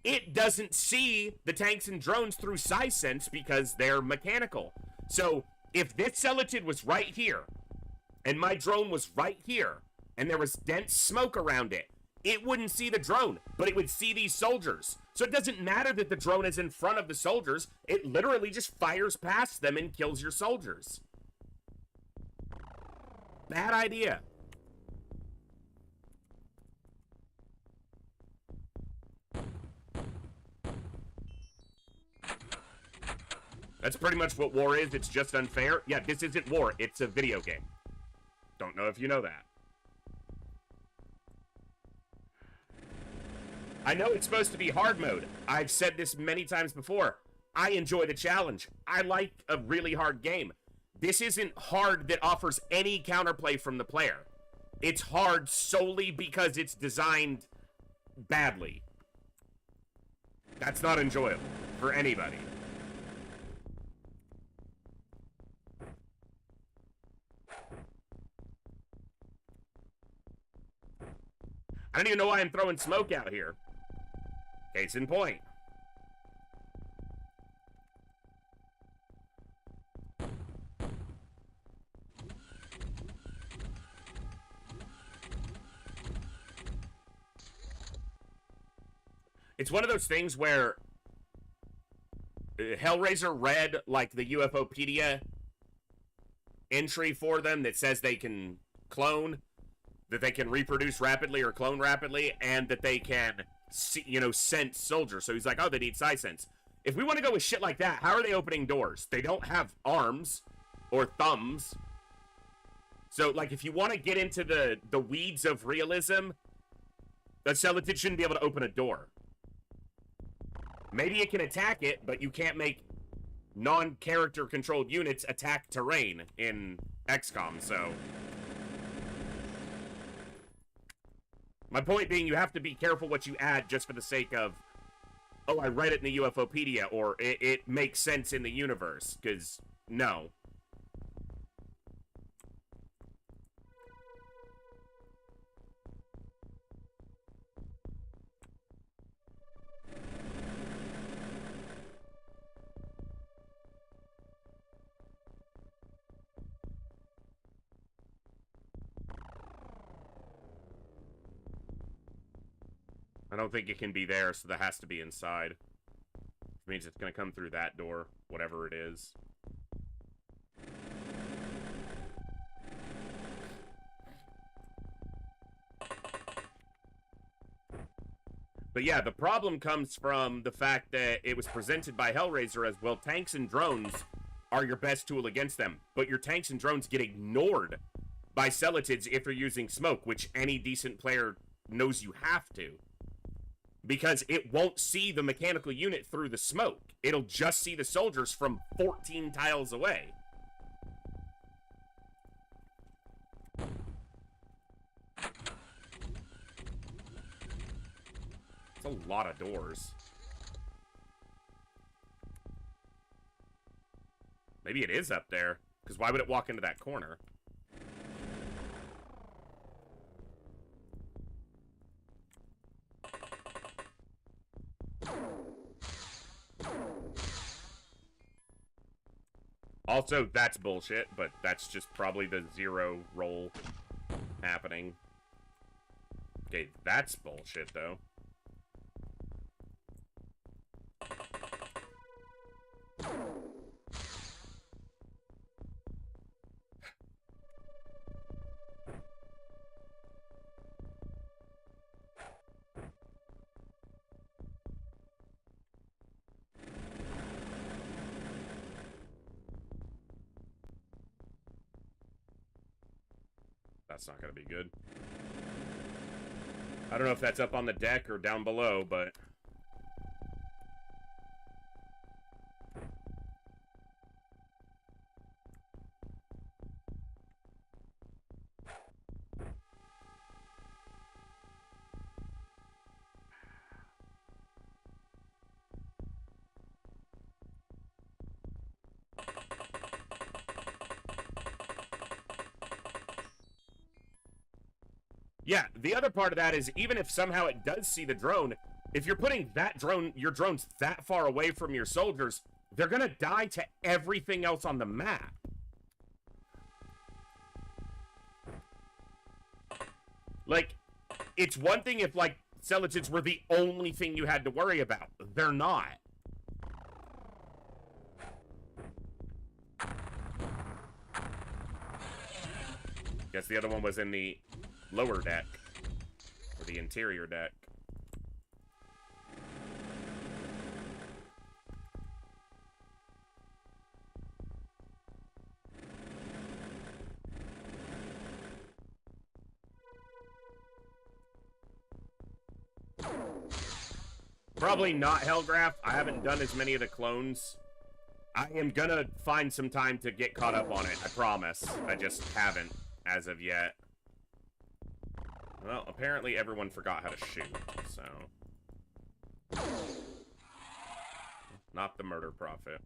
It doesn't see the tanks and drones through Psysense because they're mechanical. So, if this Celatid was right here, and my drone was right here, and there was dense smoke around it, it wouldn't see the drone, but it would see these soldiers. So it doesn't matter that the drone is in front of the soldiers, it literally just fires past them and kills your soldiers. Bad idea. That's pretty much what war is. It's just unfair. Yeah, this isn't war. It's a video game. Don't know if you know that. I know it's supposed to be hard mode. I've said this many times before. I enjoy the challenge. I like a really hard game. This isn't hard that offers any counterplay from the player. It's hard solely because it's designed badly. That's not enjoyable for anybody. I don't even know why I'm throwing smoke out here. Case in point. It's one of those things where Hellraiser read, like, the UFOpedia entry for them that says they can clone, that they can reproduce rapidly or clone rapidly, and that they can, sense soldiers. So he's like, oh, they need psi sense. If we want to go with shit like that, how are they opening doors? They don't have arms or thumbs. So, like, if you want to get into the weeds of realism, the Celatid shouldn't be able to open a door. Maybe it can attack it, but you can't make non-character controlled units attack terrain in XCOM, so... My point being, you have to be careful what you add just for the sake of, oh, I read it in the UFOpedia, or it makes sense in the universe, because, no. I don't think it can be there, so that has to be inside. Which means it's going to come through that door, whatever it is. But yeah, the problem comes from the fact that it was presented by Hellraiser as, well, tanks and drones are your best tool against them. But your tanks and drones get ignored by Celatids if you're using smoke, which any decent player knows you have to. Because it won't see the mechanical unit through the smoke. It'll just see the soldiers from 14 tiles away. It's a lot of doors. Maybe it is up there. Because why would it walk into that corner? Also, that's bullshit, but that's just probably the zero roll happening. Okay, that's bullshit, though. That's not going to be good. I don't know if that's up on the deck or down below, but... Yeah, the other part of that is, even if somehow it does see the drone, if you're putting that drone, your drones that far away from your soldiers, they're gonna die to everything else on the map. Like, it's one thing if, like, Celatids were the only thing you had to worry about. They're not. Guess the other one was in the lower deck, or the interior deck. Probably not Hellgraph. I haven't done as many of the clones. I am gonna find some time to get caught up on it, I promise. I just haven't as of yet. Well, apparently everyone forgot how to shoot, so... Not the murder prophet.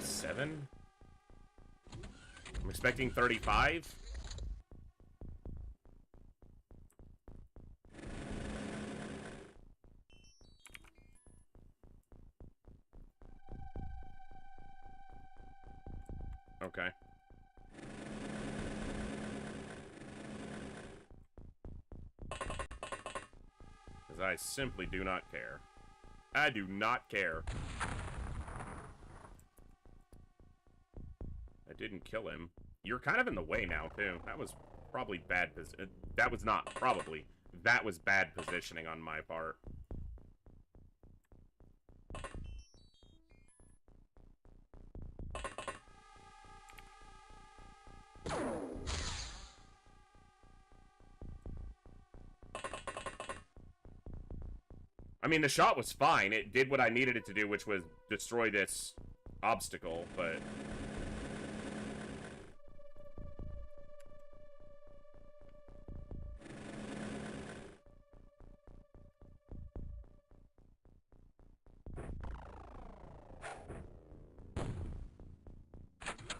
Seven? I'm expecting 35. Okay. Because I simply do not care. I do not care. I didn't kill him. You're kind of in the way now, too. That was probably bad that was not probably. That was bad positioning on my part. I mean, the shot was fine. It did what I needed it to do, which was destroy this obstacle, but...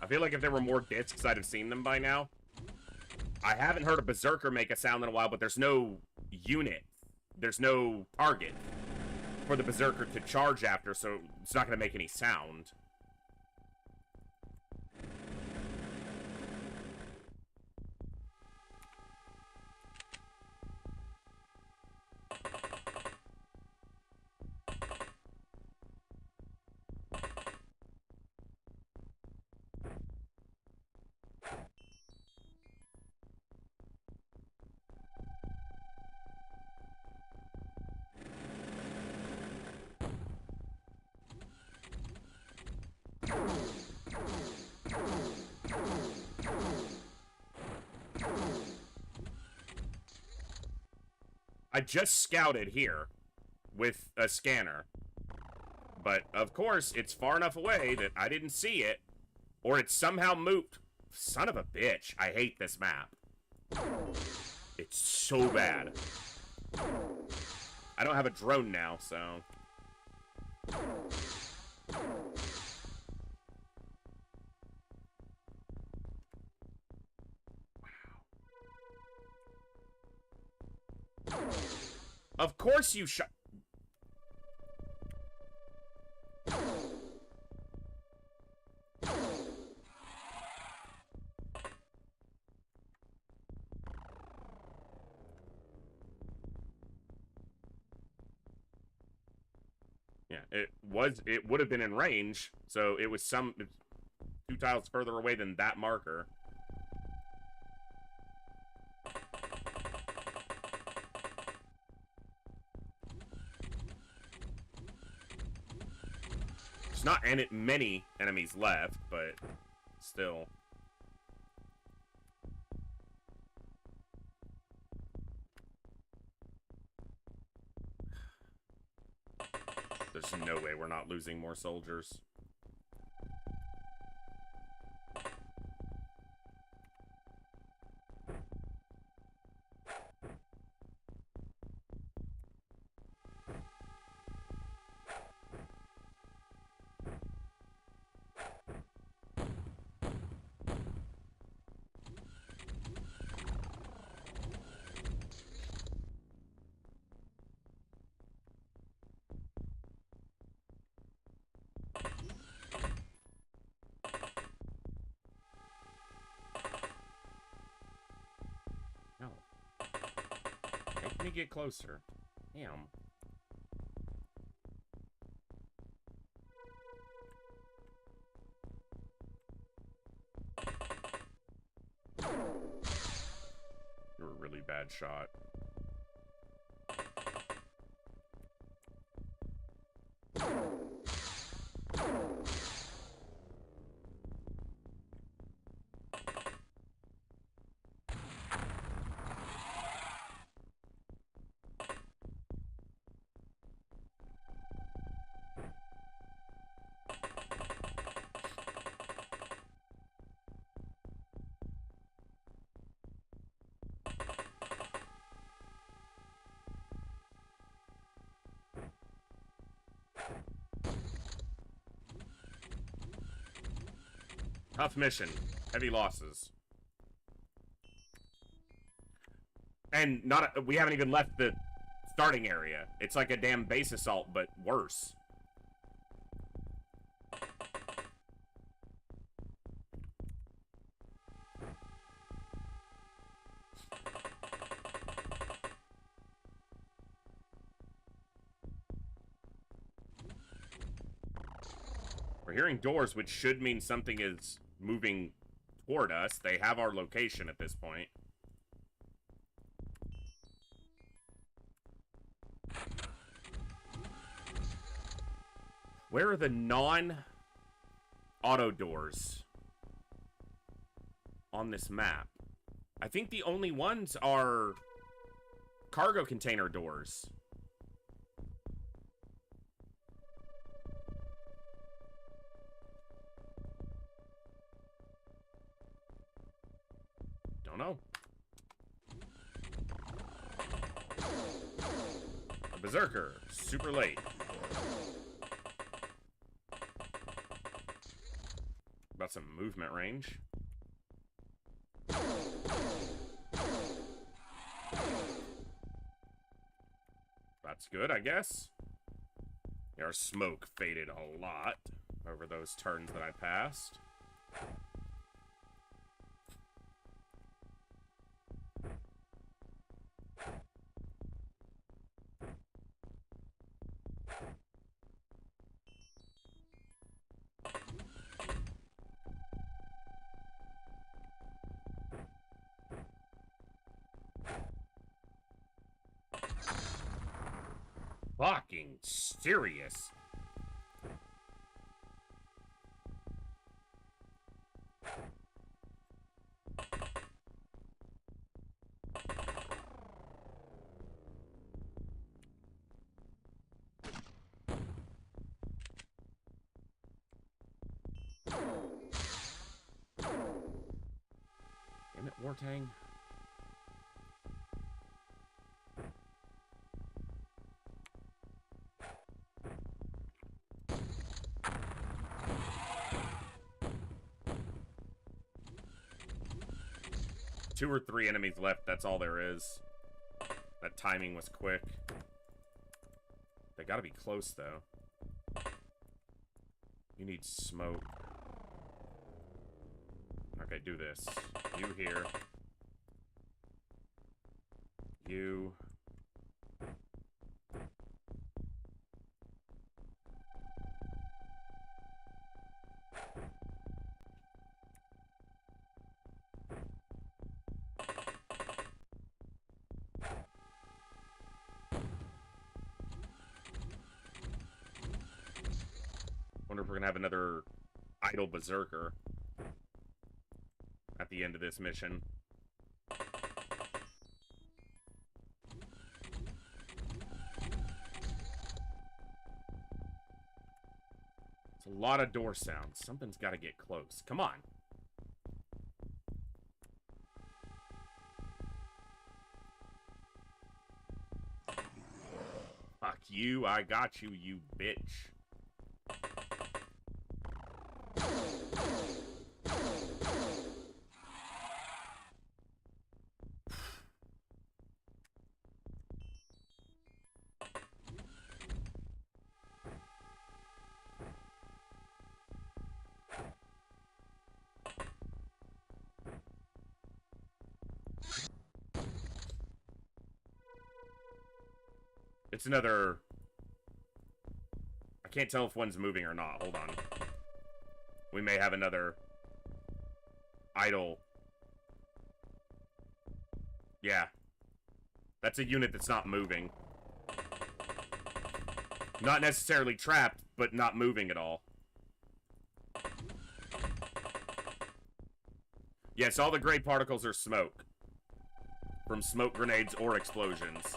I feel like if there were more discs, I'd have seen them by now. I haven't heard a Berserker make a sound in a while, but there's no unit. There's no target for the Berserker to charge after, so it's not going to make any sound. I just scouted here with a scanner. But, of course, it's far enough away that I didn't see it. Or it's somehow moved. Son of a bitch. I hate this map. It's so bad. I don't have a drone now, so... Of course you shot. Yeah, it would have been in range, so it was 2 tiles further away than that marker. Not many enemies left, but still. There's no way we're not losing more soldiers. Let me get closer. Damn. You're a really bad shot. Tough mission. Heavy losses. And we haven't even left the starting area. It's like a damn base assault, but worse. We're hearing doors, which should mean something is moving toward us. They have our location at this point. Where are the non-auto doors on this map? I think the only ones are cargo container doors. Don't know. A berserker, super late. About some movement range. That's good, I guess. Our smoke faded a lot over those turns that I passed. Fucking serious. Damn it, Wartang. Two or three enemies left, that's all there is. That timing was quick. They gotta be close, though. You need smoke. Okay, do this. You here. You. Wonder if we're gonna have another idle berserker at the end of this mission. It's a lot of door sounds. Something's got to get close. Come on. Fuck you. I got you, you bitch. It's another... I can't tell if one's moving or not. Hold on. We may have another idle. Yeah. That's a unit that's not moving. Not necessarily trapped, but not moving at all. Yes, all the gray particles are smoke. From smoke grenades or explosions.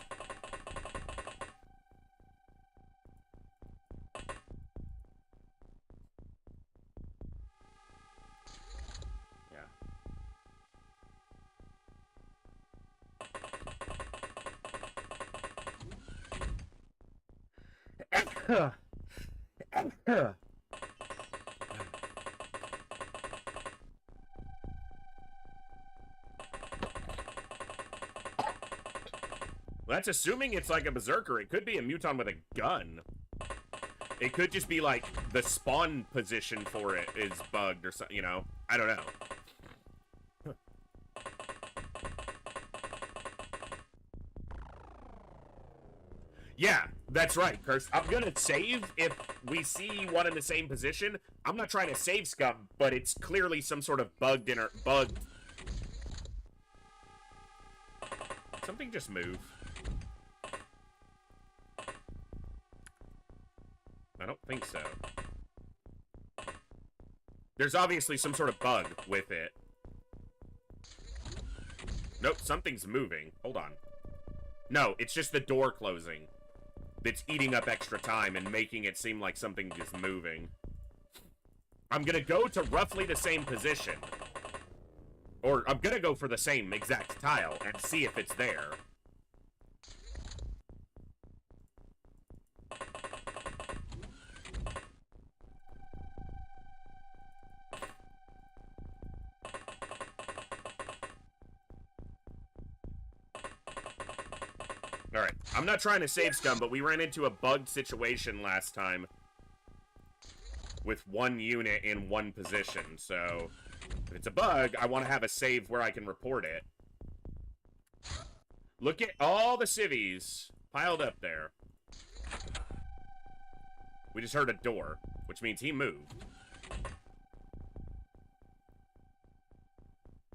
Well, that's assuming it's like a berserker. It could be a muton with a gun. It could just be like the spawn position for it is bugged or something, you know? I don't know. Yeah, that's right, Curse. I'm gonna save if we see one in the same position. I'm not trying to save scum, but it's clearly some sort of bugged. Something just moved. I don't think so. There's obviously some sort of bug with it. Nope, something's moving. Hold on. No, it's just the door closing. That's eating up extra time and making it seem like something is moving. I'm gonna go to roughly the same position. Or I'm gonna go for the same exact tile and see if it's there. Alright, I'm not trying to save scum, but we ran into a bugged situation last time with one unit in one position, so if it's a bug, I want to have a save where I can report it. Look at all the civvies piled up there. We just heard a door, which means he moved.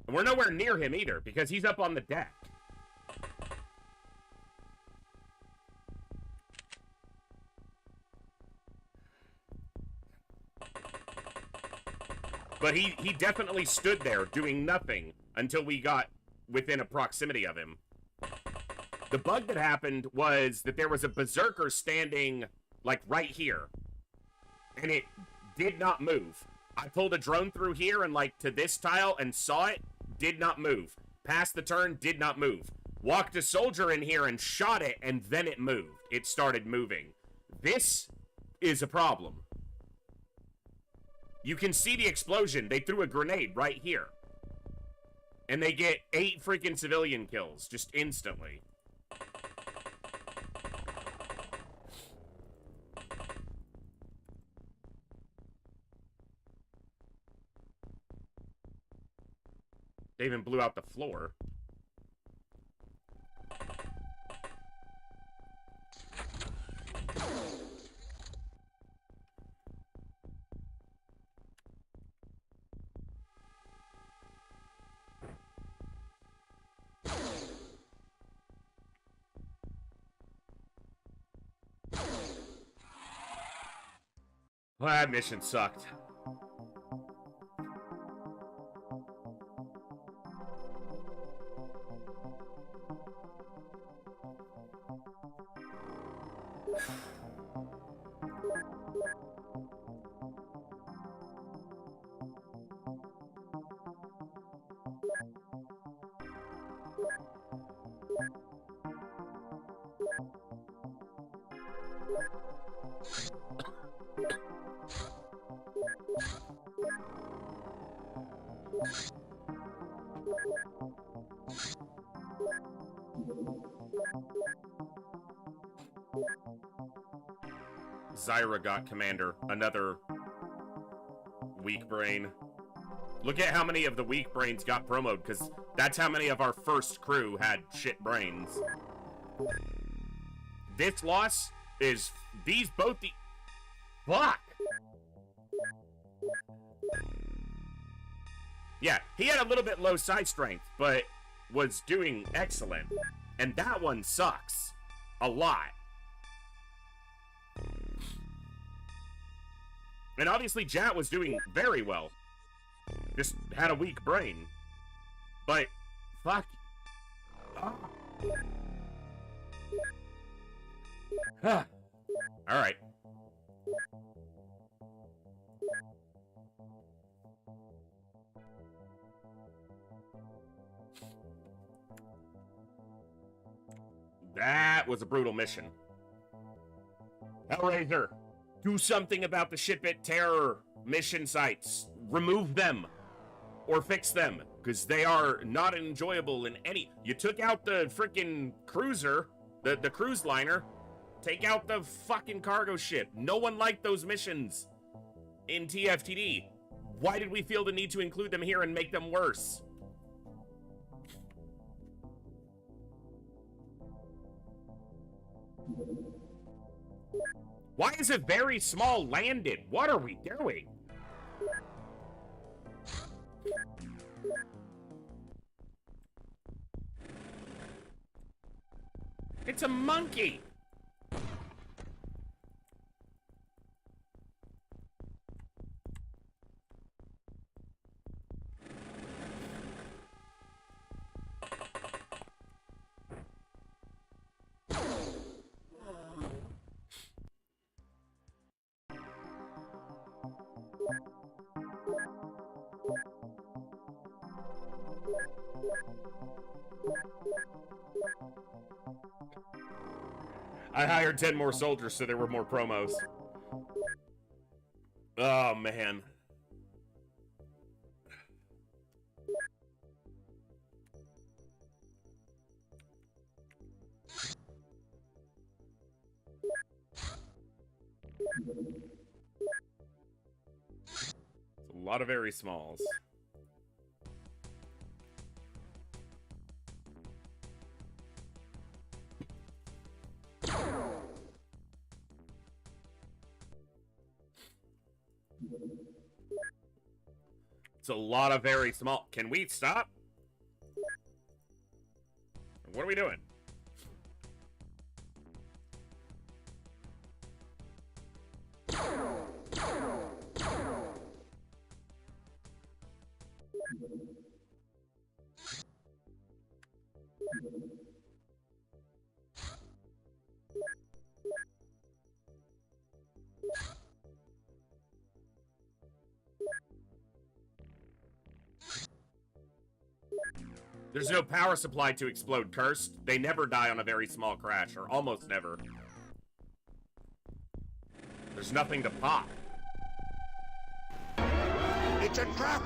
And we're nowhere near him either, because he's up on the deck. But he definitely stood there doing nothing until we got within a proximity of him. The bug that happened was that there was a berserker standing, like, right here. And it did not move. I pulled a drone through here and, like, to this tile and saw it, did not move. Passed the turn, did not move. Walked a soldier in here and shot it, and then it moved. It started moving. This is a problem. You can see the explosion. They threw a grenade right here. And they get 8 freaking civilian kills just instantly. They even blew out the floor. Well, that mission sucked. Zyra got commander. Another weak brain. Look at how many of the weak brains got promoted, because that's how many of our first crew had shit brains. This loss is these both the... Fuck! Yeah, he had a little bit low side strength, but was doing excellent. And that one sucks. A lot. And obviously Jat was doing very well. Just had a weak brain. But, fuck. Ah. Alright. That was a brutal mission. Hellraiser, do something about the ship it terror mission sites. Remove them. Or fix them. Because they are not enjoyable in any... You took out the freaking cruiser. The cruise liner. Take out the fucking cargo ship. No one liked those missions in TFTD. Why did we feel the need to include them here and make them worse? Why is a very small landed? What are we doing? It's a monkey. I hired 10 more soldiers so there were more promos. Oh, man. It's a lot of very smalls. It's a lot of very small. Can we stop? What are we doing? There's no power supply to explode Cursed. They never die on a very small crash, or almost never. There's nothing to pop. It's a trap!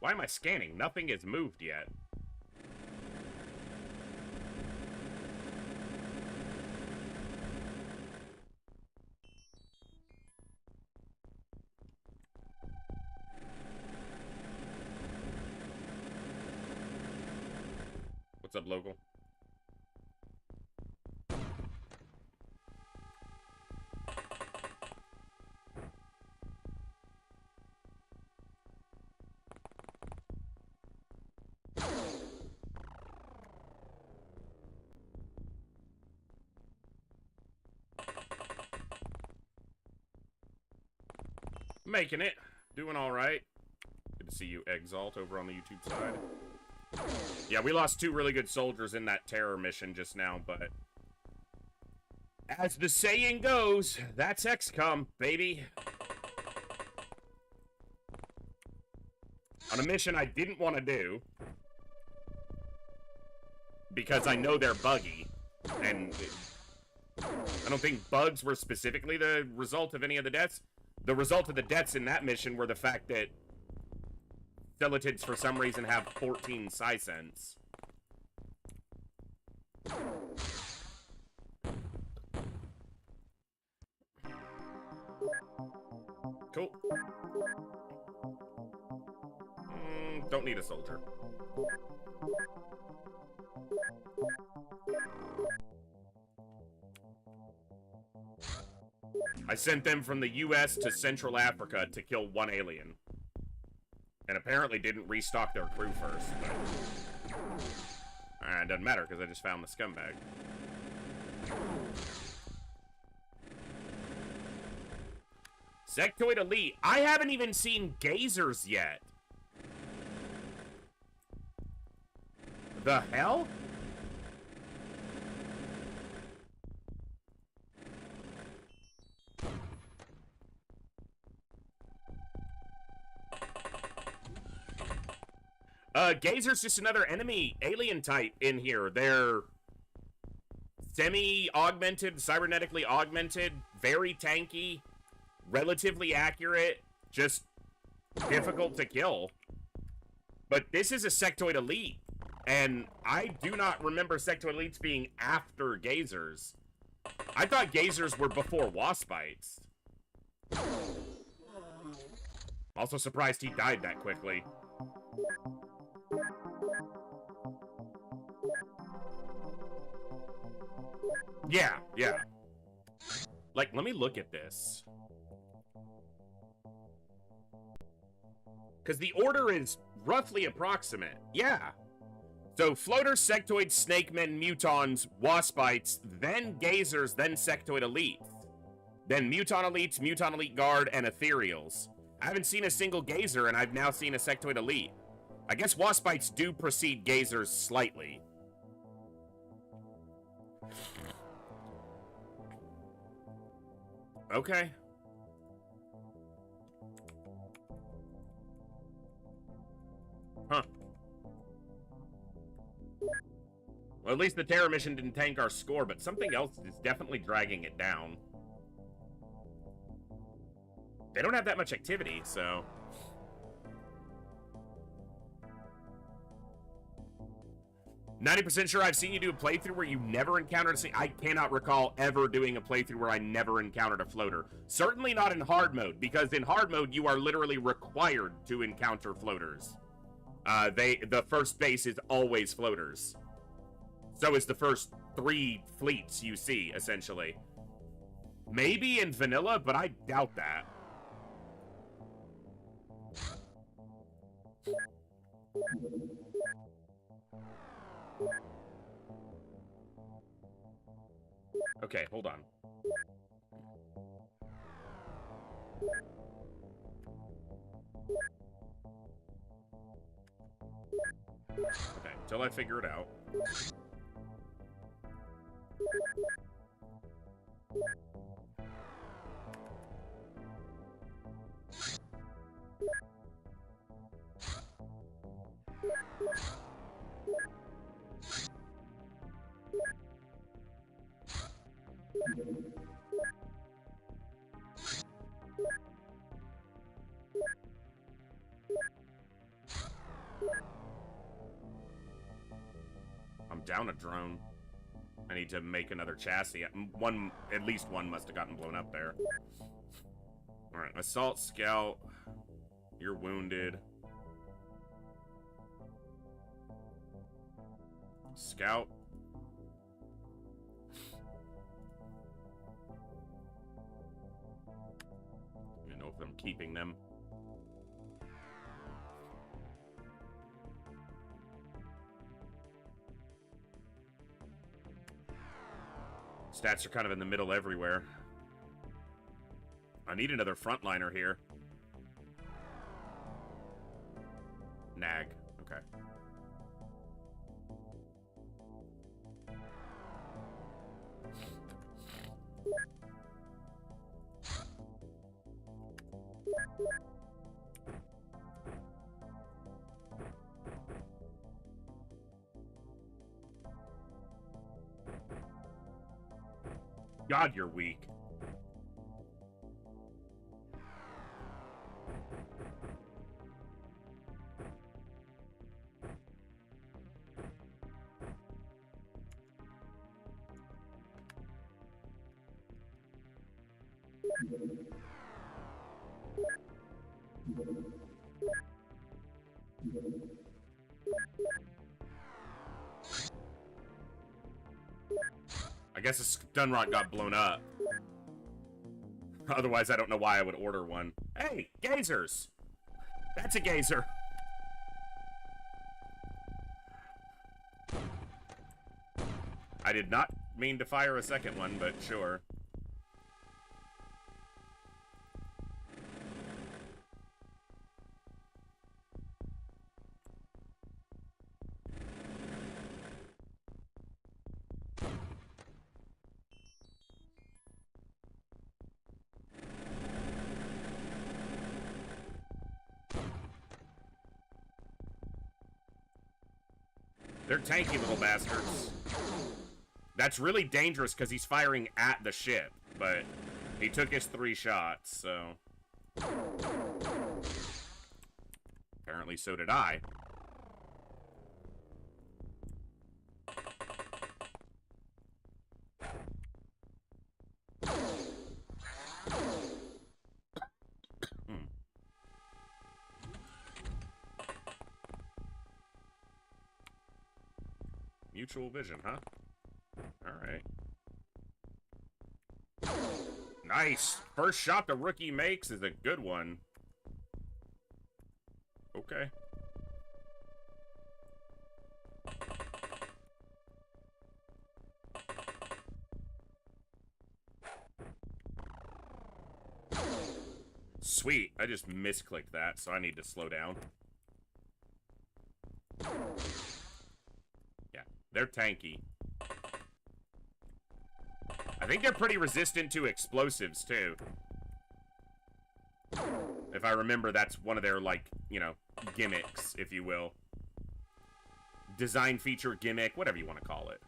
Why am I scanning? Nothing has moved yet. What's up, local? Making it. Doing all right. Good to see you, Exalt, over on the YouTube side. Yeah, we lost 2 really good soldiers in that terror mission just now, but as the saying goes, that's XCOM, baby. On a mission I didn't want to do, because I know they're buggy, and I don't think bugs were specifically the result of any of the deaths. The result of the deaths in that mission were the fact that Skeletons, for some reason, have 14 psi cents. Cool. Don't need a soldier. I sent them from the US to Central Africa to kill 1 alien. And apparently didn't restock their crew first, but it doesn't matter because I just found the scumbag. Sectoid Elite. I haven't even seen Gazers yet. The hell? Gazer's just another enemy alien type in here. They're semi-augmented, cybernetically augmented, very tanky, relatively accurate, just difficult to kill. But this is a sectoid elite, and I do not remember sectoid elites being after gazers. I thought gazers were before wasp bites. Also surprised he died that quickly. Yeah. Like, let me look at this. Because the order is roughly approximate. Yeah. So, floaters, sectoids, snakemen, mutons, waspites, then gazers, then sectoid elites. Then muton elites, muton elite guard, and ethereals. I haven't seen a single gazer, and I've now seen a sectoid elite. I guess waspites do precede gazers slightly. Okay. Huh. Well, at least the Terror mission didn't tank our score, but something else is definitely dragging it down. They don't have that much activity, so... 90% sure I've seen you do a playthrough where you never encountered a... I cannot recall ever doing a playthrough where I never encountered a floater. Certainly not in hard mode, because in hard mode, you are literally required to encounter floaters. The first base is always floaters. So is the first 3 fleets you see, essentially. Maybe in vanilla, but I doubt that. Okay, hold on. Okay, until I figure it out. I'm down a drone. I need to make another chassis. At least one must have gotten blown up there. Alright, assault scout. You're wounded. Scout. I don't know if I'm keeping them. Stats are kind of in the middle everywhere. I need another frontliner here. Nag. Okay. God, you're weak. I guess a stun rod got blown up. Otherwise, I don't know why I would order one. Hey, gazers! That's a gazer. I did not mean to fire a second one, but sure. They're tanky little bastards. That's really dangerous because he's firing at the ship, but He took his 3 shots, so... Apparently so did I. Mutual vision, huh? Alright. Nice! First shot the rookie makes is a good one. Okay. Sweet. I just misclicked that, so I need to slow down. Yeah, they're tanky. I think they're pretty resistant to explosives, too. If I remember, that's one of their, like, you know, gimmicks, if you will. Design feature gimmick, whatever you want to call it.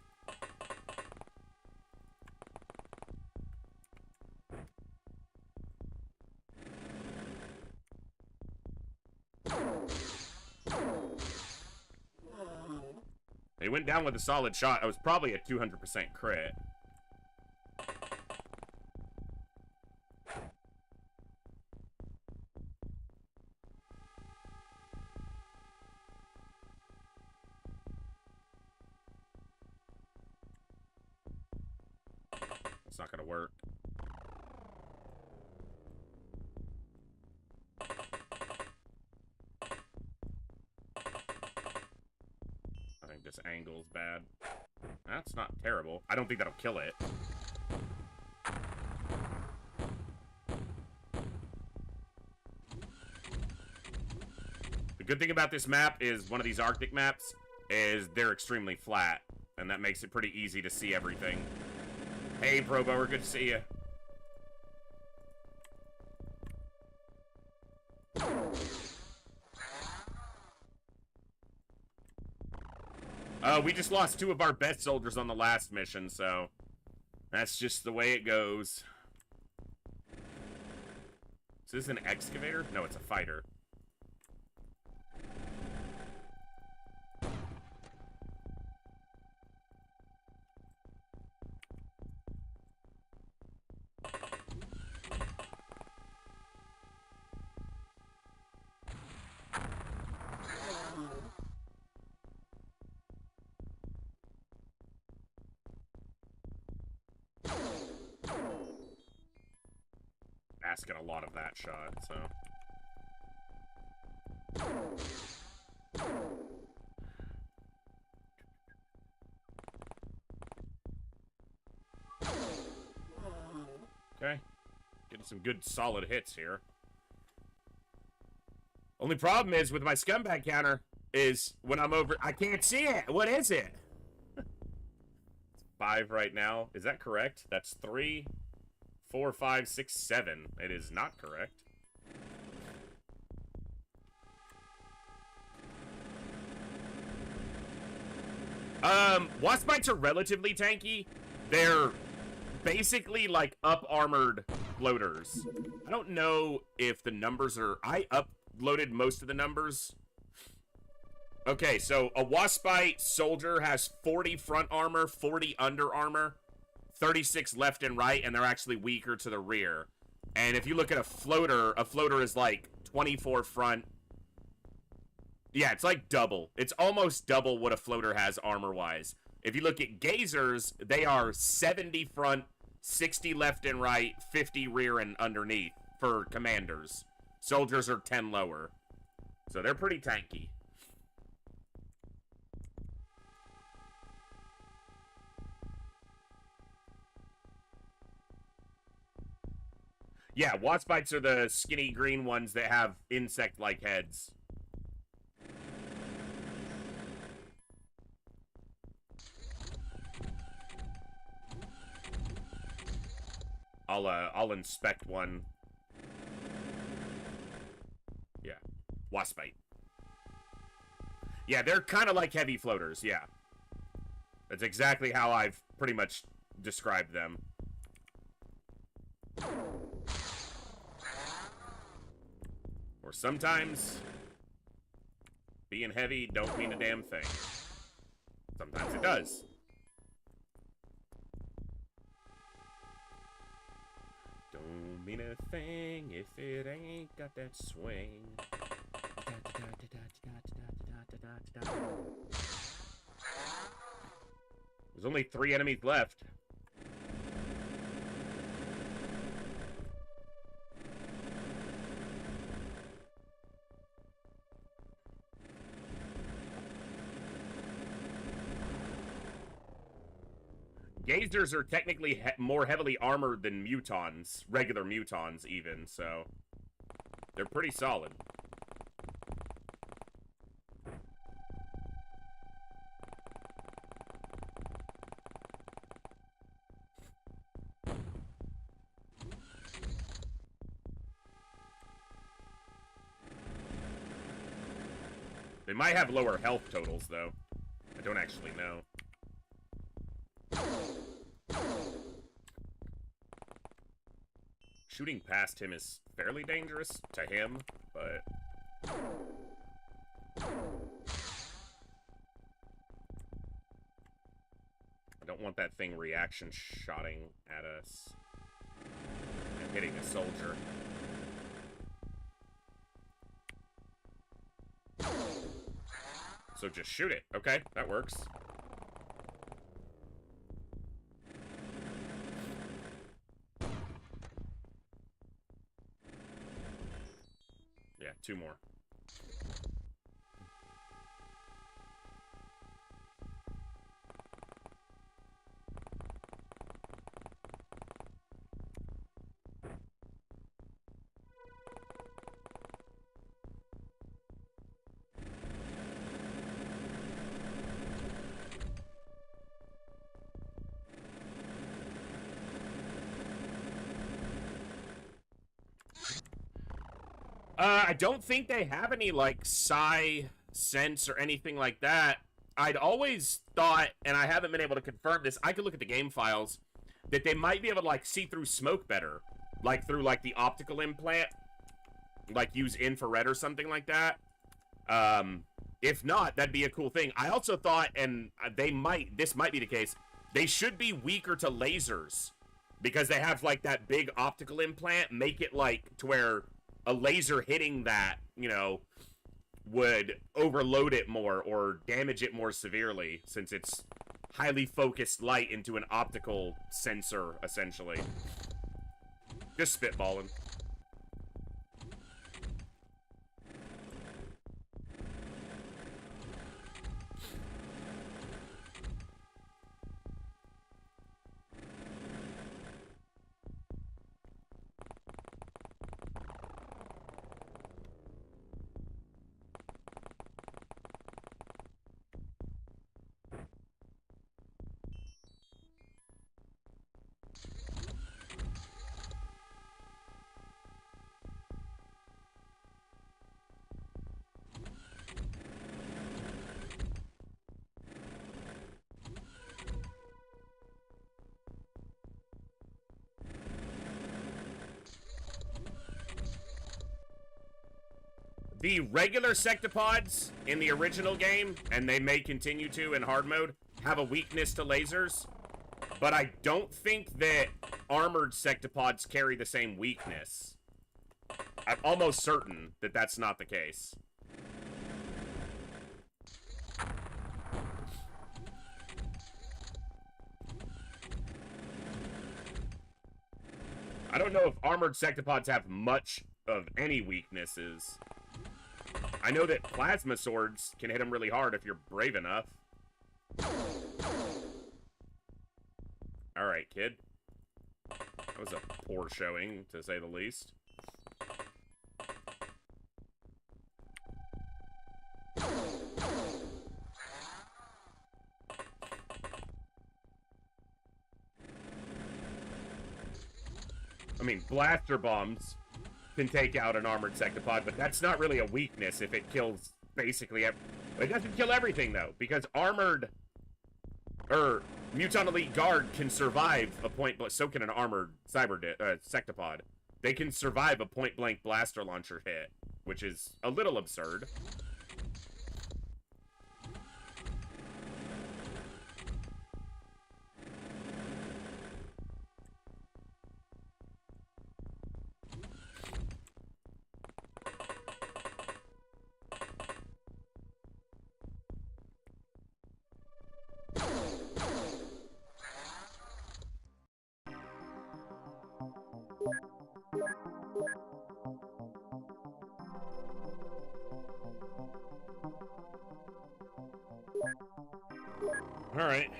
He went down with a solid shot. I was probably a 200% crit. It's not gonna work. I think this angle's bad. That's not terrible. I don't think that'll kill it. The good thing about this map is one of these Arctic maps is they're extremely flat, and that makes it pretty easy to see everything. Hey, Probo, we're good to see you. We just lost 2 of our best soldiers on the last mission, so that's just the way it goes. Is this an excavator? No, it's a fighter. Asking a lot of that shot, so. Okay. Getting some good solid hits here. Only problem is with my scumbag counter is when I'm over, I can't see it. What is it? It's 5 right now. Is that correct? That's 3, 4, 5, 6, 7. It is not correct. Wasp bites are relatively tanky. They're basically like up-armored floaters. I don't know if the numbers are... I uploaded most of the numbers. Okay, so a wasp bite soldier has 40 front armor, 40 under armor, 36 left and right, and they're actually weaker to the rear. And if you look at a floater is like 24 front. Yeah, it's like double. It's almost double what a floater has armor-wise. If you look at gazers, they are 70 front, 60 left and right, 50 rear and underneath for commanders. Soldiers are 10 lower. So they're pretty tanky. Yeah, wasp bites are the skinny green ones that have insect-like heads. I'll inspect one. Yeah, wasp bite. Yeah, they're kind of like heavy floaters, yeah. That's exactly how I've pretty much described them. Or sometimes being heavy don't mean a damn thing. Sometimes it does. Don't mean a thing if it ain't got that swing. There's only 3 enemies left. Gazers are technically more heavily armored than mutons, regular mutons even, so they're pretty solid. They might have lower health totals, though. I don't actually know. Shooting past him is fairly dangerous to him, but... I don't want that thing reaction shotting at us and hitting a soldier. So just shoot it. Okay, that works. Yeah, 2 more. I don't think they have any, like, psi sense or anything like that. I'd always thought, and I haven't been able to confirm this, I could look at the game files, that they might be able to, like, see through smoke better. Like, through, like, the optical implant. Like, use infrared or something like that. If not, that'd be a cool thing. I also thought, and this might be the case, they should be weaker to lasers. Because they have, like, that big optical implant, make it, like, to where a laser hitting that, you know, would overload it more or damage it more severely, since it's highly focused light into an optical sensor, essentially. Just spitballing. The regular sectopods in the original game, and they may continue to in hard mode, have a weakness to lasers. But I don't think that armored sectopods carry the same weakness. I'm almost certain that that's not the case. I don't know if armored sectopods have much of any weaknesses. I know that plasma swords can hit them really hard if you're brave enough. Alright, kid. That was a poor showing, to say the least. I mean, blaster bombs can take out an armored sectopod, but that's not really a weakness if it kills basically it doesn't kill everything, though, because armored Muton Elite Guard can survive a point blank. So can an armored sectopod. They can survive a point blank blaster launcher hit, which is a little absurd. All right.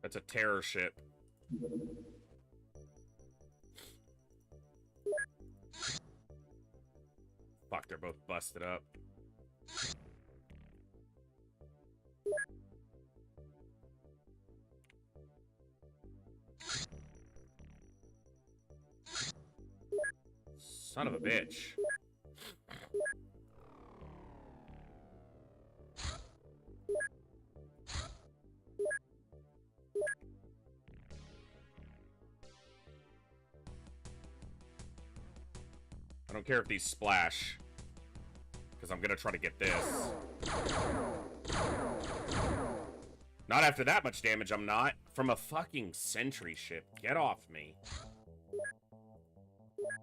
That's a terror ship. Fuck, they're both busted up. Son of a bitch. I don't care if these splash, because I'm gonna try to get this. Not after that much damage, I'm not. From a fucking sentry ship. Get off me.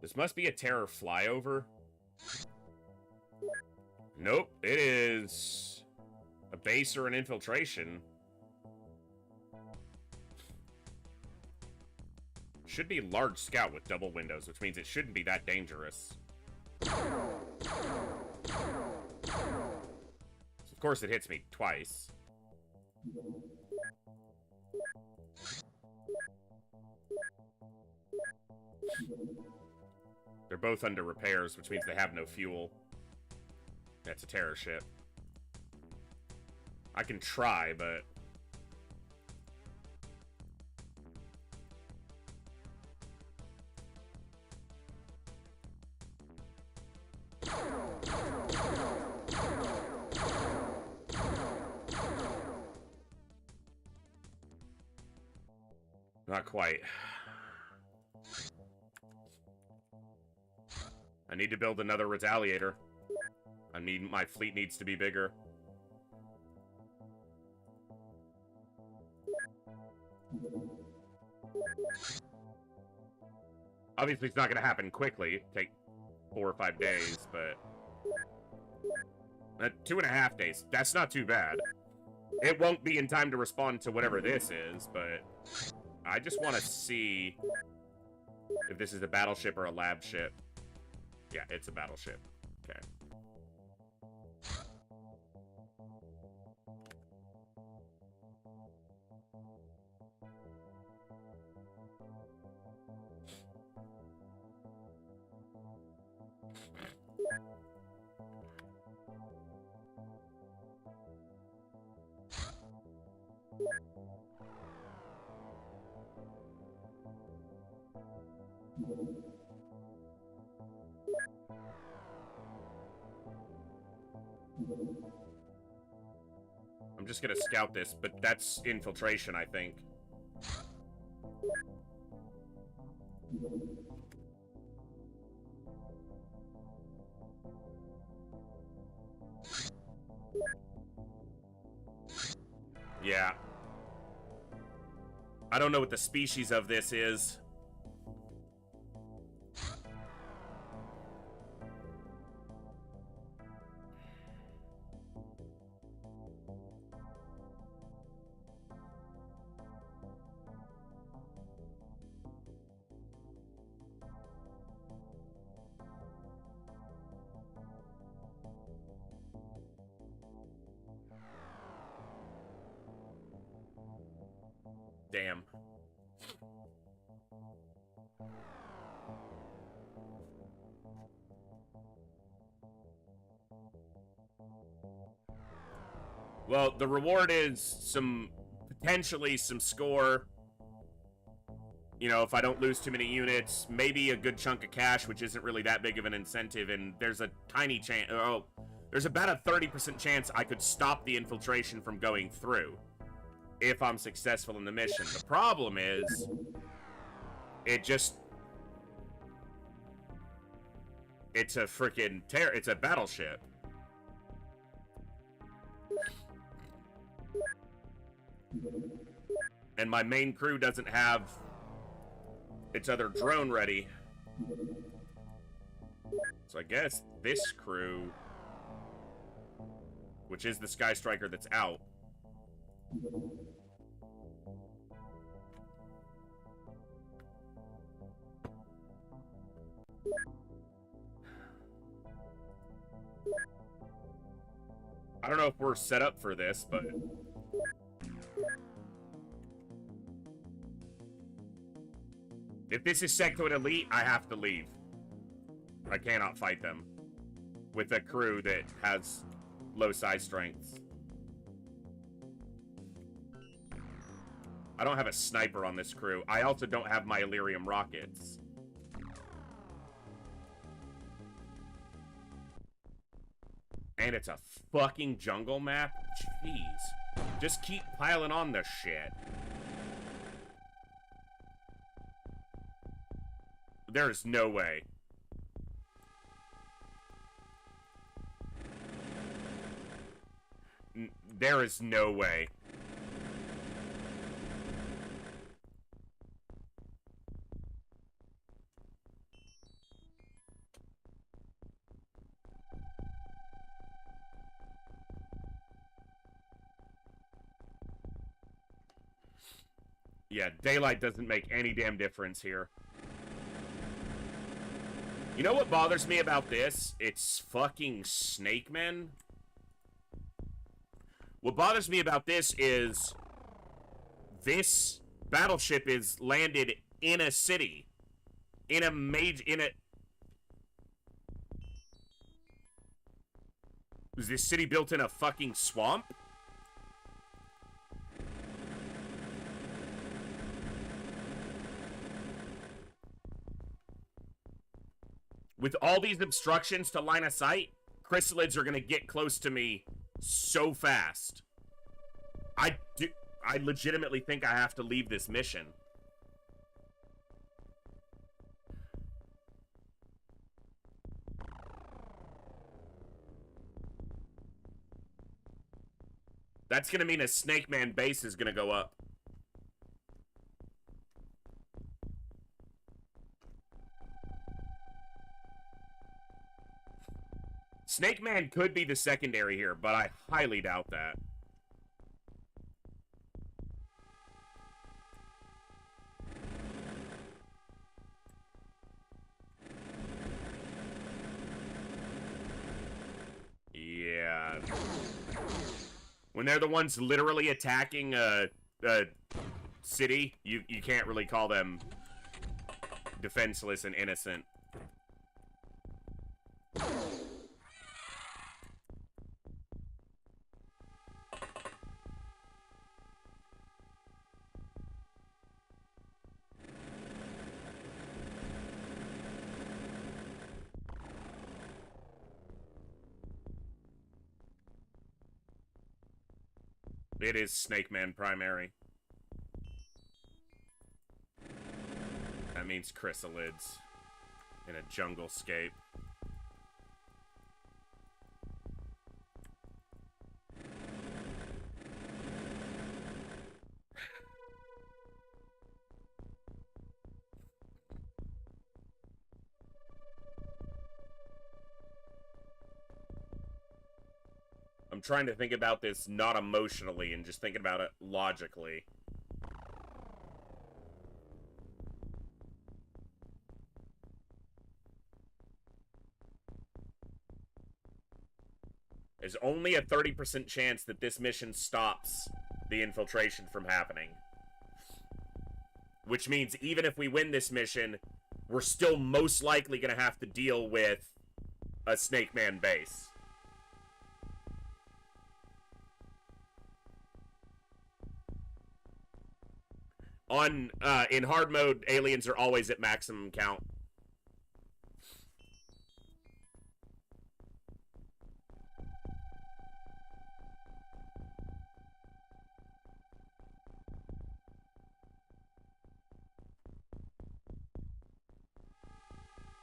This must be a terror flyover. Nope, it is a base or an infiltration. Should be large scout with double windows, which means it shouldn't be that dangerous. So of course it hits me twice. They're both under repairs, which means they have no fuel. That's a terror ship. I can try, but... Not quite. I need to build another Retaliator. My fleet needs to be bigger. Obviously, it's not going to happen quickly. Take 4 or 5 days, but... 2.5 days. That's not too bad. It won't be in time to respond to whatever this is, but... I just want to see if this is a battleship or a lab ship. Yeah, it's a battleship. Okay. I'm just gonna scout this, but that's infiltration, I think. Yeah. I don't know what the species of this is. Damn. Well, the reward is potentially some score. You know, if I don't lose too many units, maybe a good chunk of cash, which isn't really that big of an incentive, and there's a tiny chance, there's about a 30% chance I could stop the infiltration from going through if I'm successful in the mission. The problem is, it's a freaking it's a battleship. And my main crew doesn't have its other drone ready. So I guess this crew, which is the Sky Striker that's out, I don't know if we're set up for this, but if this is Sectoid Elite, I have to leave. I cannot fight them with a crew that has low size strengths. I don't have a sniper on this crew. I also don't have my Illyrium rockets. And it's a fucking jungle map? Jeez. Just keep piling on this shit. There's no way. There is no way. Yeah, daylight doesn't make any damn difference here. You know what bothers me about this? It's fucking snake men. What bothers me about this is this battleship is landed in a city. In a Was this city built in a fucking swamp? With all these obstructions to line of sight, chrysalids are gonna get close to me so fast. I legitimately think I have to leave this mission. That's gonna mean a Snake Man base is gonna go up. Snake Man could be the secondary here, but I highly doubt that. Yeah. When they're the ones literally attacking a city, you can't really call them defenseless and innocent. It is Snake Man primary. That means chrysalids in a jungle scape. I'm trying to think about this not emotionally and just thinking about it logically. There's only a 30% chance that this mission stops the infiltration from happening. Which means even if we win this mission, we're still most likely going to have to deal with a Snake Man base. In hard mode, aliens are always at maximum count.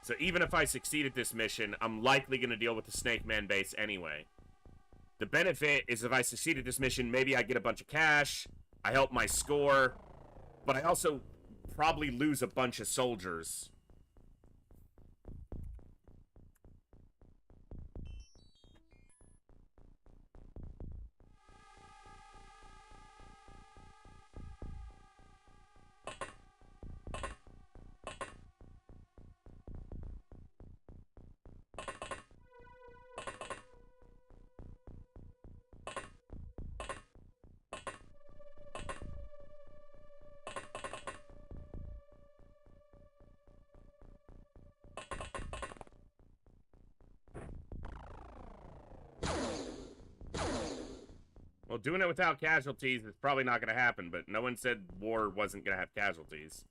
So even if I succeed at this mission, I'm likely going to deal with the Snake Man base anyway. The benefit is if I succeed at this mission, maybe I get a bunch of cash, I help my score, but I also probably lose a bunch of soldiers. Well, doing it without casualties is probably not going to happen, but no one said war wasn't going to have casualties.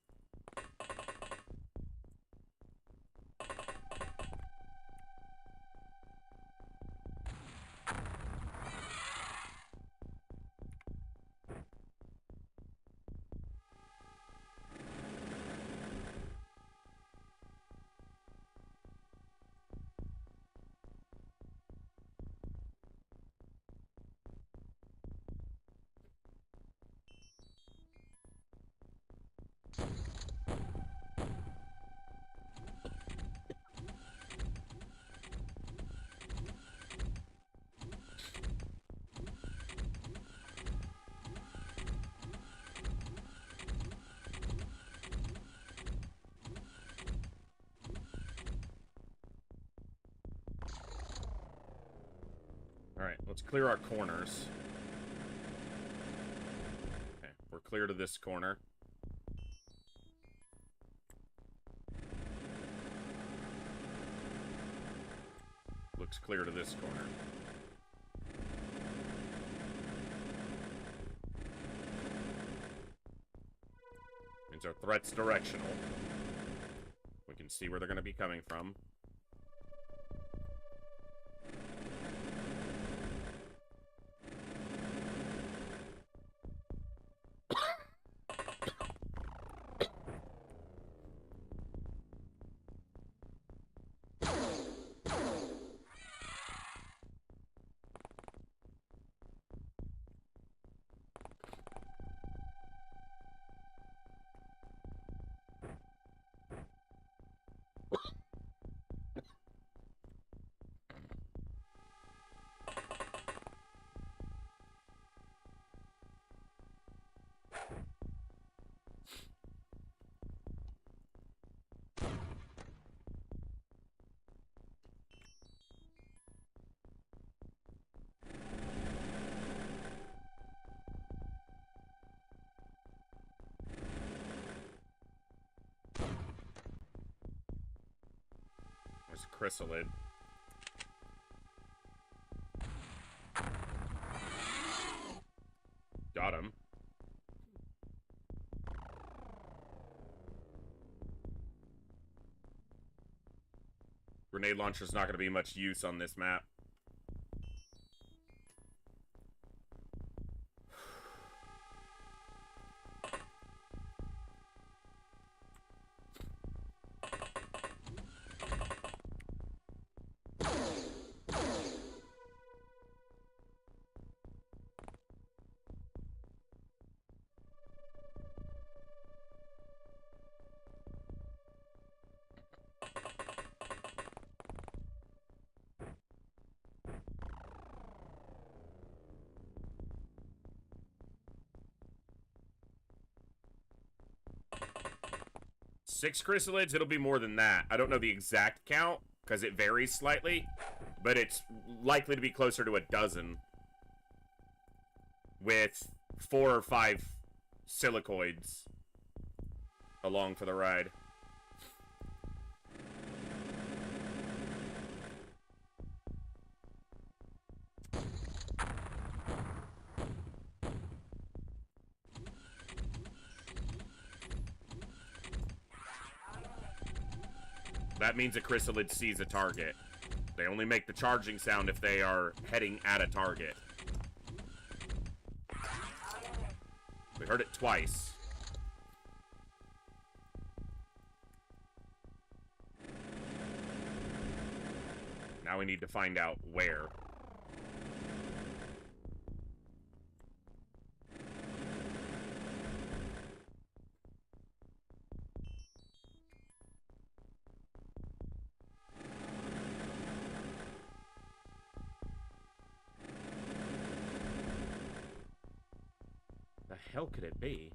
Alright, let's clear our corners. Okay, we're clear to this corner. Looks clear to this corner. Means our threat's directional. We can see where they're going to be coming from. There's a chrysalid. Got him. Grenade launcher's not going to be much use on this map. Six chrysalids, it'll be more than that. I don't know the exact count, because it varies slightly, but it's likely to be closer to a dozen. With 4 or 5 silicoids along for the ride. That means a chrysalid sees a target. They only make the charging sound if they are heading at a target. We heard it twice. Now we need to find out where. The hell could it be?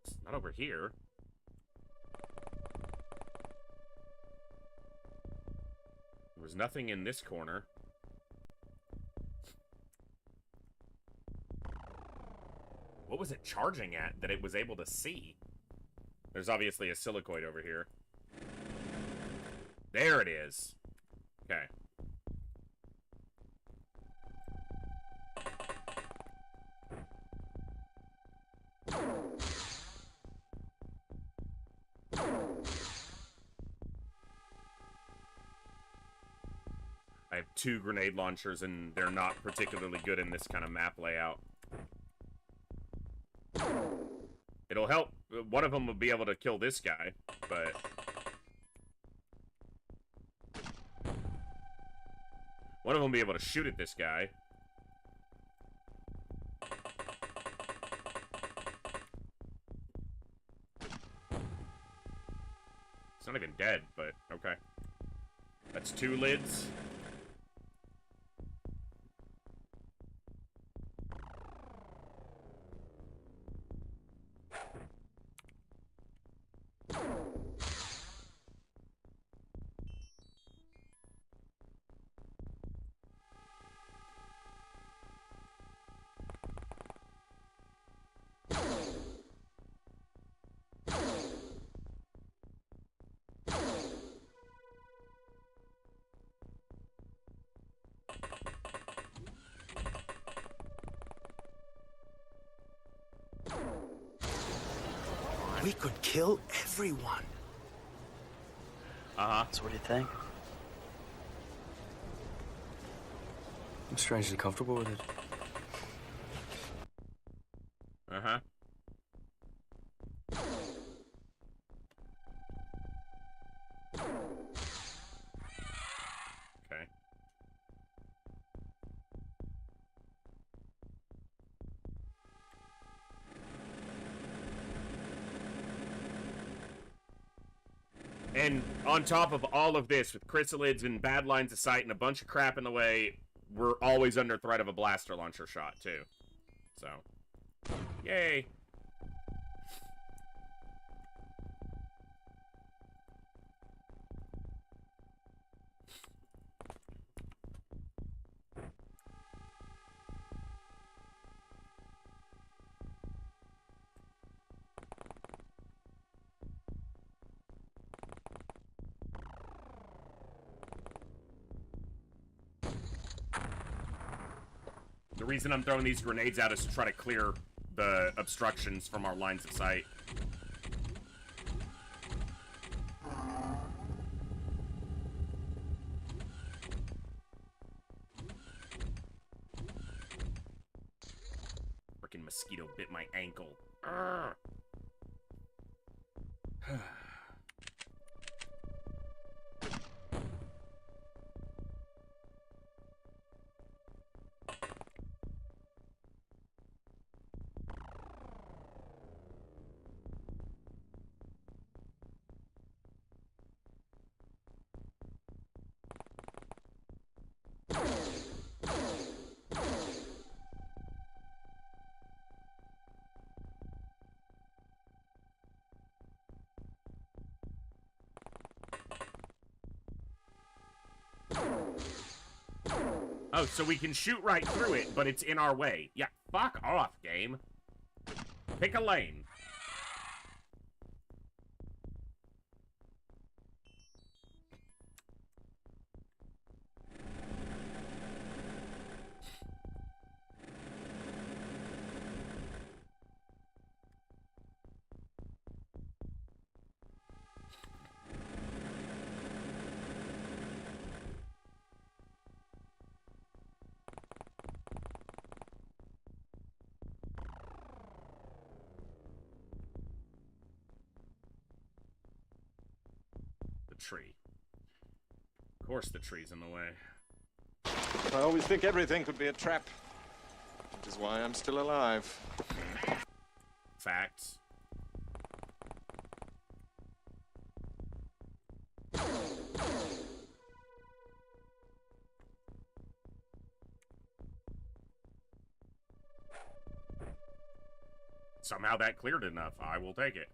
It's not over here. There was nothing in this corner. What was it charging at that it was able to see? There's obviously a silicoid over here. There it is. Okay. I have 2 grenade launchers, and they're not particularly good in this kind of map layout. It'll help. One of them will be able to kill this guy, but... one of them will be able to shoot at this guy. It's not even dead, but okay. That's 2 lids. We could kill everyone. Uh-huh. So what do you think? I'm strangely comfortable with it. Uh-huh. Okay. And on top of all of this, with chrysalids and bad lines of sight and a bunch of crap in the way, we're always under threat of a blaster launcher shot, too. So, yay. The reason I'm throwing these grenades out is to try to clear the obstructions from our lines of sight. Frickin' mosquito bit my ankle. Urgh. Oh, so we can shoot right through it, but it's in our way. Yeah, fuck off, game. Pick a lane. tree. Of course the tree's in the way. I always think everything could be a trap. Which is why I'm still alive. Facts. Somehow that cleared enough. I will take it.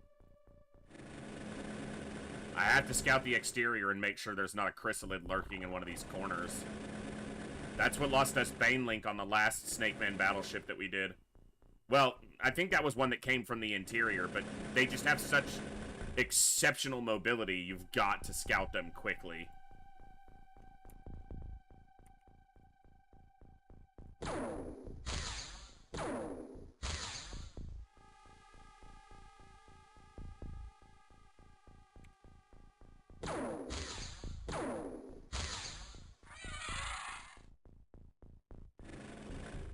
I have to scout the exterior and make sure there's not a chrysalid lurking in one of these corners. That's what lost us Banelink on the last Snake Man battleship that we did. Well, I think that was one that came from the interior, but they just have such exceptional mobility, you've got to scout them quickly.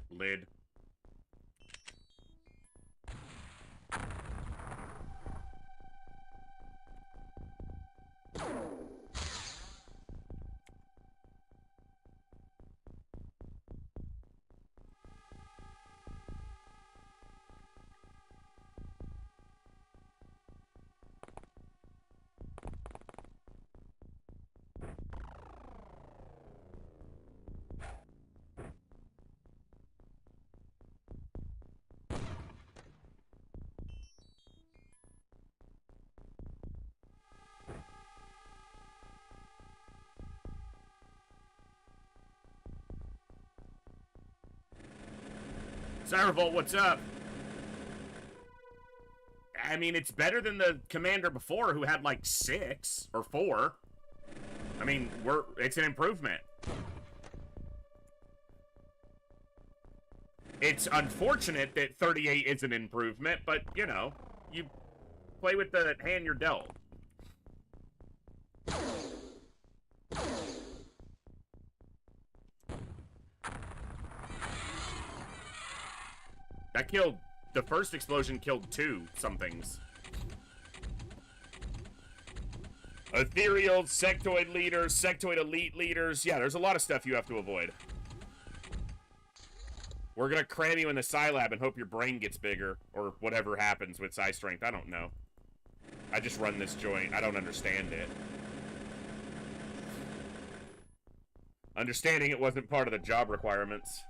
Lid. Cybervolt, what's up? I mean, it's better than the commander before who had like 6 or 4. I mean, it's an improvement. It's unfortunate that 38 is an improvement, but, you know, you play with the hand you're dealt. That killed... The first explosion killed 2 somethings. Ethereal, sectoid leaders, sectoid elite leaders. Yeah, there's a lot of stuff you have to avoid. We're gonna cram you in the Psi Lab and hope your brain gets bigger. Or whatever happens with Psi Strength. I don't know. I just run this joint. I don't understand it. Understanding it wasn't part of the job requirements.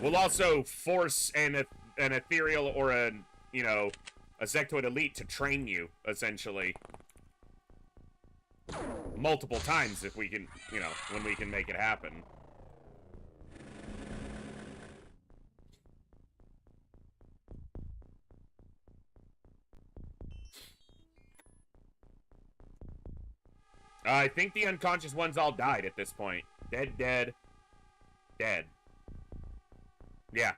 We'll also force an ethereal or a, you know, a sectoid elite to train you, essentially. Multiple times if we can, you know, when we can make it happen. I think the unconscious ones all died at this point. Dead, dead, dead. Yeah.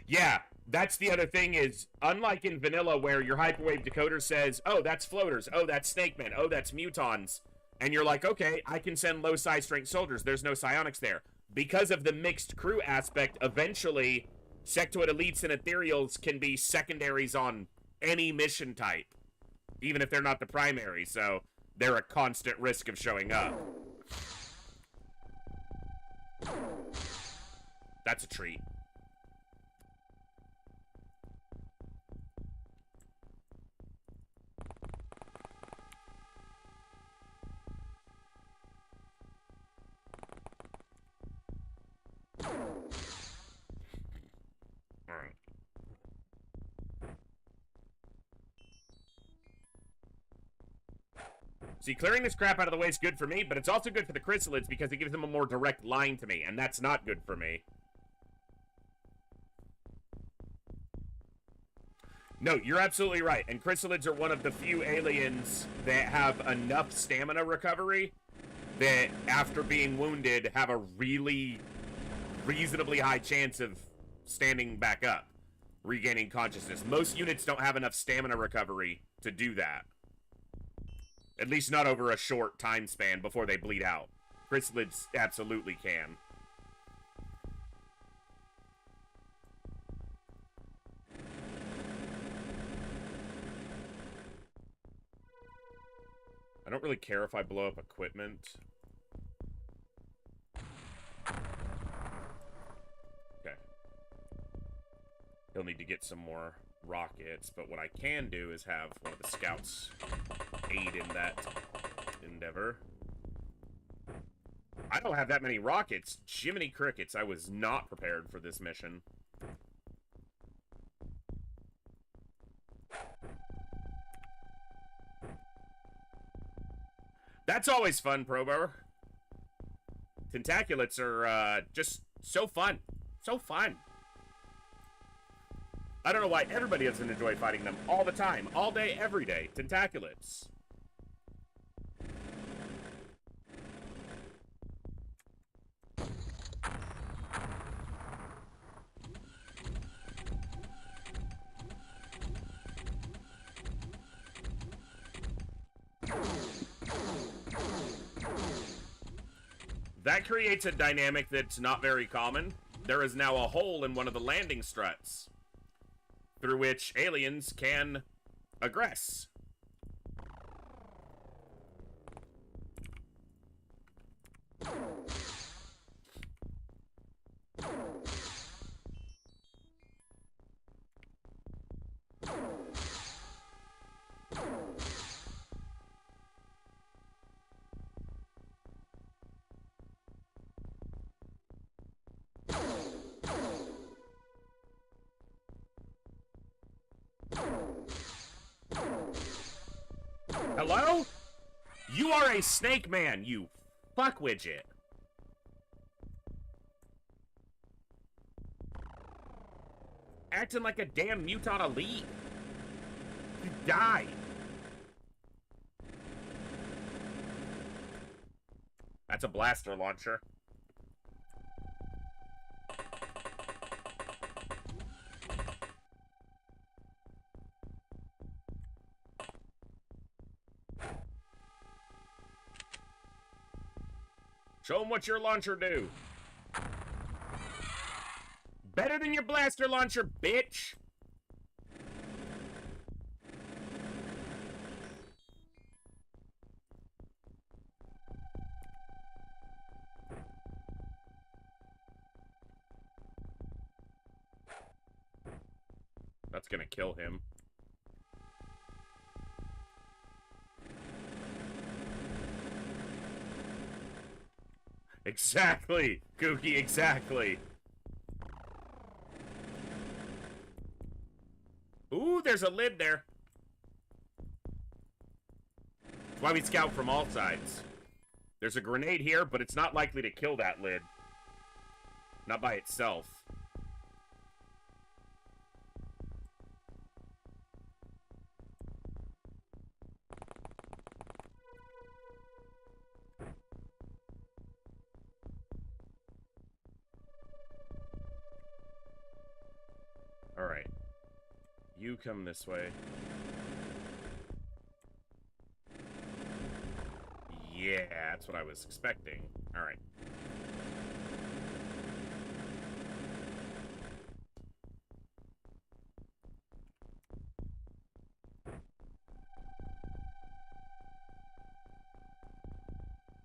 Yeah, that's the other thing is, unlike in vanilla where your hyperwave decoder says, oh, that's floaters, oh, that's snake men, oh, that's mutons, and you're like, okay, I can send low psi strength soldiers, there's no psionics there. Because of the mixed crew aspect, eventually, sectoid elites and ethereals can be secondaries on any mission type, even if they're not the primary, so they're a constant risk of showing up. That's a treat. Alright. See, clearing this crap out of the way is good for me, but it's also good for the chrysalids because it gives them a more direct line to me, and that's not good for me. No, you're absolutely right, and chrysalids are one of the few aliens that have enough stamina recovery that, after being wounded, have a really reasonably high chance of standing back up, regaining consciousness. Most units don't have enough stamina recovery to do that. At least not over a short time span before they bleed out. Chrysalids absolutely can. I don't really care if I blow up equipment. Okay. He'll need to get some more rockets, but what I can do is have one of the scouts aid in that endeavor. I don't have that many rockets. Jiminy crickets, I was not prepared for this mission. That's always fun, Prober. Tentaculates are, just so fun. So fun. I don't know why everybody doesn't enjoy fighting them all the time. All day, every day. Tentaculates. That creates a dynamic that's not very common. There is now a hole in one of the landing struts through which aliens can aggress. Hello? You are a snake man, you fuck widget. Acting like a damn mutant elite. You die. That's a blaster launcher. Show them what your launcher do. Better than your blaster launcher, bitch. That's gonna kill him. Exactly, Kooky, exactly. Ooh, there's a lid there. That's why we scout from all sides. There's a grenade here, but it's not likely to kill that lid. Not by itself. Alright. You come this way. Yeah, that's what I was expecting. Alright.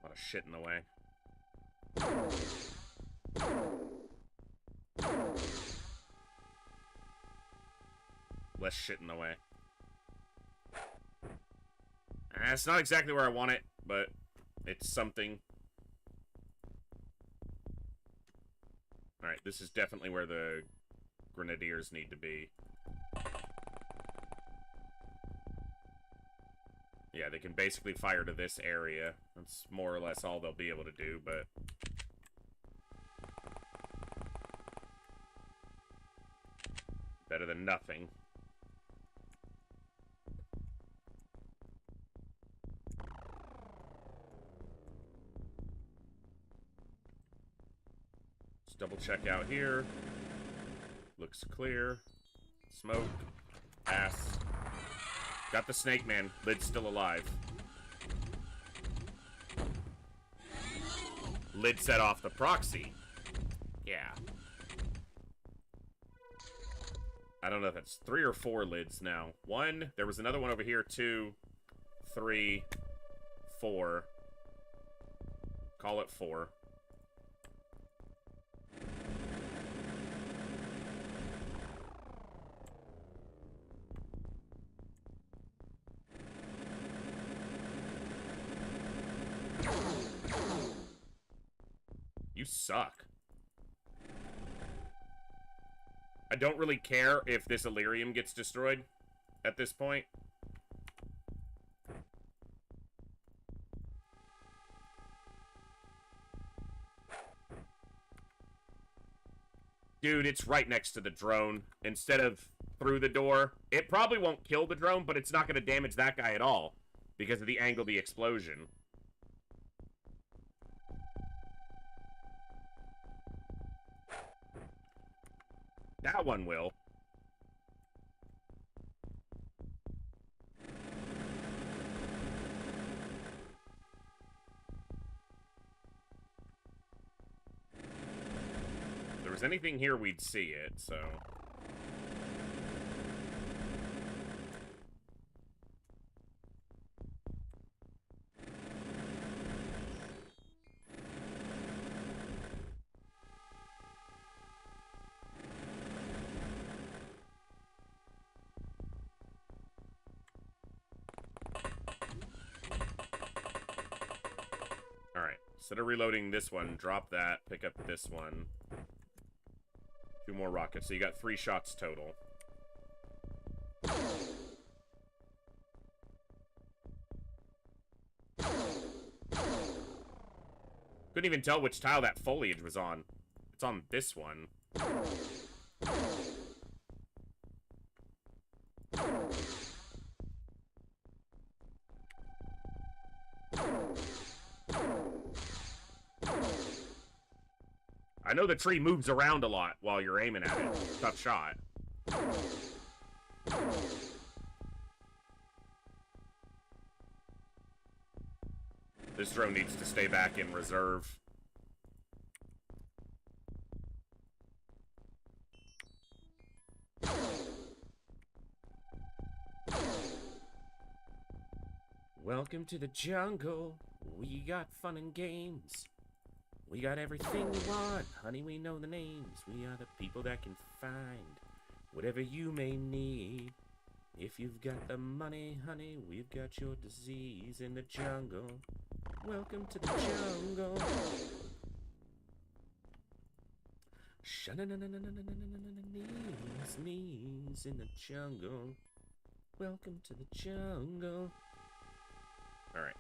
A lot of shit in the way. Less shit in the way. It's not exactly where I want it, but it's something. Alright, this is definitely where the grenadiers need to be. Yeah, they can basically fire to this area. That's more or less all they'll be able to do, but... better than nothing. Let's double check out here. Looks clear. Smoke. Pass. Got the snake man. Lid's still alive. lid set off the proxy. Yeah. I don't know if that's 3 or 4 lids now. 1, there was another one over here, 2, 3, 4. Call it 4. You suck. I don't really care if this Illyrium gets destroyed at this point. Dude, it's right next to the drone instead of through the door. It probably won't kill the drone, but it's not going to damage that guy at all because of the angle of the explosion. That one will. If there was anything here, we'd see it, so... Instead of reloading this one, drop that, pick up this one. 2 more rockets, so you got 3 shots total. Couldn't even tell which tile that foliage was on. It's on this one. I know the tree moves around a lot while you're aiming at it. Tough shot. This drone needs to stay back in reserve. Welcome to the jungle. We got fun and games. We got everything you want, honey, we know the names. We are the people that can find whatever you may need. If you've got the money, honey, we've got your disease in the jungle. Welcome to the jungle. Knees in the jungle. Welcome to the jungle. Alright.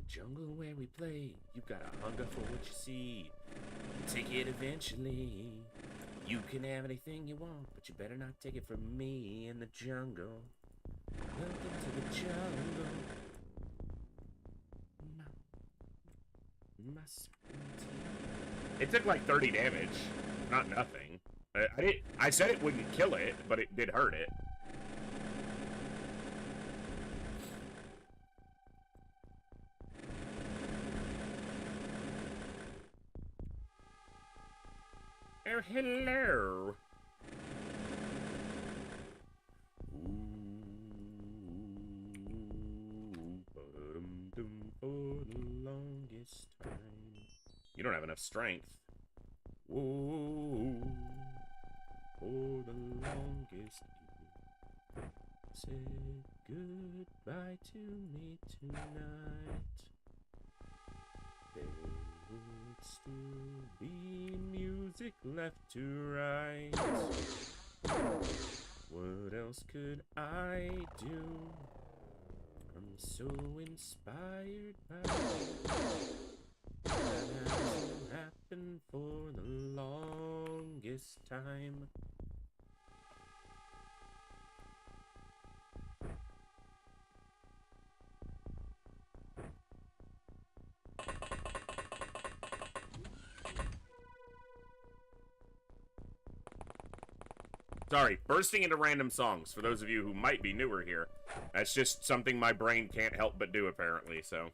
Jungle where we play, you got a hunger for what you see. Take it eventually. You can have anything you want, but you better not take it from me in the jungle. Welcome to the jungle. It took like 30 damage, not nothing. I said it wouldn't kill it, but it did hurt it. Oh, hello. For the longest time. You don't have enough strength. Whoa. For the longest you said goodbye to me tonight. There would still be music left to write. What else could I do? I'm so inspired by that hasn't happened for the longest time. Sorry, bursting into random songs, for those of you who might be newer here. That's just something my brain can't help but do, apparently, so.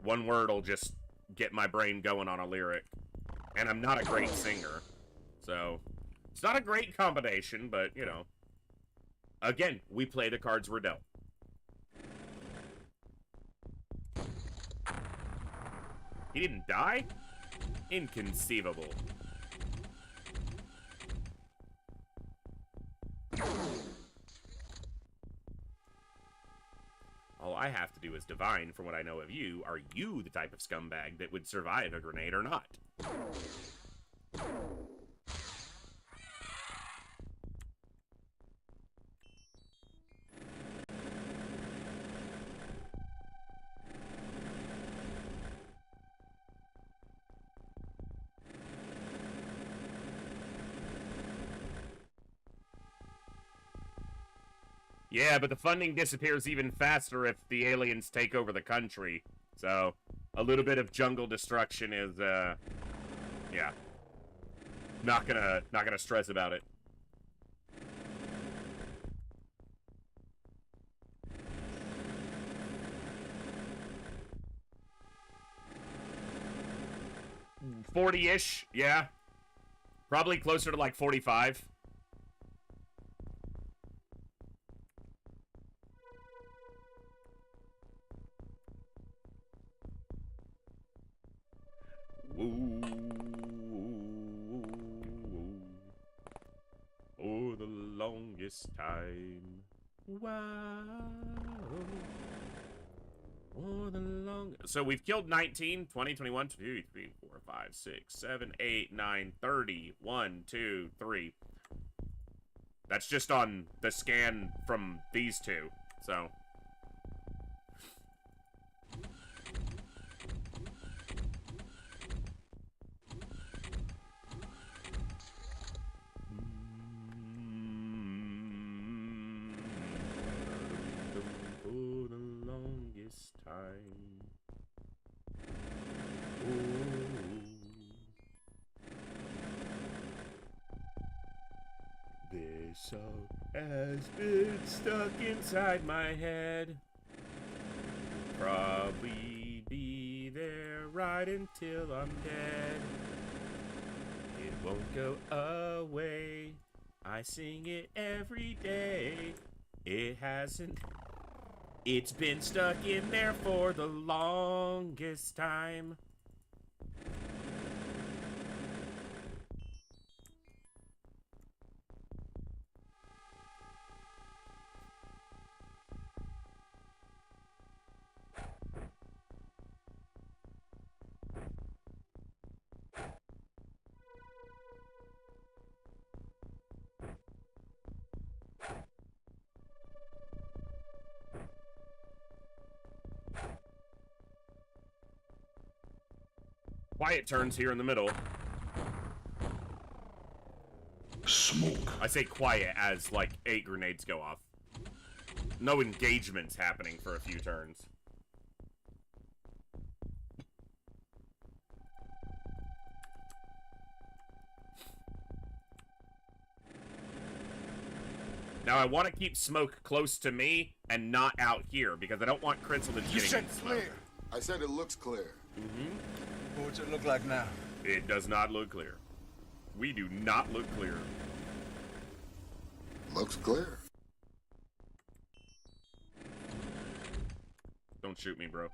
One word will just get my brain going on a lyric. And I'm not a great singer, so. It's not a great combination, but, you know. Again, we play the cards we're dealt. He didn't die? Inconceivable. All I have to do is divine, from what I know of you, are you the type of scumbag that would survive a grenade or not? Yeah, but the funding disappears even faster if the aliens take over the country. So, a little bit of jungle destruction is, yeah. Not gonna stress about it. $40-ish, yeah. Probably closer to like 45. Ooh, oh, the longest time. Wow. Oh, the longest. So we've killed 19, 20, 21, 22, 23, 4, 5, 6, 7, 8, 9, 30. 1, 2, 3. That's just on the scan from these two, so. For the longest time. Ooh. This song has been stuck inside my head. Probably be there right until I'm dead. It won't go away. I sing it every day. It hasn't. It's been stuck in there for the longest time. Quiet turns here in the middle. Smoke. I say quiet as, like, 8 grenades go off. No engagements happening for a few turns. Now, I want to keep smoke close to me and not out here, because I don't want Chrysalis You getting said in smoke. clear. I said it looks clear. Mm-hmm. What's it look like now? It does not look clear. We do not look clear. Looks clear. Don't shoot me, bro.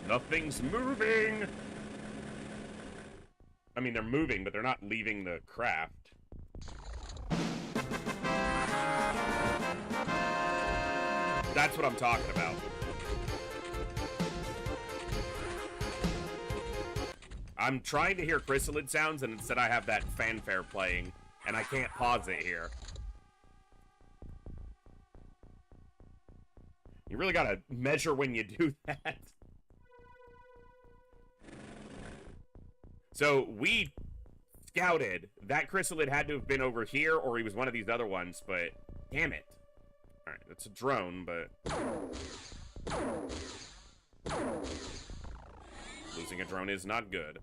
Nothing's moving! I mean, they're moving, but they're not leaving the craft. That's what I'm talking about. I'm trying to hear chrysalid sounds, and instead I have that fanfare playing, and I can't pause it here. You really gotta measure when you do that. So, we scouted. That chrysalid had to have been over here, or he was one of these other ones, but damn it. It's a drone, but losing a drone is not good.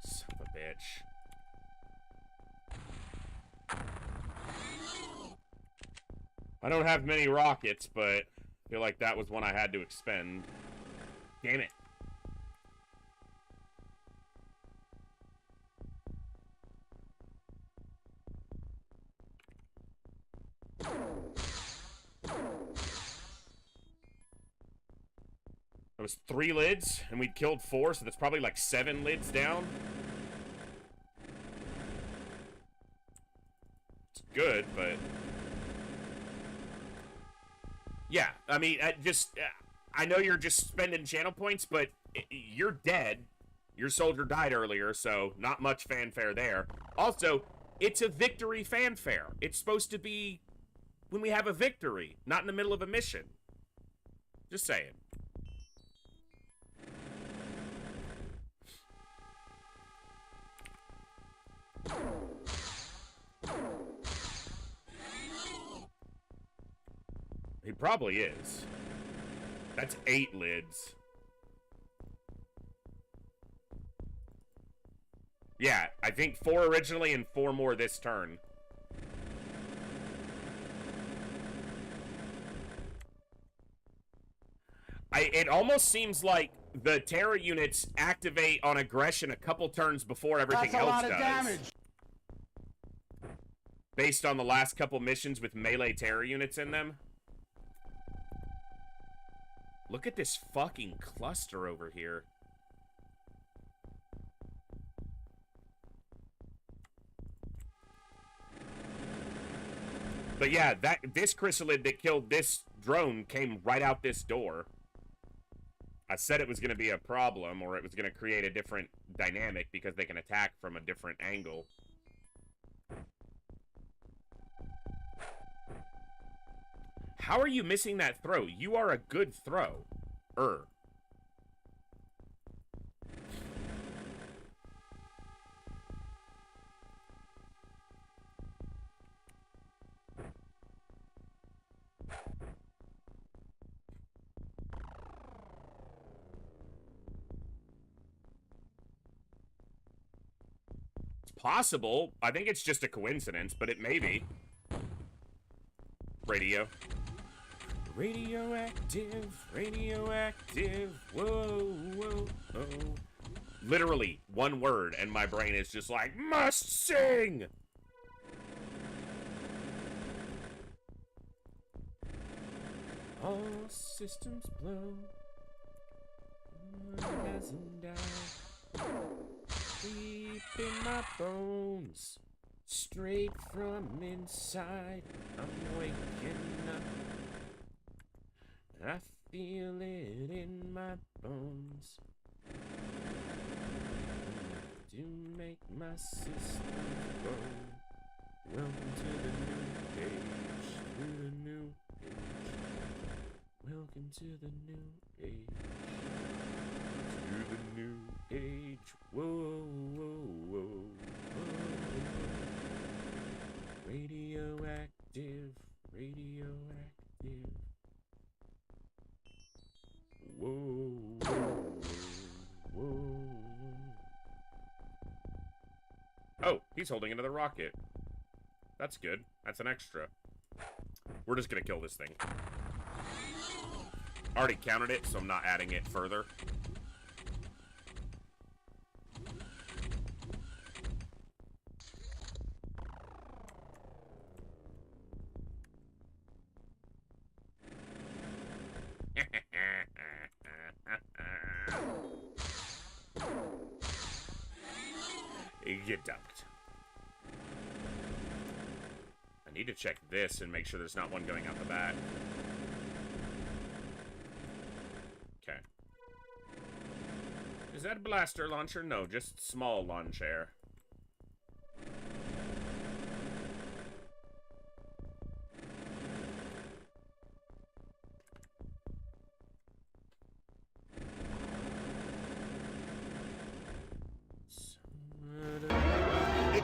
Son of a bitch. I don't have many rockets, but I feel like that was one I had to expend. Damn it. There was 3 lids, and we'd killed 4, so that's probably like 7 lids down. It's good, but... yeah, I mean, I know you're just spending channel points, but you're dead. Your soldier died earlier, so not much fanfare there. Also, it's a victory fanfare. It's supposed to be when we have a victory, not in the middle of a mission. Just saying. He probably is. That's 8 lids. Yeah, I think 4 originally and 4 more this turn. It almost seems like the Terra units activate on aggression a couple turns before everything else does. That's a lot of damage. Based on the last couple missions with melee Terra units in them. Look at this fucking cluster over here. But yeah, this chrysalid that killed this drone came right out this door. I said it was going to be a problem, or it was going to create a different dynamic because they can attack from a different angle. How are you missing that throw? You are a good throw. It's possible. I think it's just a coincidence, but it may be. Radio. Radioactive, radioactive, whoa, whoa, oh. Literally, one word, and my brain is just like, must sing! All systems blow. One hasn't died. Deep in my bones. Straight from inside. I'm waking up. I feel it in my bones. To make my system go. Welcome to the new age. To the new age. Welcome to the new age. To the new age. Whoa, whoa, whoa, whoa. Radioactive, radioactive. Whoa, whoa, whoa. Oh, he's holding another rocket. That's good. That's an extra. We're just gonna kill this thing. Already counted it, so I'm not adding it further. Get dumped. I need to check this and make sure there's not one going out the back. Okay. Is that a blaster launcher? No, just small launcher.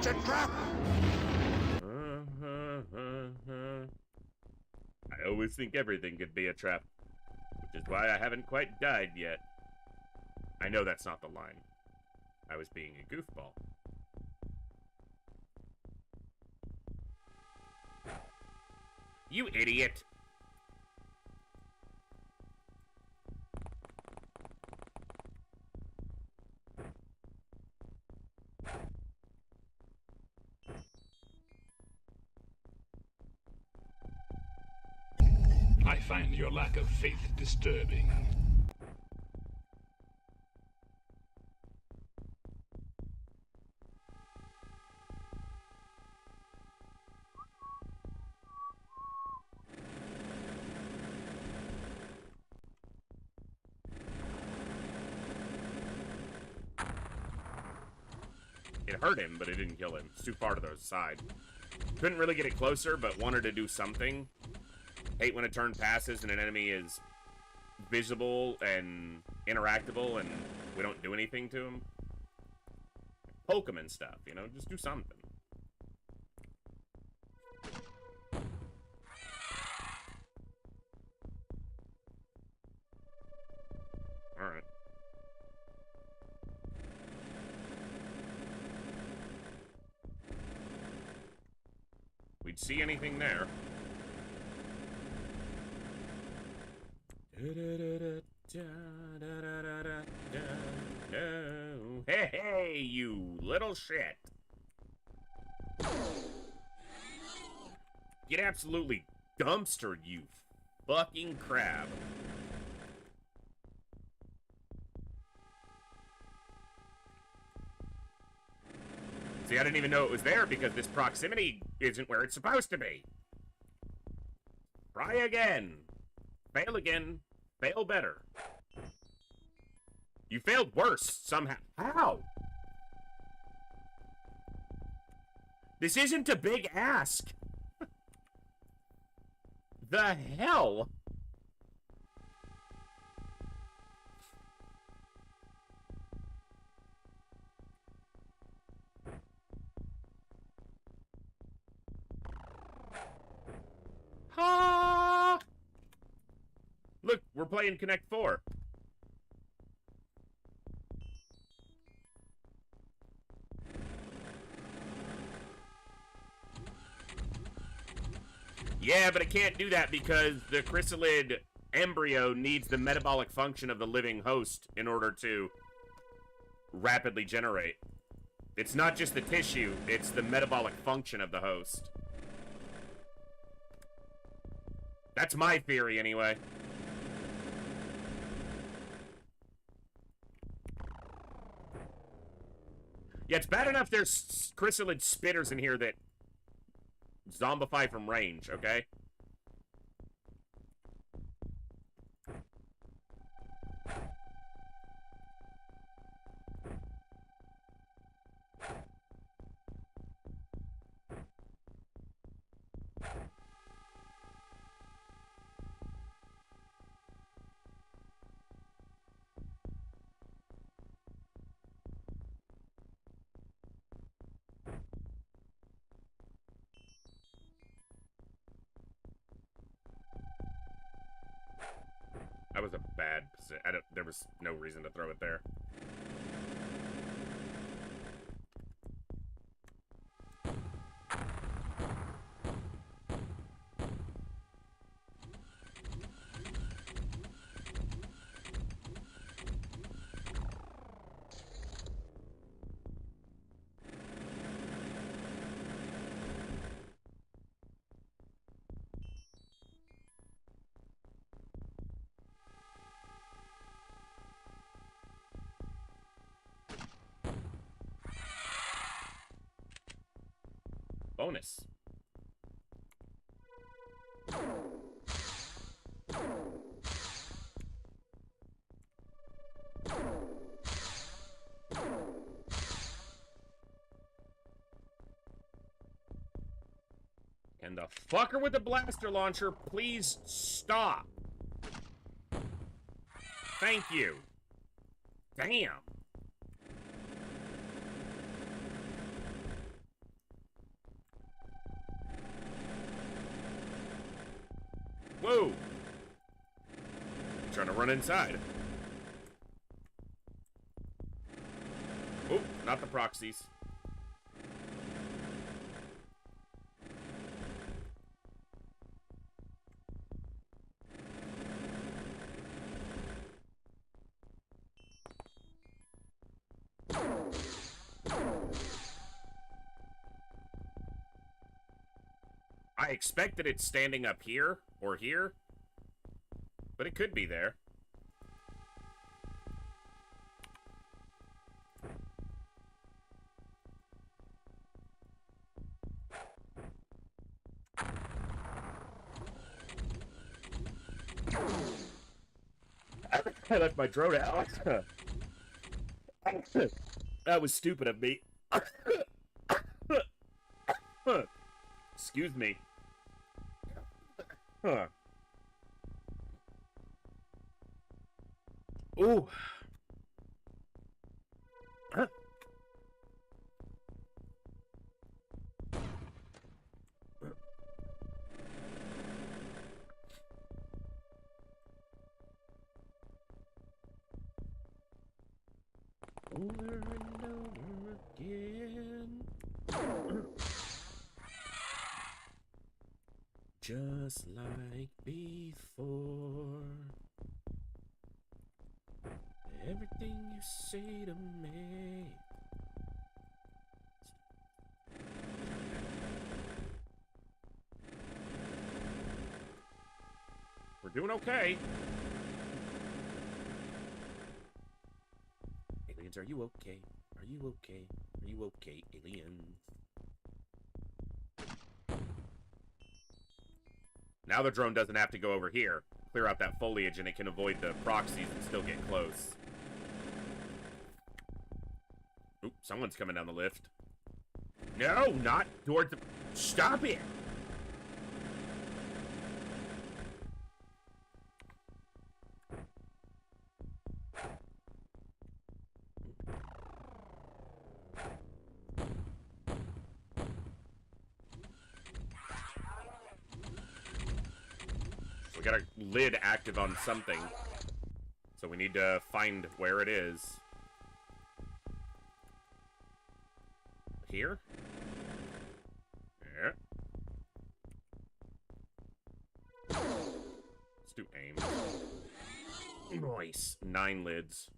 It's a trap! I always think everything could be a trap, which is why I haven't quite died yet. I know that's not the line. I was being a goofball. You idiot! I find your lack of faith disturbing. It hurt him, but it didn't kill him. It's too far to the side. Couldn't really get it closer, but wanted to do something. Hate when a turn passes and an enemy is visible and interactable and we don't do anything to him. Poke him and stuff, you know? Just do something. Alright. We'd see anything there. Hey, hey, you little shit. Get absolutely dumpstered, you fucking crab. See, I didn't even know it was there because this proximity isn't where it's supposed to be. Try again. Fail again. Fail better. You failed worse, somehow. How? This isn't a big ask. The hell? Ha! Look, we're playing Connect 4. Yeah, but it can't do that because the chrysalid embryo needs the metabolic function of the living host in order to rapidly generate. It's not just the tissue, it's the metabolic function of the host. That's my theory, anyway. Yeah, it's bad enough there's chrysalid spitters in here that zombify from range, okay? That was a bad position. There was no reason to throw it there. Bonus. And the fucker with the blaster launcher, please stop. Thank you. Damn. Whoa! Trying to run inside. Oh, not the proxies. I expect that it's standing up here or here, but it could be there. I left my drone out. That was stupid of me. Excuse me. Huh. Ooh. Huh. Over and over again. Just like before. Everything you say to me. We're doing okay. Aliens, are you okay? Are you okay? Are you okay, aliens? Now the drone doesn't have to go over here, clear out that foliage, and it can avoid the proxies and still get close. Oop, someone's coming down the lift. No, not towards the... Stop it! We got a lid active on something, so we need to find where it is. Here? Yeah. Let's do aim. Nice. 9 lids.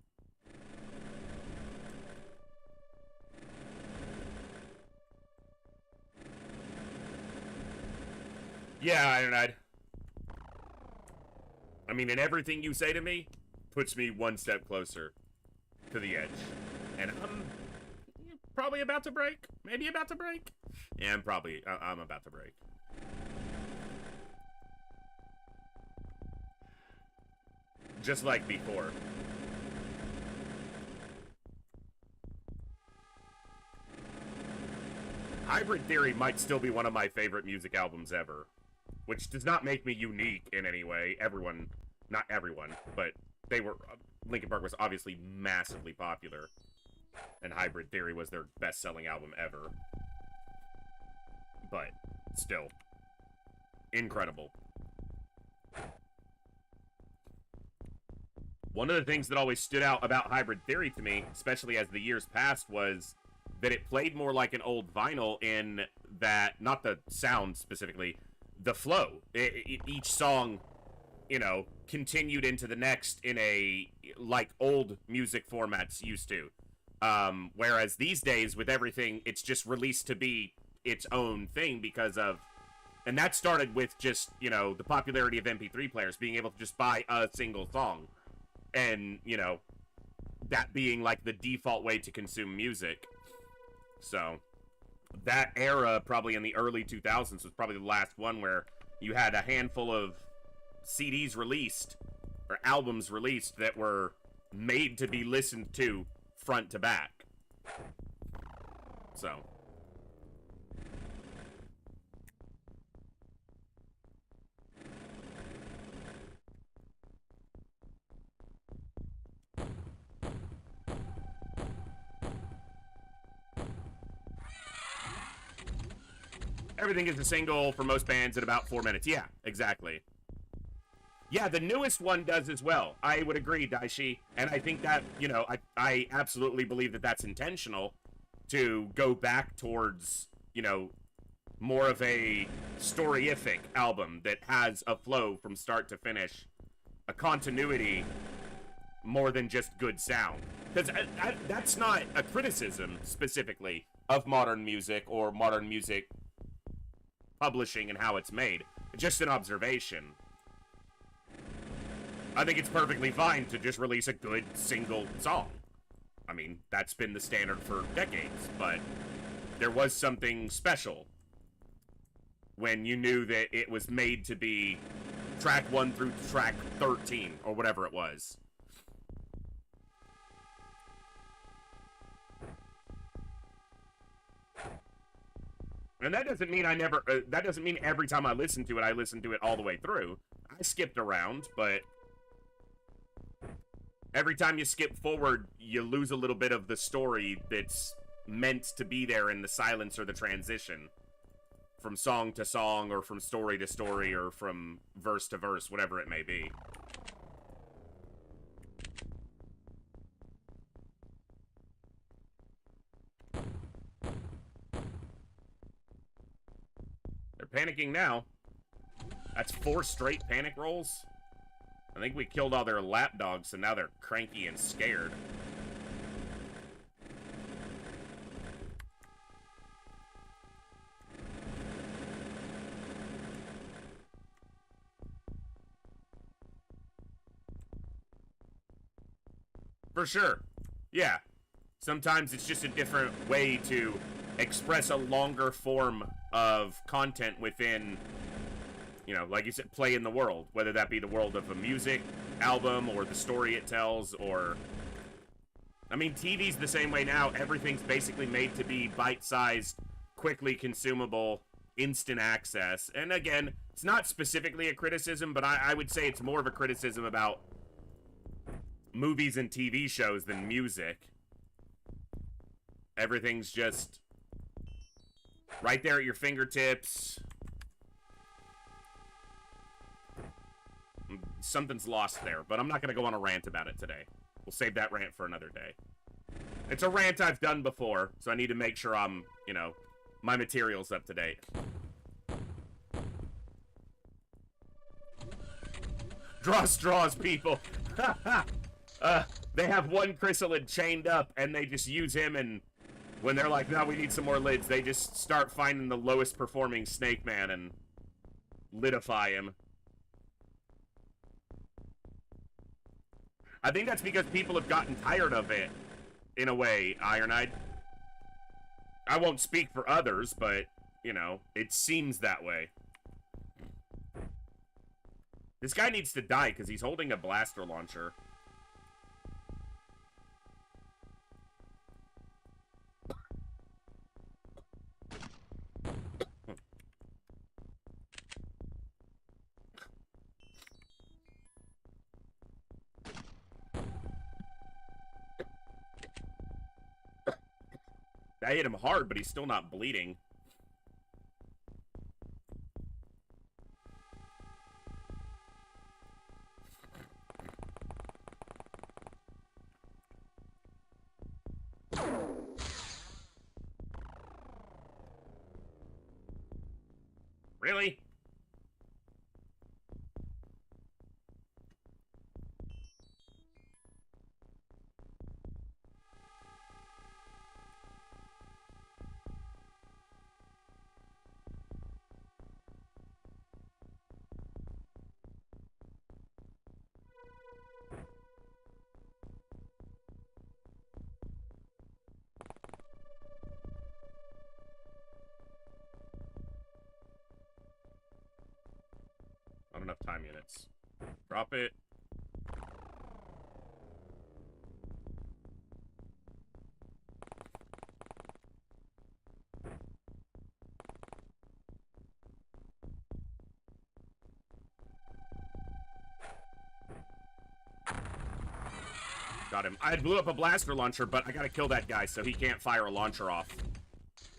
Yeah, Ironide. I mean, and everything you say to me puts me one step closer to the edge. And I'm probably about to break. Maybe about to break. Yeah, I'm about to break. Just like before. Hybrid Theory might still be one of my favorite music albums ever. Which does not make me unique in any way. Everyone, not everyone, but they were... Linkin Park was obviously massively popular. And Hybrid Theory was their best-selling album ever. But, still. Incredible. One of the things that always stood out about Hybrid Theory to me, especially as the years passed, was that it played more like an old vinyl in that... Not the sound, specifically... The flow. Each song, you know, continued into the next in a, like, old music formats used to. Whereas these days, with everything, it's just released to be its own thing because of... And that started with just, you know, the popularity of MP3 players, being able to just buy a single song. And, you know, that being, like, the default way to consume music. So... That era, probably in the early 2000s, was probably the last one where you had a handful of CDs released, or albums released, that were made to be listened to front to back. So. Everything is a single for most bands at about 4 minutes. Yeah, exactly. Yeah, the newest one does as well. I would agree, Daishi. And I think that, you know, I absolutely believe that that's intentional to go back towards, you know, more of a storyific album that has a flow from start to finish, a continuity more than just good sound. Because that's not a criticism specifically of modern music or modern music publishing and how it's made. It's just an observation. I think it's perfectly fine to just release a good single song. I mean, that's been the standard for decades, but there was something special when you knew that it was made to be track 1 through track 13, or whatever it was. And that doesn't mean that doesn't mean every time I listen to it all the way through. I skipped around, but every time you skip forward, you lose a little bit of the story that's meant to be there in the silence or the transition. From song to song, or from story to story, or from verse to verse, whatever it may be. They're panicking now. That's 4 straight panic rolls. I think we killed all their lapdogs, so now they're cranky and scared. For sure. Yeah. Sometimes it's just a different way to express a longer form of content within, you know, like you said, play in the world. Whether that be the world of a music album or the story it tells, or... I mean, TV's the same way now. Everything's basically made to be bite-sized, quickly consumable, instant access. And again, it's not specifically a criticism, but I would say it's more of a criticism about movies and TV shows than music. Everything's just right there at your fingertips. Something's lost there, but I'm not going to go on a rant about it today. We'll save that rant for another day. It's a rant I've done before, so I need to make sure I'm, you know, my material's up to date. Draw straws, people. They have one chrysalid chained up, and they just use him, and when they're like, no, we need some more lids, they just start finding the lowest performing Snake Man and lidify him. I think that's because people have gotten tired of it, in a way, Iron-Eyed. I won't speak for others, but, you know, it seems that way. This guy needs to die, because he's holding a blaster launcher. I hit him hard, but he's still not bleeding. Really? Not enough time units. Drop it. Got him. I blew up a blaster launcher, but I gotta kill that guy so he can't fire a launcher off.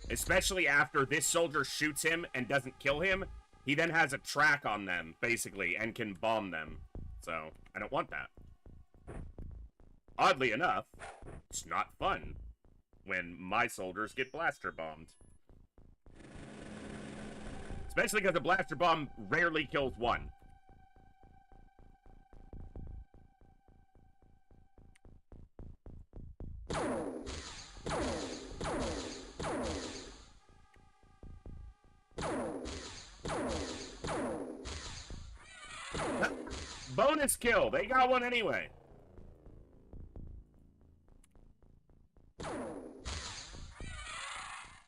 Especially after this soldier shoots him and doesn't kill him, he then has a track on them, basically, and can bomb them. So, I don't want that. Oddly enough, it's not fun when my soldiers get blaster bombed. Especially because a blaster bomb rarely kills one. Bonus kill. They got one anyway.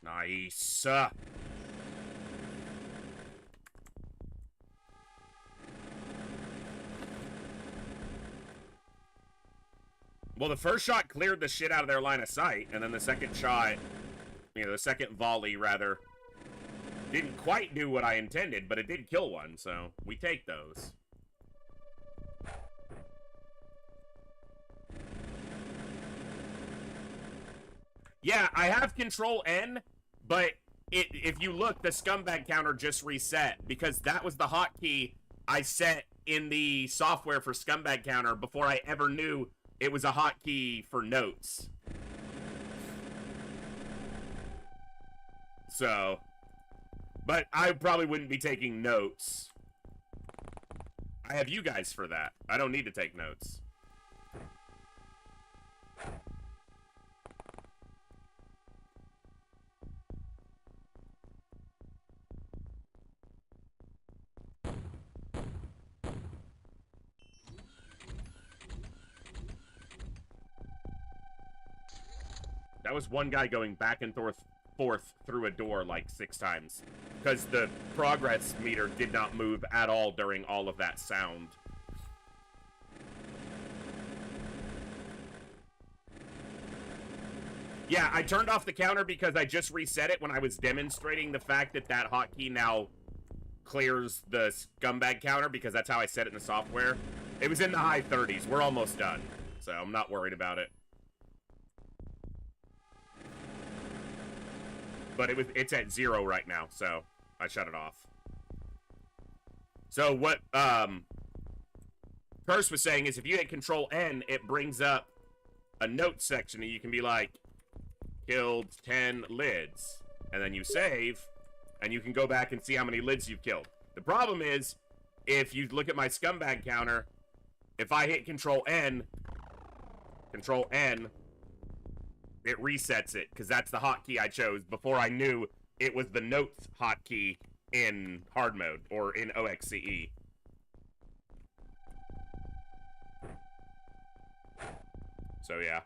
Nice. Well, the first shot cleared the shit out of their line of sight, and then the second shot, the second volley, rather, didn't quite do what I intended, but it did kill one, so we take those. Yeah, I have Control N, but if you look, the scumbag counter just reset, because that was the hotkey I set in the software for scumbag counter before I ever knew it was a hotkey for notes. So, but I probably wouldn't be taking notes. I have you guys for that. I don't need to take notes. That was one guy going back and forth through a door like 6 times. Because the progress meter did not move at all during all of that sound. Yeah, I turned off the counter because I just reset it when I was demonstrating the fact that that hotkey now clears the scumbag counter, because that's how I set it in the software. It was in the high 30s. We're almost done, so I'm not worried about it. But it's at 0 right now, so I shut it off. So what Curse was saying is if you hit Control N, it brings up a note section, and you can be like, killed 10 lids. And then you save, and you can go back and see how many lids you've killed. The problem is, if you look at my scumbag counter, if I hit Control N, it resets it, because that's the hotkey I chose before I knew it was the notes hotkey in hard mode, or in OXCE. So, yeah.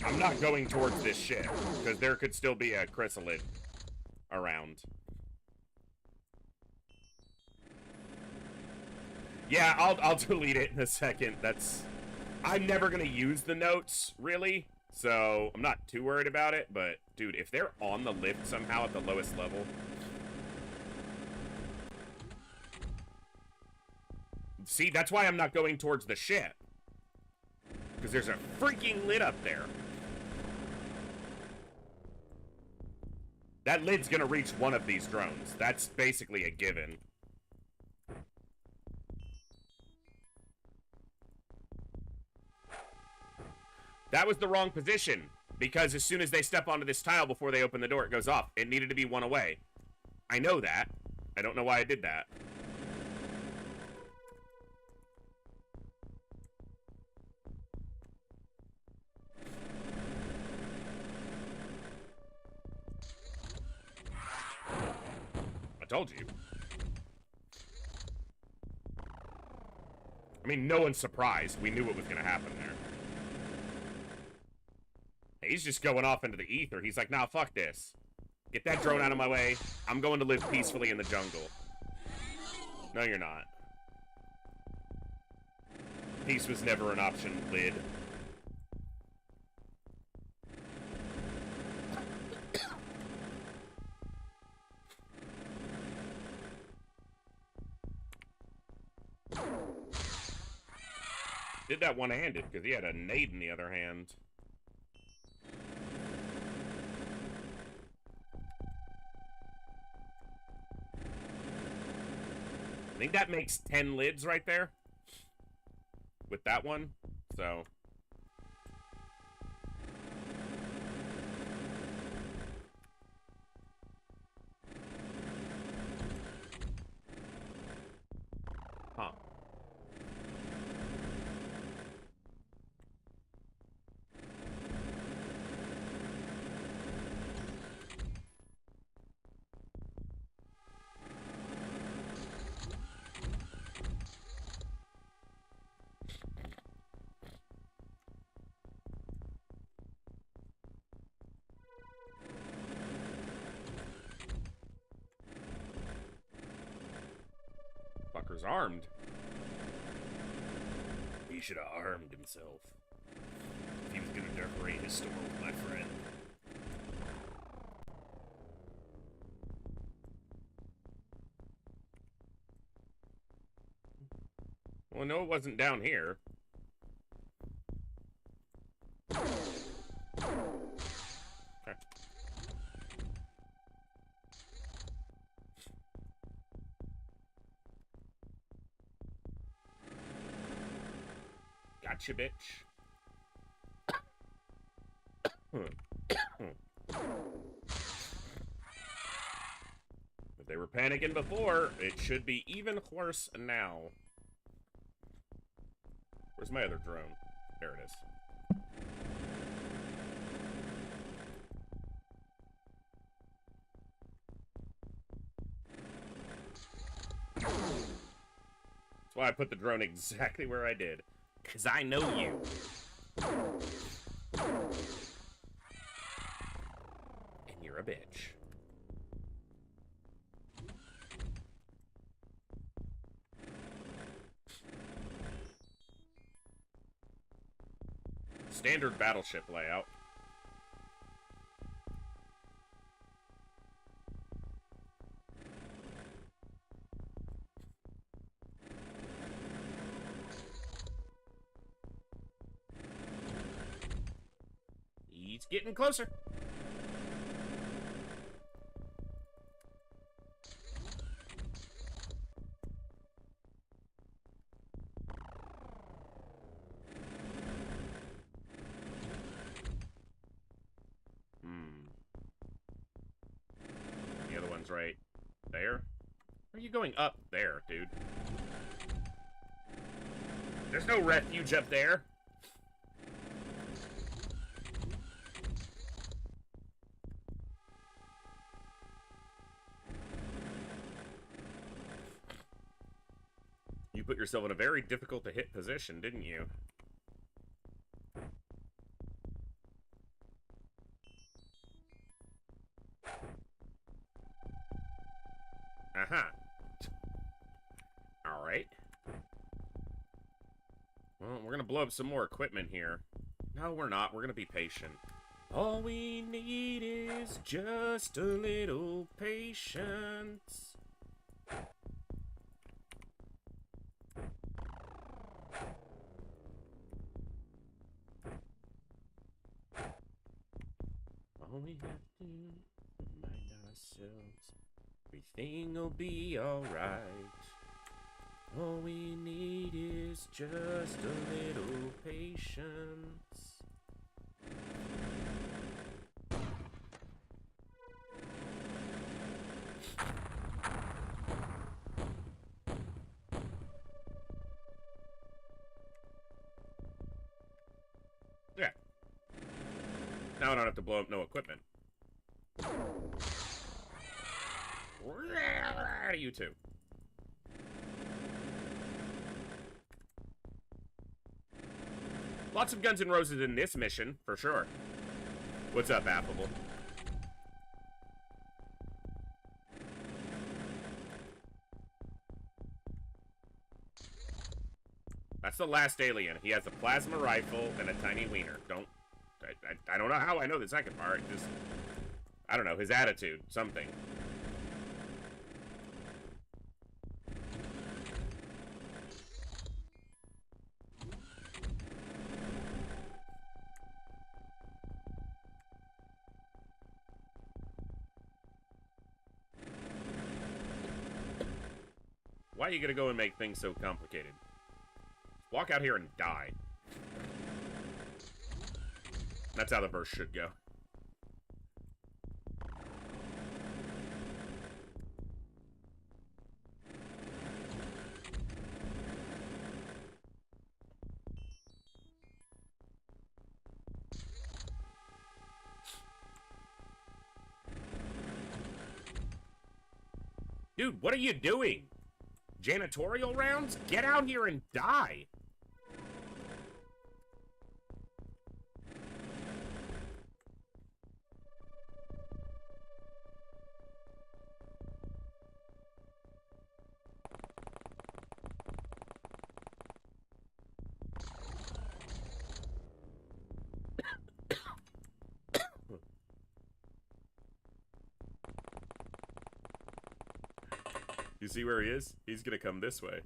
I'm not going towards this shit, because there could still be a chrysalid around. Yeah, I'll delete it in a second. I'm never gonna use the notes, really, so I'm not too worried about it, but dude, if they're on the lift somehow at the lowest level. See, that's why I'm not going towards the ship. Because there's a freaking lid up there. That lid's gonna reach one of these drones. That's basically a given. That was the wrong position, because as soon as they step onto this tile before they open the door, it goes off. It needed to be one away. I know that. I don't know why I did that. I told you. I mean, no one's surprised. We knew what was going to happen there. He's just going off into the ether. He's like, nah, fuck this. Get that drone out of my way. I'm going to live peacefully in the jungle. No, you're not. Peace was never an option, lid. Did that one-handed, because he had a nade in the other hand. I think that makes 10 lids right there. With that one, so... Huh. Fucker's armed. He should have armed himself. If he was gonna decorate his store with my friend. Well, no, it wasn't down here. Okay. Gotcha, bitch. If they were panicking before, it should be even worse now. Where's my other drone? There it is. That's why I put the drone exactly where I did. Because I know you. And you're a bitch. Standard battleship layout. He's getting closer. The other one's right there. Where are you going up there, dude? There's no refuge up there. You put yourself in a very difficult to hit position, didn't you? Uh-huh. Alright. Well, we're gonna blow up some more equipment here. No, we're not. We're gonna be patient. All we need is just a little patience. All we have to remind ourselves, everything will be alright. All we need is just a little patience. Yeah. Now I don't have to blow up no equipment. You two. Lots of Guns N' Roses in this mission, for sure. What's up, Affable? That's the last alien. He has a plasma rifle and a tiny wiener. I don't know how I know the second part. Just, I don't know, his attitude, something. Why are you gonna go and make things so complicated? Walk out here and die. That's how the verse should go. Dude, what are you doing? Janitorial rounds? Get out here and die. You see where he is? He's gonna come this way.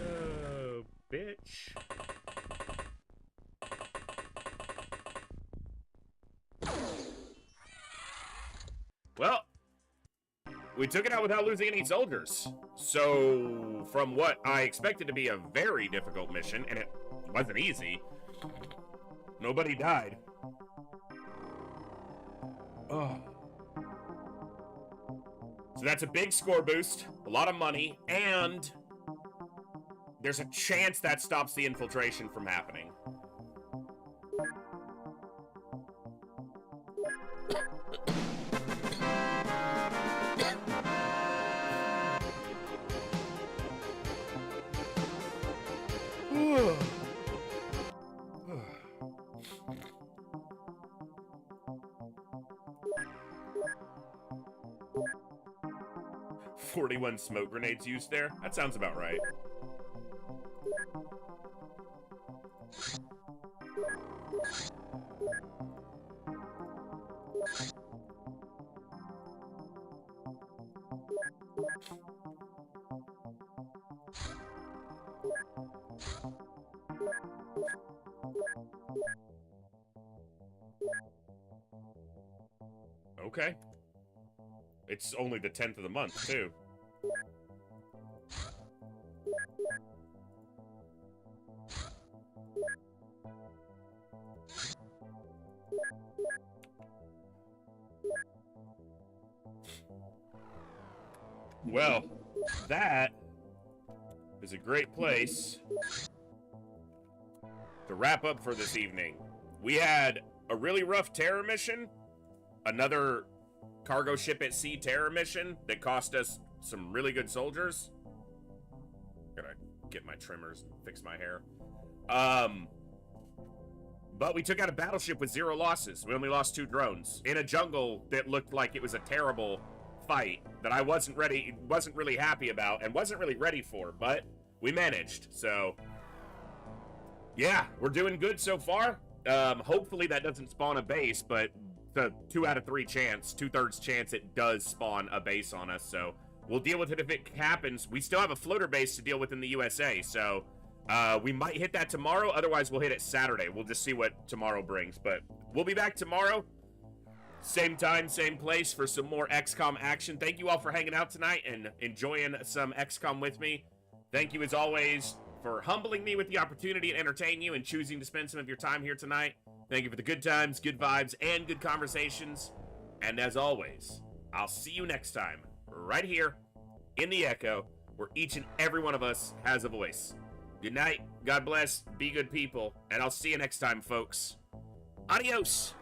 Oh, bitch. Well, we took it out without losing any soldiers. So, from what I expected to be a very difficult mission, and it wasn't easy, nobody died. Oh. So that's a big score boost, a lot of money, and there's a chance that stops the infiltration from happening. "41 smoke grenades used there? That sounds about right. Okay. It's only the 10th of the month, too. Well, that is a great place to wrap up for this evening. We had a really rough terror mission, another cargo ship at sea terror mission that cost us some really good soldiers. Gotta get my trimmers and fix my hair. But we took out a battleship with 0 losses. We only lost 2 drones in a jungle that looked like it was a terrible fight that I wasn't really happy about and wasn't really ready for, but we managed. So yeah, we're doing good so far. Hopefully that doesn't spawn a base, but the 2 out of 3 chance, 2/3 chance it does spawn a base on us, so we'll deal with it if it happens. We still have a floater base to deal with in the USA, so we might hit that tomorrow. Otherwise, we'll hit it Saturday. We'll just see what tomorrow brings, but we'll be back tomorrow. Same time, same place for some more XCOM action. Thank you all for hanging out tonight and enjoying some XCOM with me. Thank you, as always, for humbling me with the opportunity to entertain you and choosing to spend some of your time here tonight. Thank you for the good times, good vibes, and good conversations. And as always, I'll see you next time, right here in the Echo, where each and every one of us has a voice. Good night, God bless, be good people, and I'll see you next time, folks. Adios!